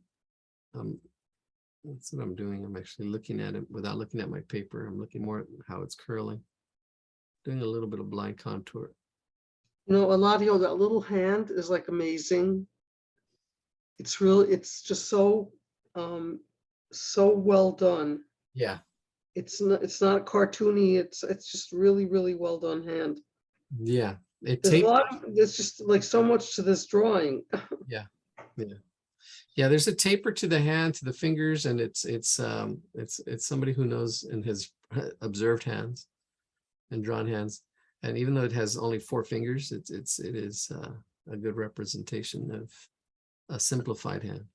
that's what I'm doing. I'm actually looking at it without looking at my paper. I'm looking more at how it's curling. Doing a little bit of blind contour. You know, Eladio, that little hand is like amazing. It's really, it's just so, so well done. Yeah. It's not cartoony. It's just really, really well done hand. Yeah. There's just like so much to this drawing. Yeah. There's a taper to the hand, to the fingers, and it's somebody who knows and has observed hands and drawn hands. And even though it has only 4 fingers, it is a good representation of a simplified hand.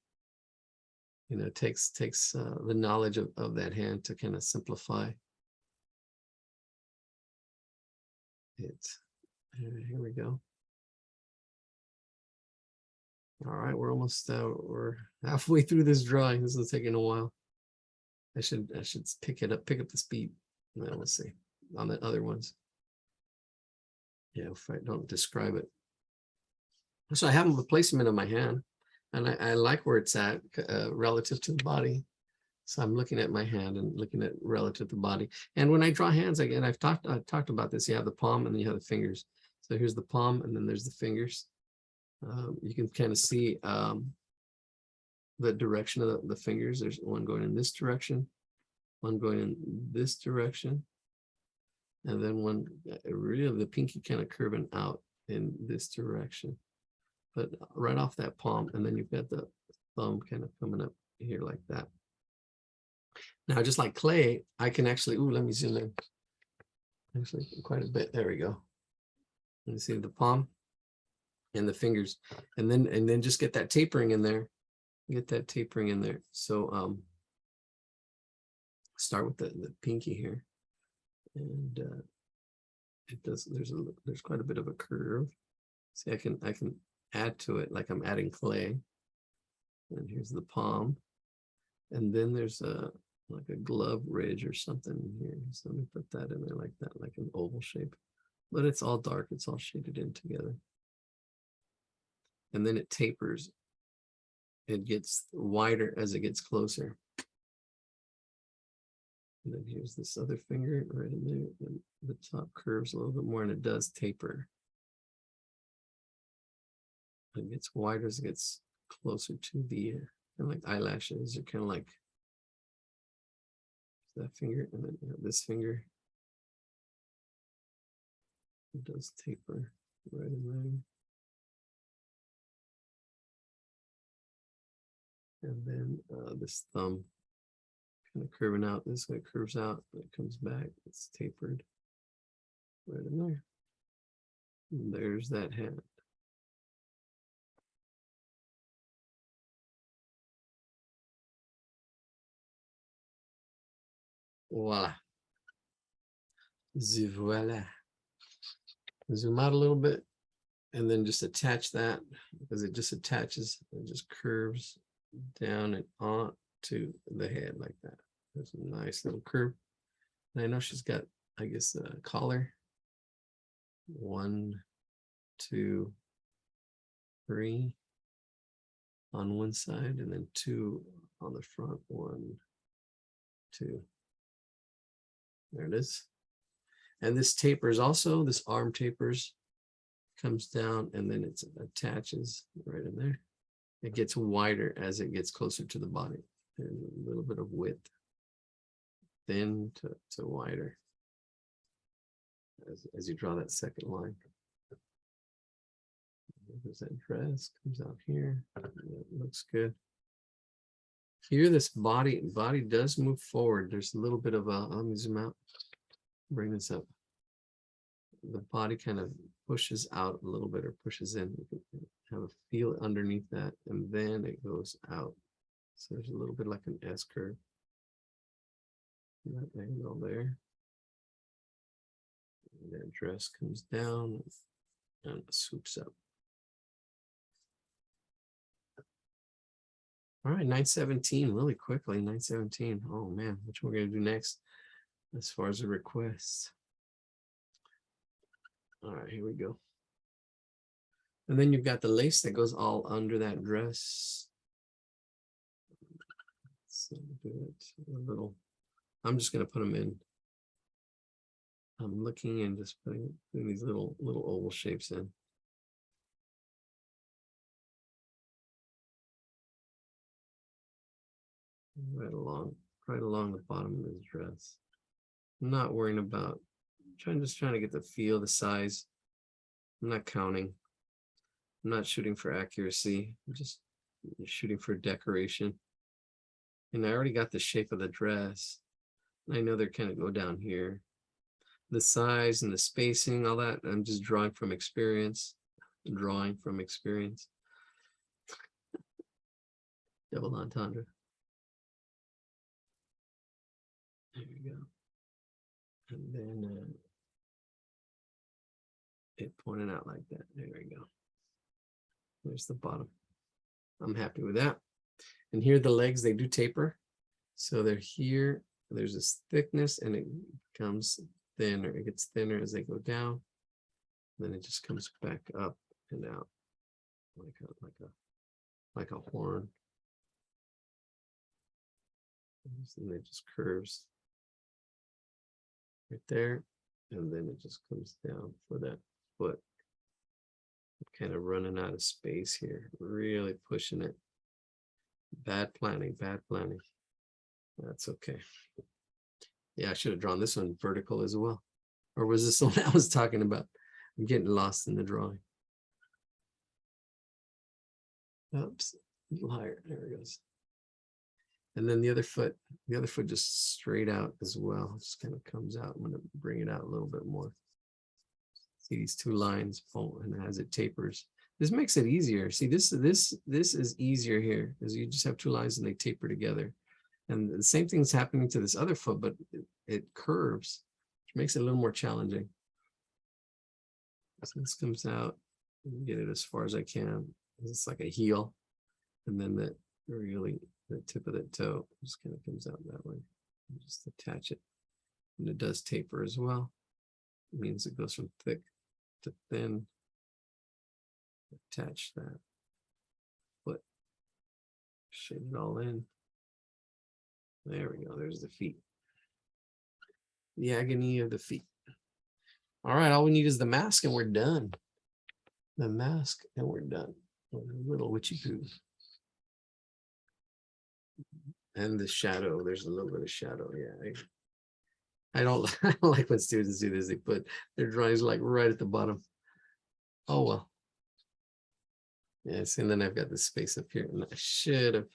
You know, it takes the knowledge of that hand to kind of simplify it. Here we go. All right, we're almost we're halfway through this drawing. This is taking a while. I should pick up the speed. Well, let's see on the other ones. Yeah, if I don't describe it. So I have a placement of my hand, and I like where it's at relative to the body. So I'm looking at my hand and looking at relative to the body. And when I draw hands, again, I've talked about this. You have the palm and then you have the fingers. So here's the palm and then there's the fingers. You can kind of see the direction of the fingers. There's one going in this direction, one going in this direction, and then one really the pinky kind of curving out in this direction. But right off that palm, and then you've got the thumb kind of coming up here like that. Now, just like clay, I can actually, let me zoom in. Actually, quite a bit. There we go. You see the palm and the fingers, and then just get that tapering in there. Get that tapering in there. So start with the pinky here, and it does. There's quite a bit of a curve. See, I can add to it like I'm adding clay. And here's the palm, and then there's like a glove ridge or something here. So let me put that in there like that, like an oval shape. But it's all dark. It's all shaded in together. And then it tapers. It gets wider as it gets closer. And then here's this other finger right in there. And the top curves a little bit more, and it does taper. It gets wider as it gets closer to the kind of like eyelashes, or kind of like that finger, and then this finger. It does taper right in there. And then this thumb kind of curving out. This way it curves out, it comes back, it's tapered right in there. And there's that hand. Voila. Voila. Zoom out a little bit and then just attach that, because it just attaches, it just curves down and on to the head like that. There's a nice little curve. And I know she's got, I guess, a collar. 1, 2, 3 on one side, and then 2 on the front. 1, 2. There it is. And this tapers also, this arm tapers, comes down, and then it attaches right in there. It gets wider as it gets closer to the body. There's a little bit of width, thin to wider, as you draw that second line. There's that dress, comes out here. It looks good. Here, this body does move forward. There's a little bit of a, let me zoom out, bring this up. The body kind of pushes out a little bit, or pushes in. You can have a feel underneath that, and then it goes out. So there's a little bit like an S curve. That angle there. And that dress comes down and swoops up. All right, 917, really quickly, 917. Oh man, which we're gonna do next as far as the requests. All right, here we go. And then you've got the lace that goes all under that dress. So do it a little. I'm just gonna put them in. I'm looking and just putting these little oval shapes in. Right along the bottom of this dress. I'm not worrying about, just trying to get the feel, the size. I'm not counting. I'm not shooting for accuracy. I'm just shooting for decoration. And I already got the shape of the dress. I know they're kind of go down here. The size and the spacing, all that, I'm just drawing from experience. Drawing from experience. Double entendre. There we go. And then it pointed out like that. There we go. There's the bottom. I'm happy with that. And here the legs, they do taper. So they're here. There's this thickness and it becomes thinner. It gets thinner as they go down. Then it just comes back up and out like a horn. And it just curves right there. And then it just comes down for that foot. Kind of running out of space here, really pushing it. Bad planning, bad planning. That's okay. Yeah, I should have drawn this one vertical as well. Or was this the one I was talking about? I'm getting lost in the drawing. Oops, a little higher. There it goes. And then the other foot just straight out as well. Just kind of comes out. I'm going to bring it out a little bit more. See these two lines, and as it tapers, this makes it easier. See, this is easier here because you just have two lines and they taper together. And the same thing's happening to this other foot, but it curves, which makes it a little more challenging. So this comes out, get it as far as I can. It's like a heel, and then the tip of the toe just kind of comes out that way. Just attach it, and it does taper as well. It means it goes from thick to thin. Attach that foot, shade it all in. There we go. There's the feet. The agony of the feet. All right, all we need is the mask and we're done. The mask and we're done. A little witchy poo. And the shadow. There's a little bit of shadow. Yeah. I don't like when students do this. They put their drawings like right at the bottom. Oh well. Yes, and then I've got this space up here, and I should have,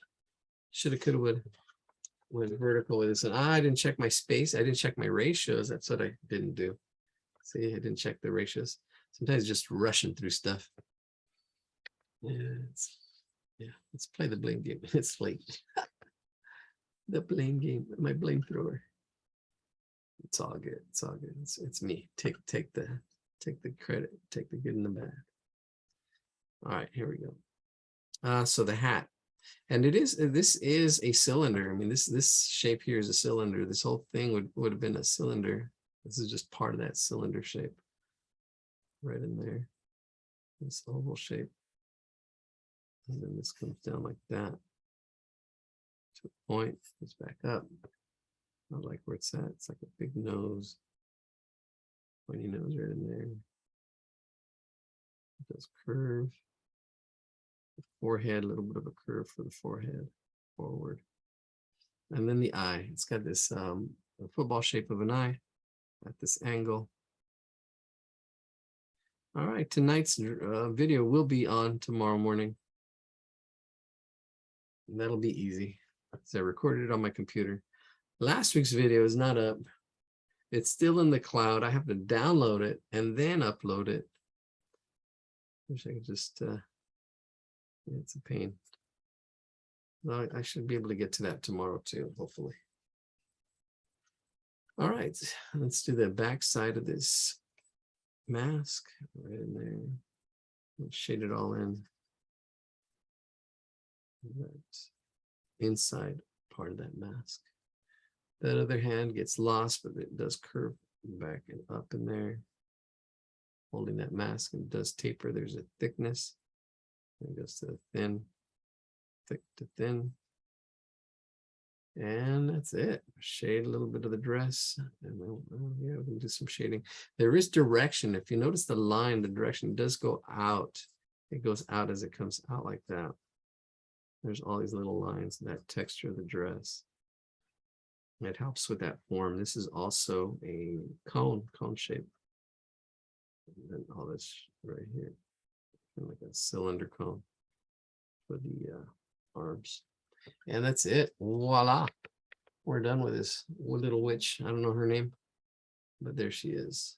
could have, went vertical with this. And I didn't check my space. I didn't check my ratios. That's what I didn't do. See, I didn't check the ratios. Sometimes just rushing through stuff. Yeah, let's play the blame game. It's late. The blame game, my blame thrower. It's all good. It's all good. It's me. Take the credit. Take the good and the bad. All right, here we go. So the hat, and this is a cylinder. I mean, this shape here is a cylinder. This whole thing would have been a cylinder. This is just part of that cylinder shape, right in there. This oval shape, and then this comes down like that to a point. Goes back up. I like where it's at. It's like a big nose, pointy nose right in there. It does curve. The forehead, a little bit of a curve for the forehead forward. And then the eye. It's got this football shape of an eye at this angle. All right, tonight's video will be on tomorrow morning. And that'll be easy. So I recorded it on my computer. Last week's video is not up. It's still in the cloud. I have to download it and then upload it. Wish I could just, it's a pain. Well, I should be able to get to that tomorrow too, hopefully. All right, let's do the back side of this mask right in there. Let's shade it all in. That inside part of that mask. That other hand gets lost, but it does curve back and up in there. Holding that mask, and it does taper. There's a thickness. It goes to thin, thick to thin. And that's it. Shade a little bit of the dress. And then, yeah, we can do some shading. There is direction. If you notice the line, the direction does go out. It goes out as it comes out like that. There's all these little lines, that texture of the dress. It helps with that form. This is also a cone shape. And then all this right here, kind of like a cylinder cone for the arms. And that's it. Voila. We're done with this little witch. I don't know her name, but there she is.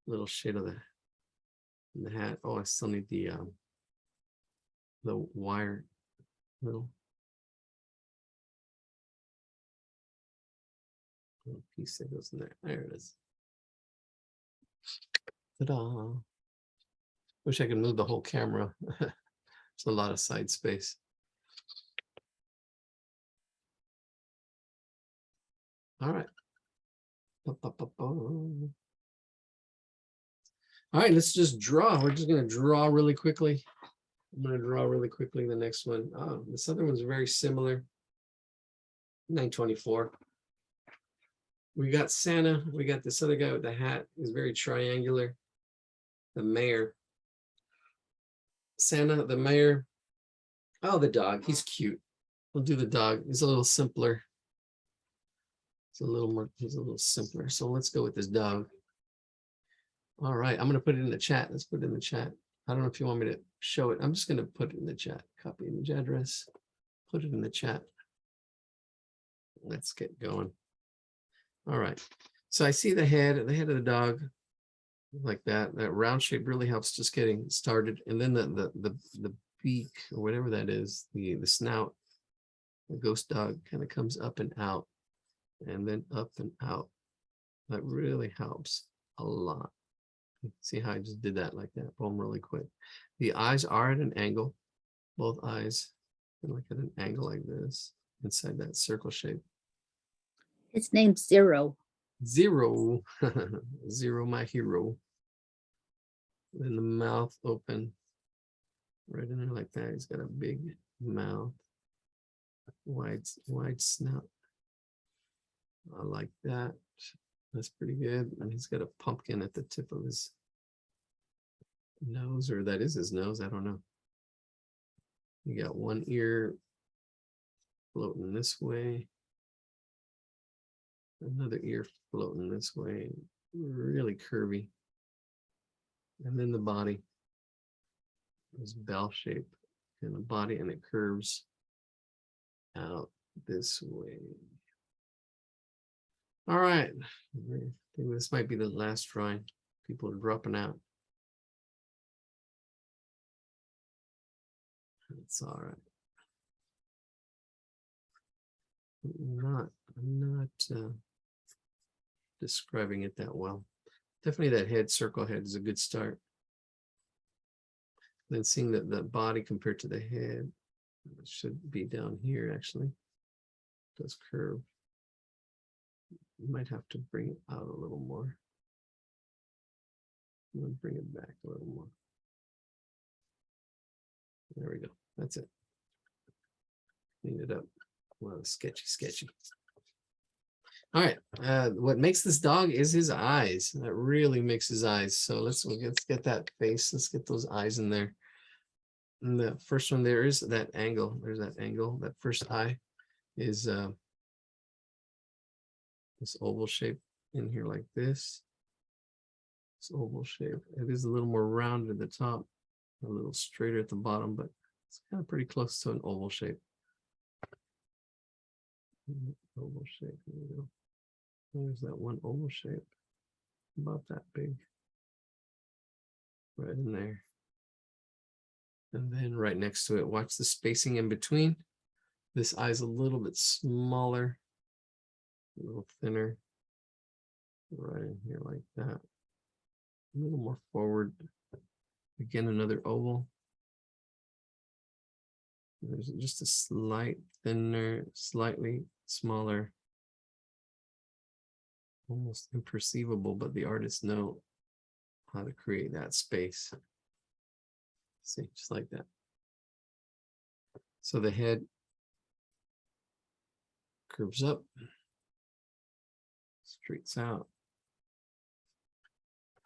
Little shade of the hat. Oh, I still need the wire little piece that goes in there. There it is. Ta-da. Wish I could move the whole camera. It's a lot of side space. All right. All right, let's just draw. We're just gonna draw really quickly. I'm gonna draw really quickly the next one. Oh, this other one's very similar. 924. We got Santa. We got this other guy with the hat. He's very triangular. The mayor. Santa, the mayor. Oh, the dog. He's cute. We'll do the dog. He's a little simpler. It's a little more, he's a little simpler. So let's go with this dog. All right, I'm gonna put it in the chat. Let's put it in the chat. I don't know if you want me to show it. I'm just gonna put it in the chat. Copy image address, put it in the chat. Let's get going. All right, so I see the head of the dog like that. That round shape really helps just getting started. And then the beak or whatever that is, the snout, the ghost dog kind of comes up and out and then up and out. That really helps a lot. See how I just did that like that, boom, really quick. The eyes are at an angle, both eyes are like at an angle like this inside that circle shape. His name's Zero. Zero, Zero, my hero. Then the mouth open, right in there like that. He's got a big mouth, wide snout. I like that. That's pretty good. And he's got a pumpkin at the tip of his nose, or that is his nose. I don't know. You got one ear floating this way. Another ear floating this way. Really curvy. And then the body is bell shape in the body, and it curves out this way. All right, I think this might be the last drawing. People are dropping out. It's all right. I'm not describing it that well. Definitely that head, circle head is a good start. Then seeing that the body compared to the head, it should be down here actually. It does curve. You might have to bring it out a little more. I'm gonna bring it back a little more. There we go. That's it. Clean it up. Well, sketchy. All right. What makes this dog is his eyes. That really makes his eyes. So let's get that face. Let's get those eyes in there. And the first one there is that angle. There's that angle. That first eye is this oval shape in here like this. This oval shape. It is a little more rounded at the top, a little straighter at the bottom, but it's kind of pretty close to an oval shape. Oval shape. There we go. There's that one oval shape, about that big, right in there. And then right next to it, watch the spacing in between. This eye's a little bit smaller, a little thinner, right in here like that. A little more forward. Again, another oval. There's just a slight thinner, slightly smaller, almost imperceivable, but the artists know how to create that space. See, just like that. So the head curves up, straights out,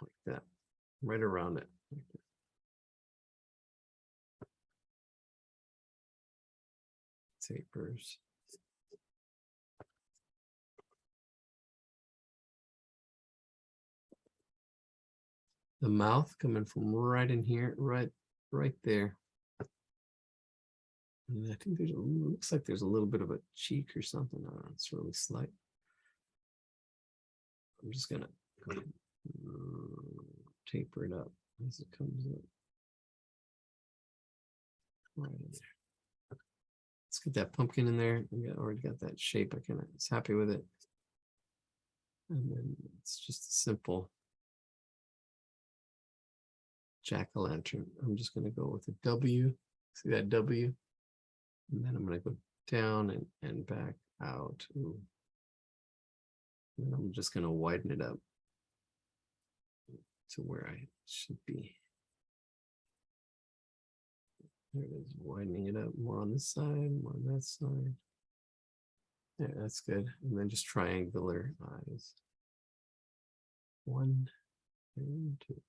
like that, right around it. Like that. Tapers. The mouth coming from right in here, right there. And I think looks like there's a little bit of a cheek or something. I don't know, it's really slight. I'm just gonna taper it up as it comes up. Right in there. Let's get that pumpkin in there. We already got that shape. I was happy with it. And then it's just a simple jack-o'-lantern. I'm just gonna go with a W. See that W? And then I'm gonna go down and back out. Ooh. And I'm just gonna widen it up to where I should be. There it is, widening it up more on this side, more on that side. Yeah, that's good. And then just triangular eyes. 1 and 2.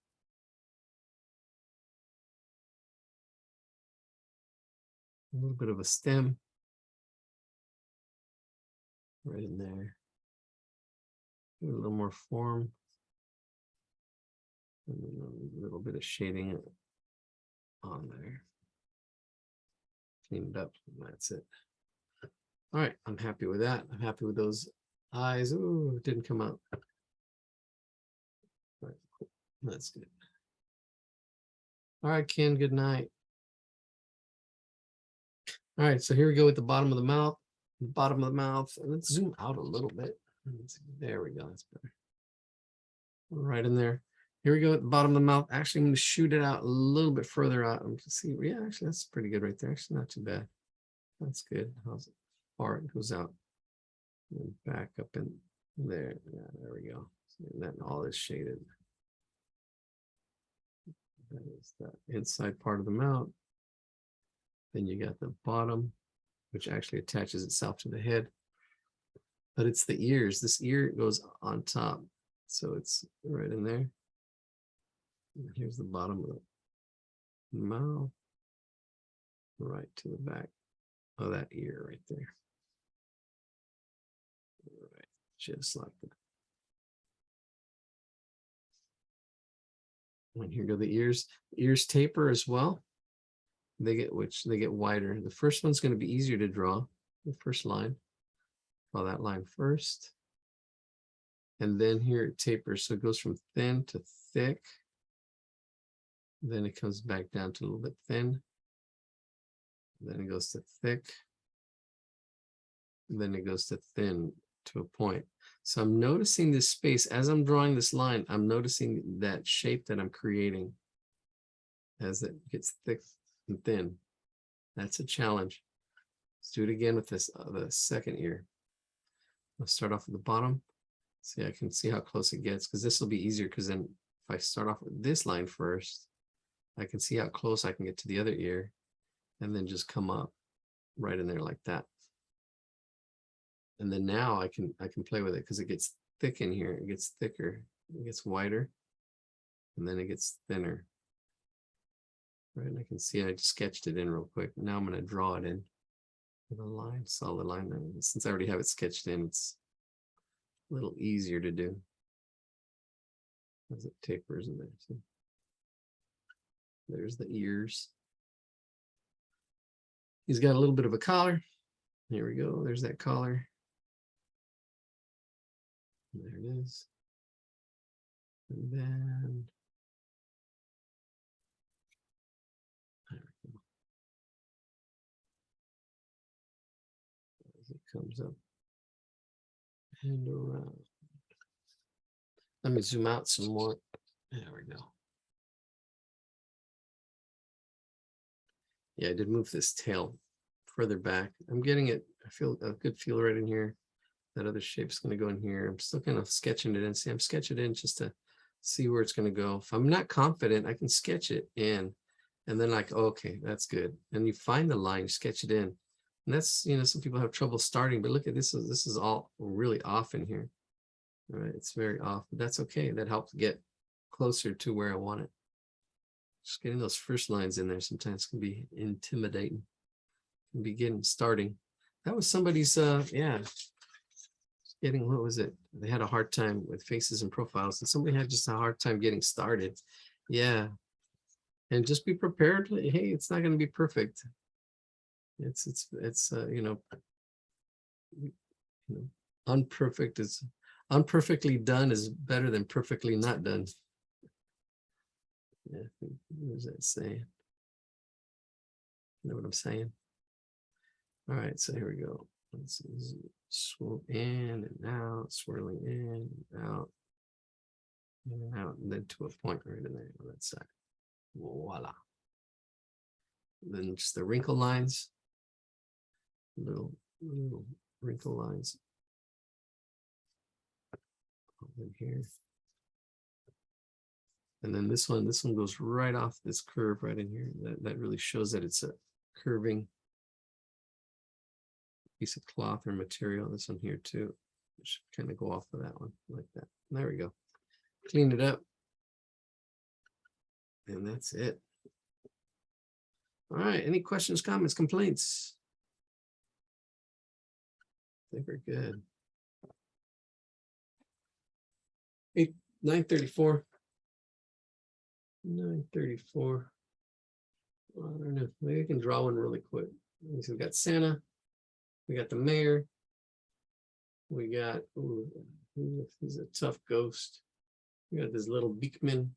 A little bit of a stem right in there. Give it a little more form. And then a little bit of shading on there. Clean it up, and that's it. All right, I'm happy with that. I'm happy with those eyes. Ooh, it didn't come out. All right, cool. That's good. All right, Ken, good night. All right, so here we go with the bottom of the mouth. Bottom of the mouth. Let's zoom out a little bit. There we go. That's better. Right in there. Here we go at the bottom of the mouth. Actually, I'm going to shoot it out a little bit further out. I'm going to see. Yeah, actually, that's pretty good right there. Actually, not too bad. That's good. How's it? Far it goes out. And back up in there. Yeah, there we go. And then all is shaded. That is the inside part of the mouth. Then you got the bottom, which actually attaches itself to the head. But it's the ears. This ear goes on top. So it's right in there. And here's the bottom of the mouth. Right to the back of that ear right there. All right, just like that. And here go the ears. Ears taper as well. They get wider. The first one's going to be easier to draw. The first line. Draw that line first. And then here it tapers. So it goes from thin to thick. Then it comes back down to a little bit thin. Then it goes to thick. And then it goes to thin to a point. So I'm noticing this space as I'm drawing this line. I'm noticing that shape that I'm creating as it gets thick and thin. That's a challenge. Let's do it again with this the second ear. I'll start off at the bottom. See, I can see how close it gets because this will be easier because then if I start off with this line first, I can see how close I can get to the other ear and then just come up right in there like that. And then now I can play with it because it gets thick in here. It gets thicker, it gets wider, and then it gets thinner. Right, and I can see I just sketched it in real quick. Now I'm going to draw it in with a line, solid line. And since I already have it sketched in, it's a little easier to do as it tapers in there. So there's the ears. He's got a little bit of a collar. Here we go. There's that collar. There it is. And then there we go. As it comes up and around. Let me zoom out some more. There we go. Yeah, I did move this tail further back. I'm getting it. I feel a good feel right in here. That other shape's going to go in here. I'm still kind of sketching it in. See, I'm sketching it in just to see where it's going to go. If I'm not confident, I can sketch it in and then like, oh, okay, that's good. And you find the line, sketch it in. And that's, you know, some people have trouble starting, but look at this. This is all really off in here. All right, it's very off, but that's okay. That helps get closer to where I want it. Just getting those first lines in there sometimes can be intimidating. Can be starting. That was somebody's, yeah. Getting, what was it? They had a hard time with faces and profiles, and somebody had just a hard time getting started. Yeah. And just be prepared. Hey, it's not going to be perfect. It's you know, unperfectly done is better than perfectly not done. Yeah, what does that say? You know what I'm saying? All right, so here we go. Let's swoop in and out, swirling in and out, and then to a point right in there on that side. Voila. Then just the wrinkle lines. Little wrinkle lines. In here. And then this one goes right off this curve right in here. That really shows that it's a curving piece of cloth or material. This one here too. It should kind of go off of that one like that. There we go. Clean it up. And that's it. All right. Any questions, comments, complaints? I think we're good. 9:34. 9:34. I don't know. Maybe I can draw one really quick. So we got Santa. We got the mayor. We got, ooh, he's a tough ghost. We got this little Beekman.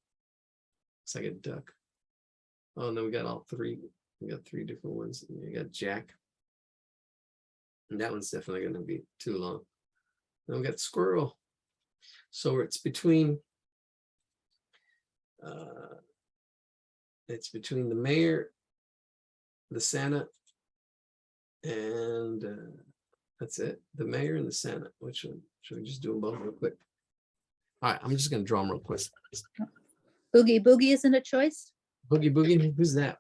Looks like a duck. Oh, no, we got all three. We got three different ones. And we got Jack. And that one's definitely going to be too long. Then we got Squirrel. So it's between the mayor, the Santa, and that's it. The mayor and the Santa. Which one? Should we just do them both real quick? All right, I'm just going to draw them real quick. Boogie Boogie isn't a choice. Boogie Boogie, who's that?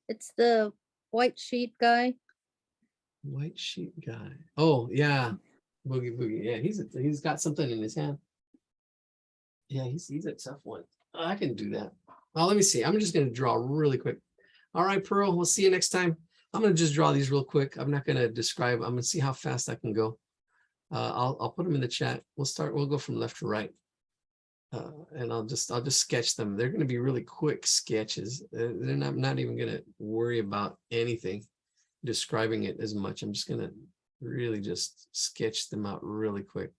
It's the white sheet guy. White sheet guy. Oh, yeah. Boogie Boogie. Yeah, he's got something in his hand. Yeah, he's a tough one. I can do that. Oh, let me see. I'm just going to draw really quick. All right, Pearl, we'll see you next time. I'm going to just draw these real quick. I'm not going to describe. I'm going to see how fast I can go. I'll put them in the chat. We'll go from left to right. And I'll just sketch them. They're going to be really quick sketches. I'm not even going to worry about anything, describing it as much. I'm just going to really just sketch them out really quick.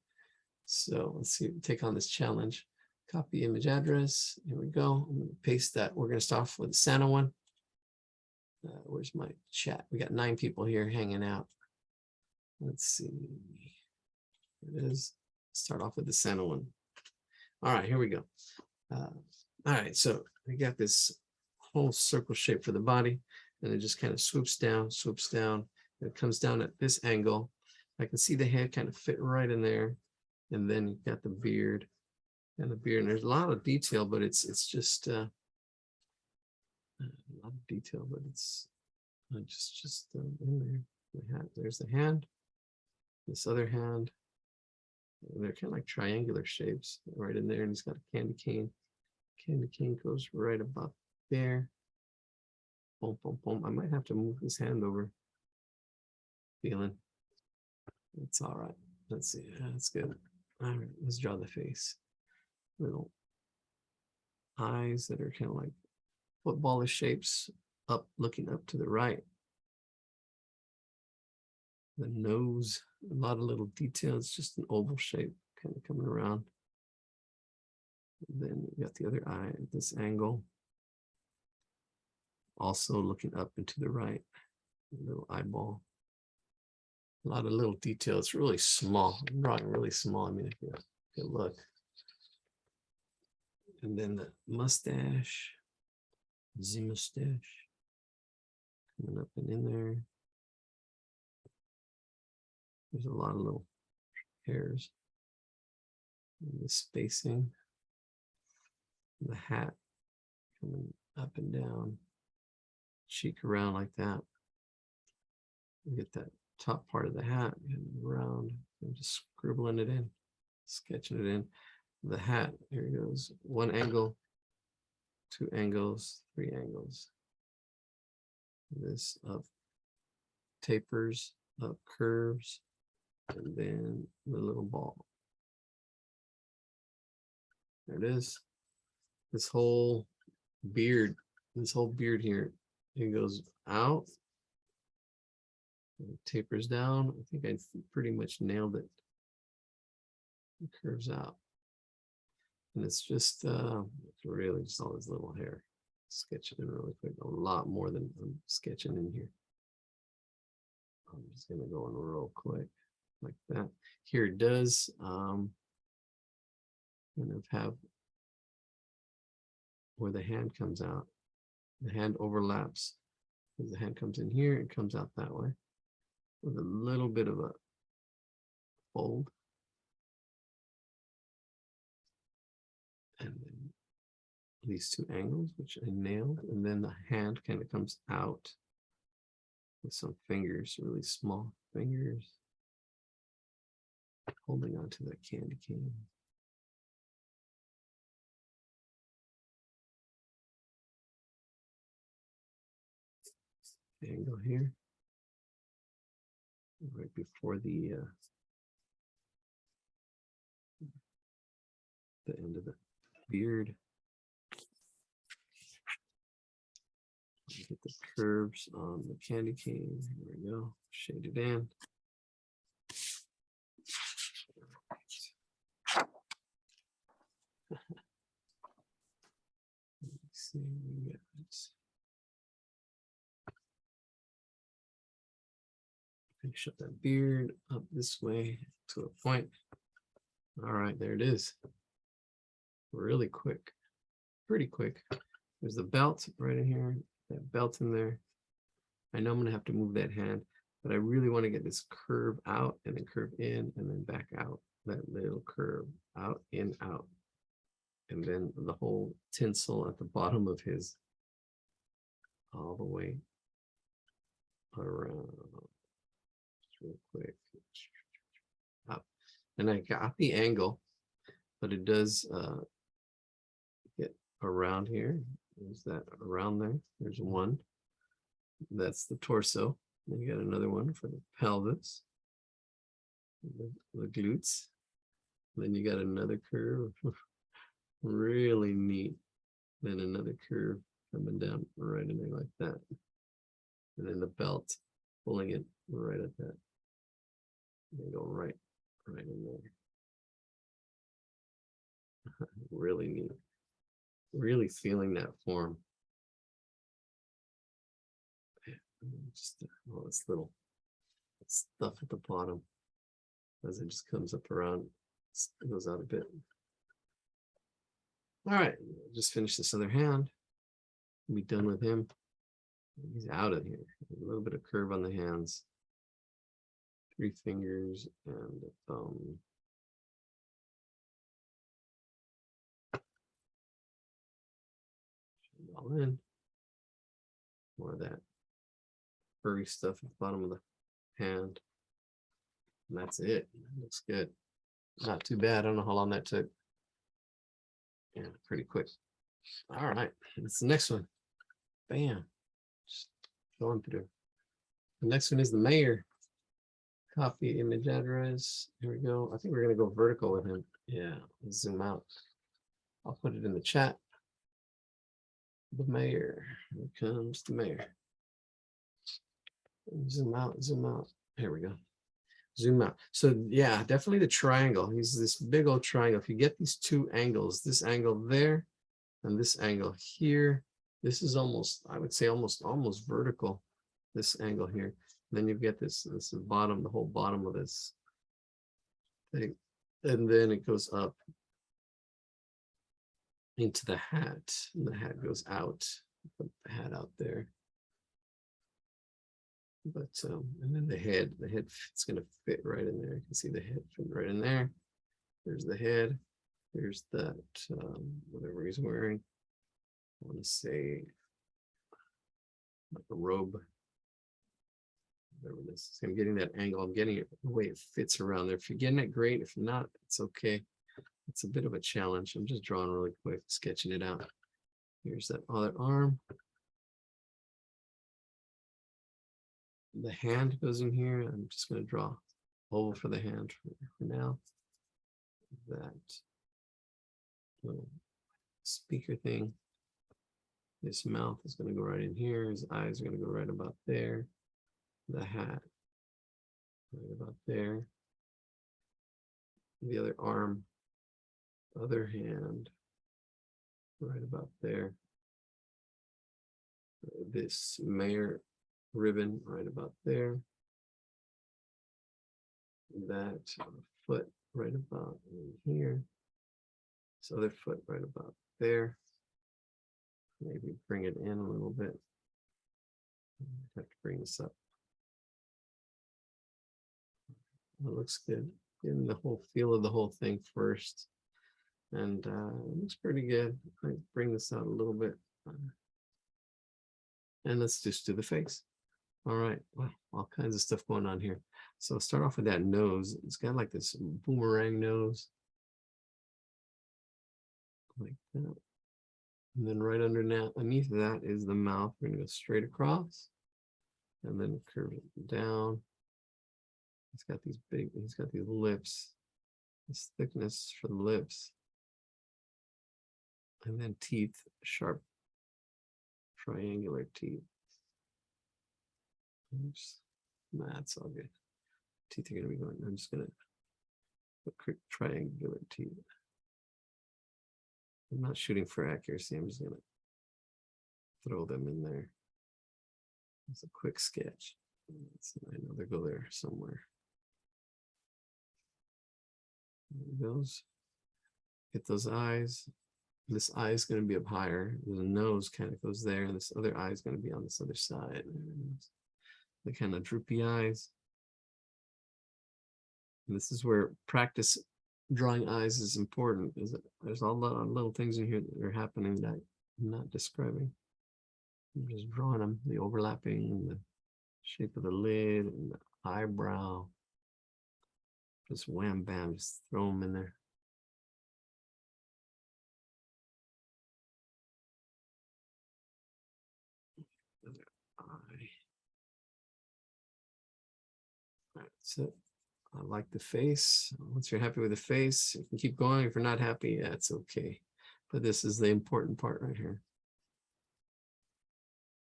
So let's see, take on this challenge. Copy image address. Here we go. I'm going to paste that. We're going to start off with the Santa one. Where's my chat? We got 9 people here hanging out. Let's see. Here it is. Start off with the Santa one. All right, here we go. All right, so we got this whole circle shape for the body, and it just kind of swoops down, and it comes down at this angle. I can see the head kind of fit right in there, and then you've got the beard, and there's a lot of detail, but it's just a lot of detail, but it's just in there. There's the hand, this other hand. They're kind of like triangular shapes right in there, and he's got a candy cane. Candy cane goes right about there. Boom, boom, boom. I might have to move his hand over. Feeling. It's all right. Let's see. That's good. All right, let's draw the face. Little eyes that are kind of like footballish shapes, up, looking up to the right. The nose, a lot of little details, just an oval shape kind of coming around. And then you got the other eye at this angle. Also looking up and to the right, a little eyeball. A lot of little detail. It's really small. I'm drawing really small. I mean, if you look. And then the mustache, the mustache coming up and in there. There's a lot of little hairs. And the spacing. And the hat coming up and down. Cheek around like that. You get that top part of the hat and around and just scribbling it in, sketching it in. The hat, here it goes. 1 angle, 2 angles, 3 angles. This up tapers, up curves, and then the little ball. There it is. This whole beard here, it goes out. It tapers down. I think I pretty much nailed it. It curves out. And it's just really just all this little hair. Sketch it in really quick. A lot more than I'm sketching in here. I'm just gonna go in real quick like that. Here it does kind of have where the hand comes out. The hand overlaps. The hand comes in here and comes out that way with a little bit of a fold. And then these two angles, which I nailed, and then the hand kind of comes out with some fingers, really small fingers, holding onto that candy cane. Angle here, right before the end of the beard. Get the curves on the candy cane. Here we go. Shade it in. Let's see, we got finish up that beard up this way to a point. All right, there it is. Really quick, pretty quick. There's the belt right in here, that belt in there. I know I'm gonna have to move that hand, but I really want to get this curve out and then curve in and then back out. That little curve out, in, out. And then the whole tinsel at the bottom of his all the way around. Just real quick. Up. And I got the angle, but it does get around here. There's that around there. There's one. That's the torso. Then you got another one for the pelvis, the glutes. Then you got another curve. Really neat. Then another curve coming down right in there like that. And then the belt, pulling it right at that. They go right in there. Really neat. Really feeling that form. Just all this little stuff at the bottom as it just comes up around, it goes out a bit. All right, just finish this other hand. Be done with him. He's out of here. A little bit of curve on the hands. 3 fingers and a thumb. All in. More of that furry stuff at the bottom of the hand. And that's it. Looks good. Not too bad. I don't know how long that took. Yeah, pretty quick. All right, that's the next one. Bam. Just going through. The next one is the mayor. Copy image address. Here we go. I think we're gonna go vertical with him. Yeah, let's zoom out. I'll put it in the chat. The mayor. Here comes the mayor. Zoom out, zoom out. Here we go. Zoom out. So yeah, definitely the triangle. He's this big old triangle. If you get these two angles, this angle there and this angle here, this is almost, I would say almost vertical, this angle here. Then you get this bottom, the whole bottom of this thing. And then it goes up into the hat. And the hat goes out. Put the hat out there. But and then the head it's going to fit right in there. You can see the head fit right in there. There's the head. There's that whatever he's wearing. I want to say like a robe. Whatever this is. I'm getting that angle. I'm getting it the way it fits around there. If you're getting it, great. If not, it's okay. It's a bit of a challenge. I'm just drawing really quick, sketching it out. Here's that other arm. The hand goes in here. I'm just going to draw oval for the hand for now. That little speaker thing. His mouth is going to go right in here. His eyes are going to go right about there. The hat right about there. The other arm, other hand right about there. This mayor ribbon right about there. That foot right about in here. This other foot right about there. Maybe bring it in a little bit. Have to bring this up. It looks good. Getting the whole feel of the whole thing first. And it looks pretty good. I bring this out a little bit. And let's just do the face. All right. Wow, all kinds of stuff going on here. So start off with that nose. It's got like this boomerang nose. Like that. And then right underneath that is the mouth. We're gonna go straight across and then curve it down. He's got these lips, this thickness for the lips. And then teeth, sharp, triangular teeth. Oops, that's all good. Teeth are gonna be going, I'm just gonna put quick triangular teeth. I'm not shooting for accuracy, I'm just gonna throw them in there. It's a quick sketch. I know they go there somewhere. There it goes. Get those eyes. This eye is going to be up higher. The nose kind of goes there, and this other eye is going to be on this other side. The kind of droopy eyes. And this is where practice drawing eyes is important. There's a lot of little things in here that are happening that I'm not describing. I'm just drawing them, the overlapping and the shape of the lid and the eyebrow. Just wham bam, just throw them in there. That's it. I like the face. Once you're happy with the face, you can keep going. If you're not happy, yeah, it's okay. But this is the important part right here.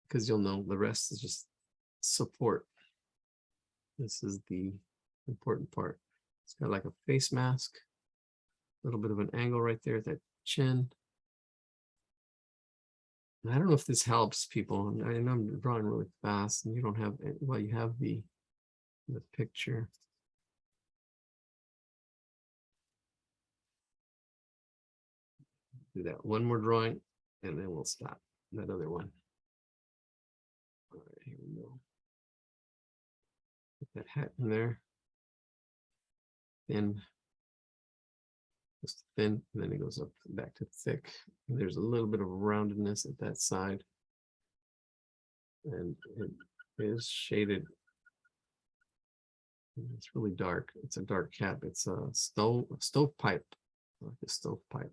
Because you'll know the rest is just support. This is the important part. It's got like a face mask, a little bit of an angle right there at that chin. And I don't know if this helps people. I know I'm drawing really fast and you don't have, well, you have the picture. Do that one more drawing and then we'll stop that other one. All right, here we go. Put that hat in there. Thin. Just thin, and then it goes up back to thick. And there's a little bit of roundedness at that side. And it is shaded. It's really dark. It's a dark cap. It's a stovepipe, like a stovepipe.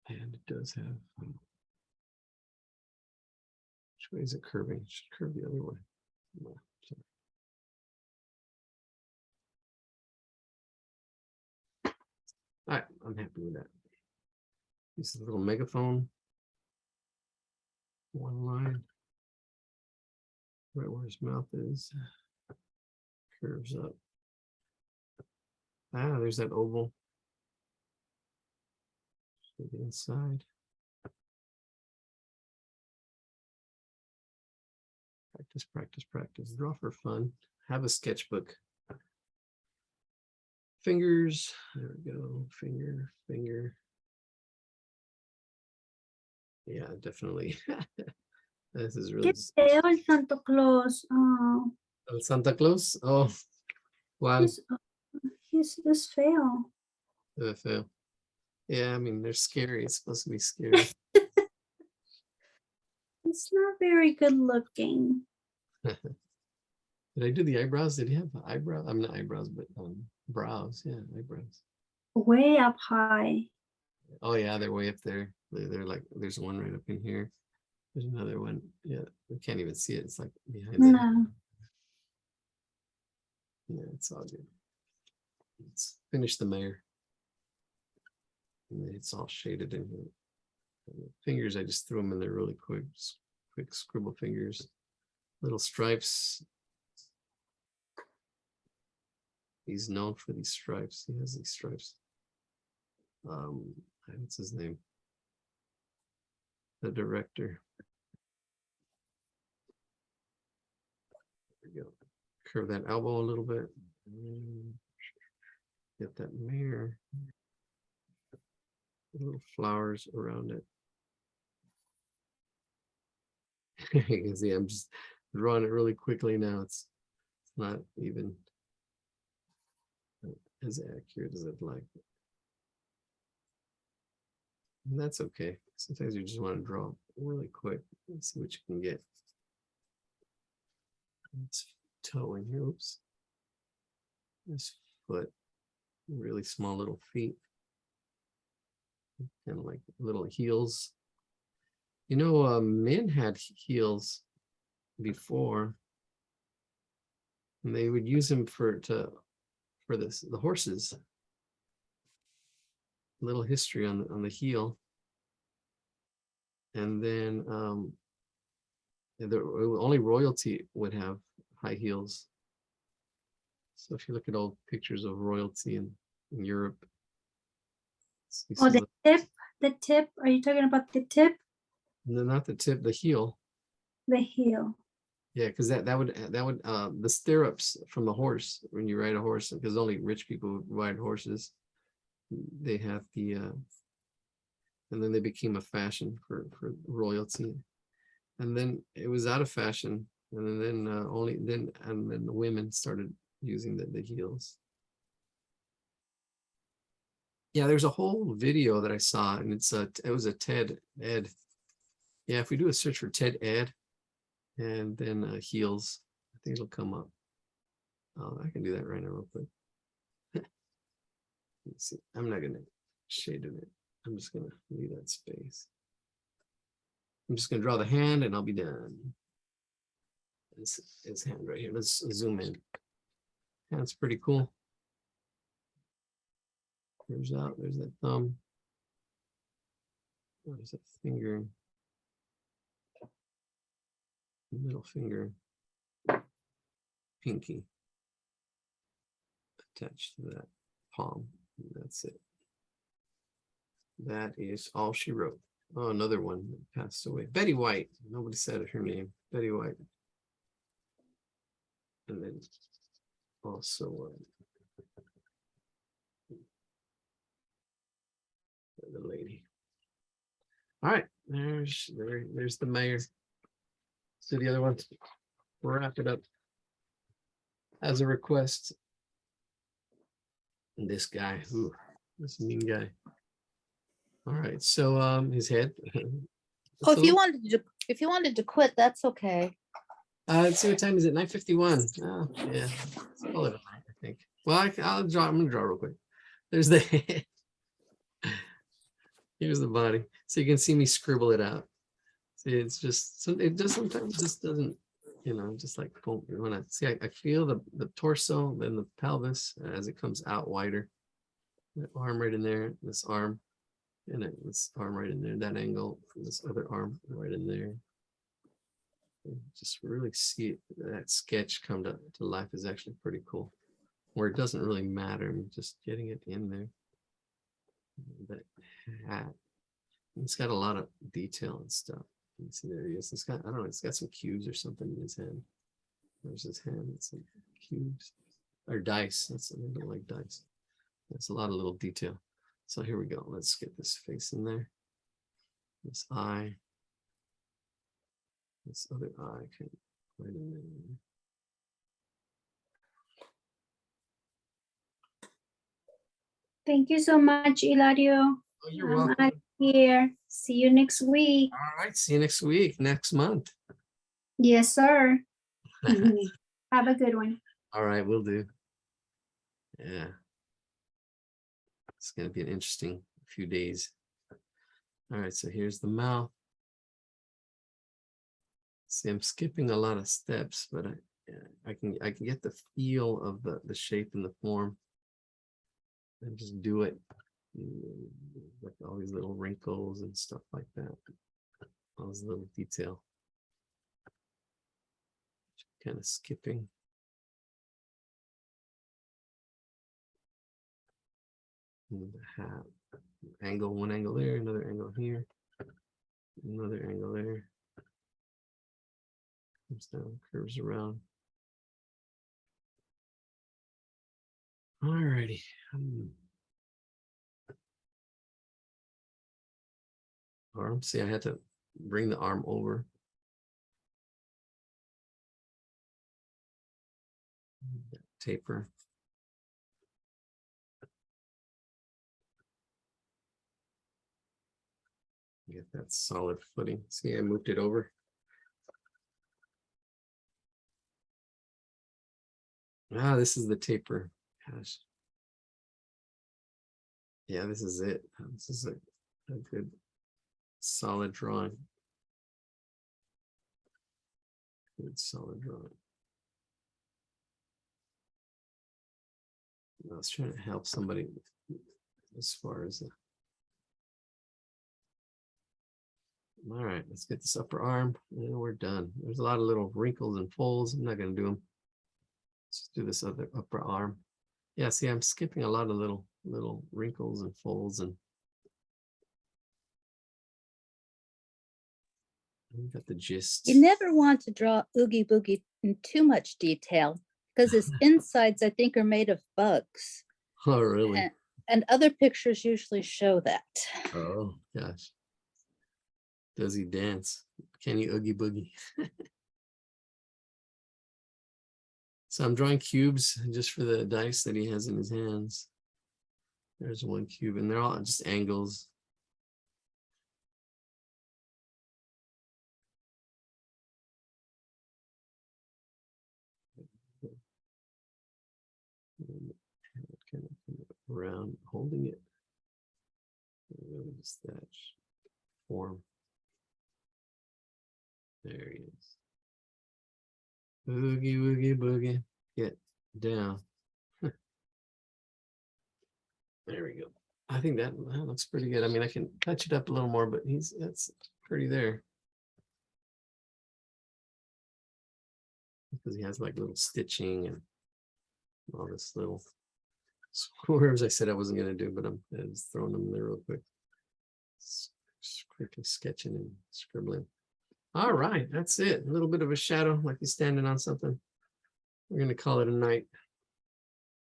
And it does have, which way is it curving? It should curve the other way. No, sorry. All right, I'm happy with that. This is a little megaphone. One line. Right where his mouth is. Curves up. Ah, there's that oval. To the inside. Practice, practice, practice. Draw for fun. Have a sketchbook. Fingers. There we go. Finger, finger. Yeah, definitely. This is really. Qué feo el Santa Claus. Oh, El Santa Claus. Oh, wow. he's feo. Feo. Yeah, I mean, they're scary. It's supposed to be scary. It's not very good looking. Did I do the eyebrows? Did he have eyebrows? I'm not eyebrows, but brows. Yeah, eyebrows. Way up high. Oh yeah, they're way up there. They're like, there's one right up in here. There's another one. Yeah, we can't even see it. It's like behind there. No. Yeah, it's all good. Let's finish the mayor. And it's all shaded in here. And the fingers, I just threw them in there really quick. Just quick scribble fingers. Little stripes. He's known for these stripes. He has these stripes. What's his name? The director. There we go. Curve that elbow a little bit. Get that mirror. little flowers around it. You can see I'm just drawing it really quickly now. It's not even as accurate as I'd like. And that's okay. Sometimes you just want to draw really quick and see what you can get. This toe in here. Oops. This foot. Really small little feet. Kind of like little heels. You know, men had heels before. And they would use them for the horses. Little history on the heel. And then only royalty would have high heels. So if you look at old pictures of royalty in Europe. you Oh, see the tip. Are you talking about the tip? not the tip, the heel. The heel. Yeah, because that would the stirrups from the horse when you ride a horse, because only rich people ride horses. They have the and then they became a fashion for royalty, and then it was out of fashion, and then the women started using the heels. Yeah, there's a whole video that I saw, and it was a TED Ed. Yeah, if we do a search for TED Ed and then heels, I think it'll come up. Oh, I can do that right now real quick. Let's see. I'm not gonna shade it. I'm just gonna leave that space. I'm just gonna draw the hand and I'll be done. This is hand right here. Let's zoom in. That's pretty cool. There's that thumb. There's that finger. Middle finger. Pinky. Attached to that palm. That's it. That is all she wrote. Oh, another one that passed away. Betty White. Nobody said her name. Betty White. And then also the lady. All right, there's the mayor. So the other one, we'll wrap it up as a request. And this guy, ooh, this mean guy. All right, so his head. Oh, if you wanted to quit, that's okay. Let's see, what time is it? 9:51. Oh, yeah. Call it a night, I think. Well, I'll draw. I'm gonna draw real quick. There's the head. Here's the body. So you can see me scribble it out. See, it's just it just sometimes just doesn't, just like boom. You want to see? I feel the torso, then the pelvis as it comes out wider. That arm right in there. This arm, and this arm right in there. That angle. This other arm right in there. Just really see that sketch come to life is actually pretty cool, where it doesn't really matter. I'm just getting it in there. That hat, it's got a lot of detail and stuff. You can see there he is. It's got, I don't know, it's got some cubes or something in his hand. There's his hand. It's some cubes or dice. That's a little like dice. That's a lot of little detail. So here we go. Let's get this face in there. This eye. This other eye can right in there. Thank you so much, Ilario. Oh, you're I'm welcome. out here. See you next week. All right. See you next week, next month. Yes, sir. Have a good one. All right, we'll do. Yeah. It's going to be an interesting few days. All right, so here's the mouth. See, I'm skipping a lot of steps, but I can get the feel of the shape and the form. And just do it. Like all these little wrinkles and stuff like that. All this little detail. Kind of skipping. And the hat. Angle, one angle there, another angle here. Another angle there. Comes down, curves around. All righty. arm. See, I had to bring the arm over. Taper. Get that solid footing. See, I moved it over. Ah, this is the taper. Gosh. Yeah, this is it. This is a good solid drawing. Good solid drawing. I was trying to help somebody as far as all right, let's get this upper arm and we're done. There's a lot of little wrinkles and folds. I'm not going to do them. Let's do this other upper arm. Yeah, see, I'm skipping a lot of little wrinkles and folds, and I got the gist. You never want to draw Oogie Boogie in too much detail because his insides, I think, are made of bugs. Oh, really? And other pictures usually show that. Oh, gosh. Does he dance? Can he Oogie Boogie? So I'm drawing cubes just for the dice that he has in his hands. There's one cube, and they're all just angles. Kind of around, holding it. Just that form. There he is. Boogie, woogie, boogie. Get down. There we go. I think that looks pretty good. I mean, I can touch it up a little more, but that's pretty there. Because he has like little stitching and all this little squares I said I wasn't going to do, but I'm just throwing them there real quick. Just quickly sketching and scribbling. All right, that's it. A little bit of a shadow, like he's standing on something. We're going to call it a night.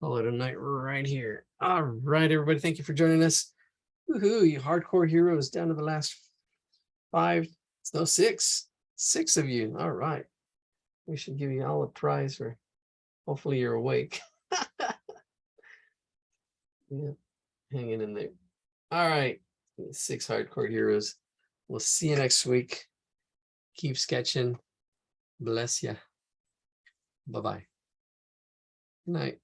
Call it a night right here. All right, everybody. Thank you for joining us. Woohoo, you hardcore heroes down to the last 5. It's no 6. 6 of you. All right. We should give you all a prize for hopefully you're awake. Yeah, hanging in there. All right. 6 hardcore heroes. We'll see you next week. Keep sketching. Bless ya. Bye-bye. Good night.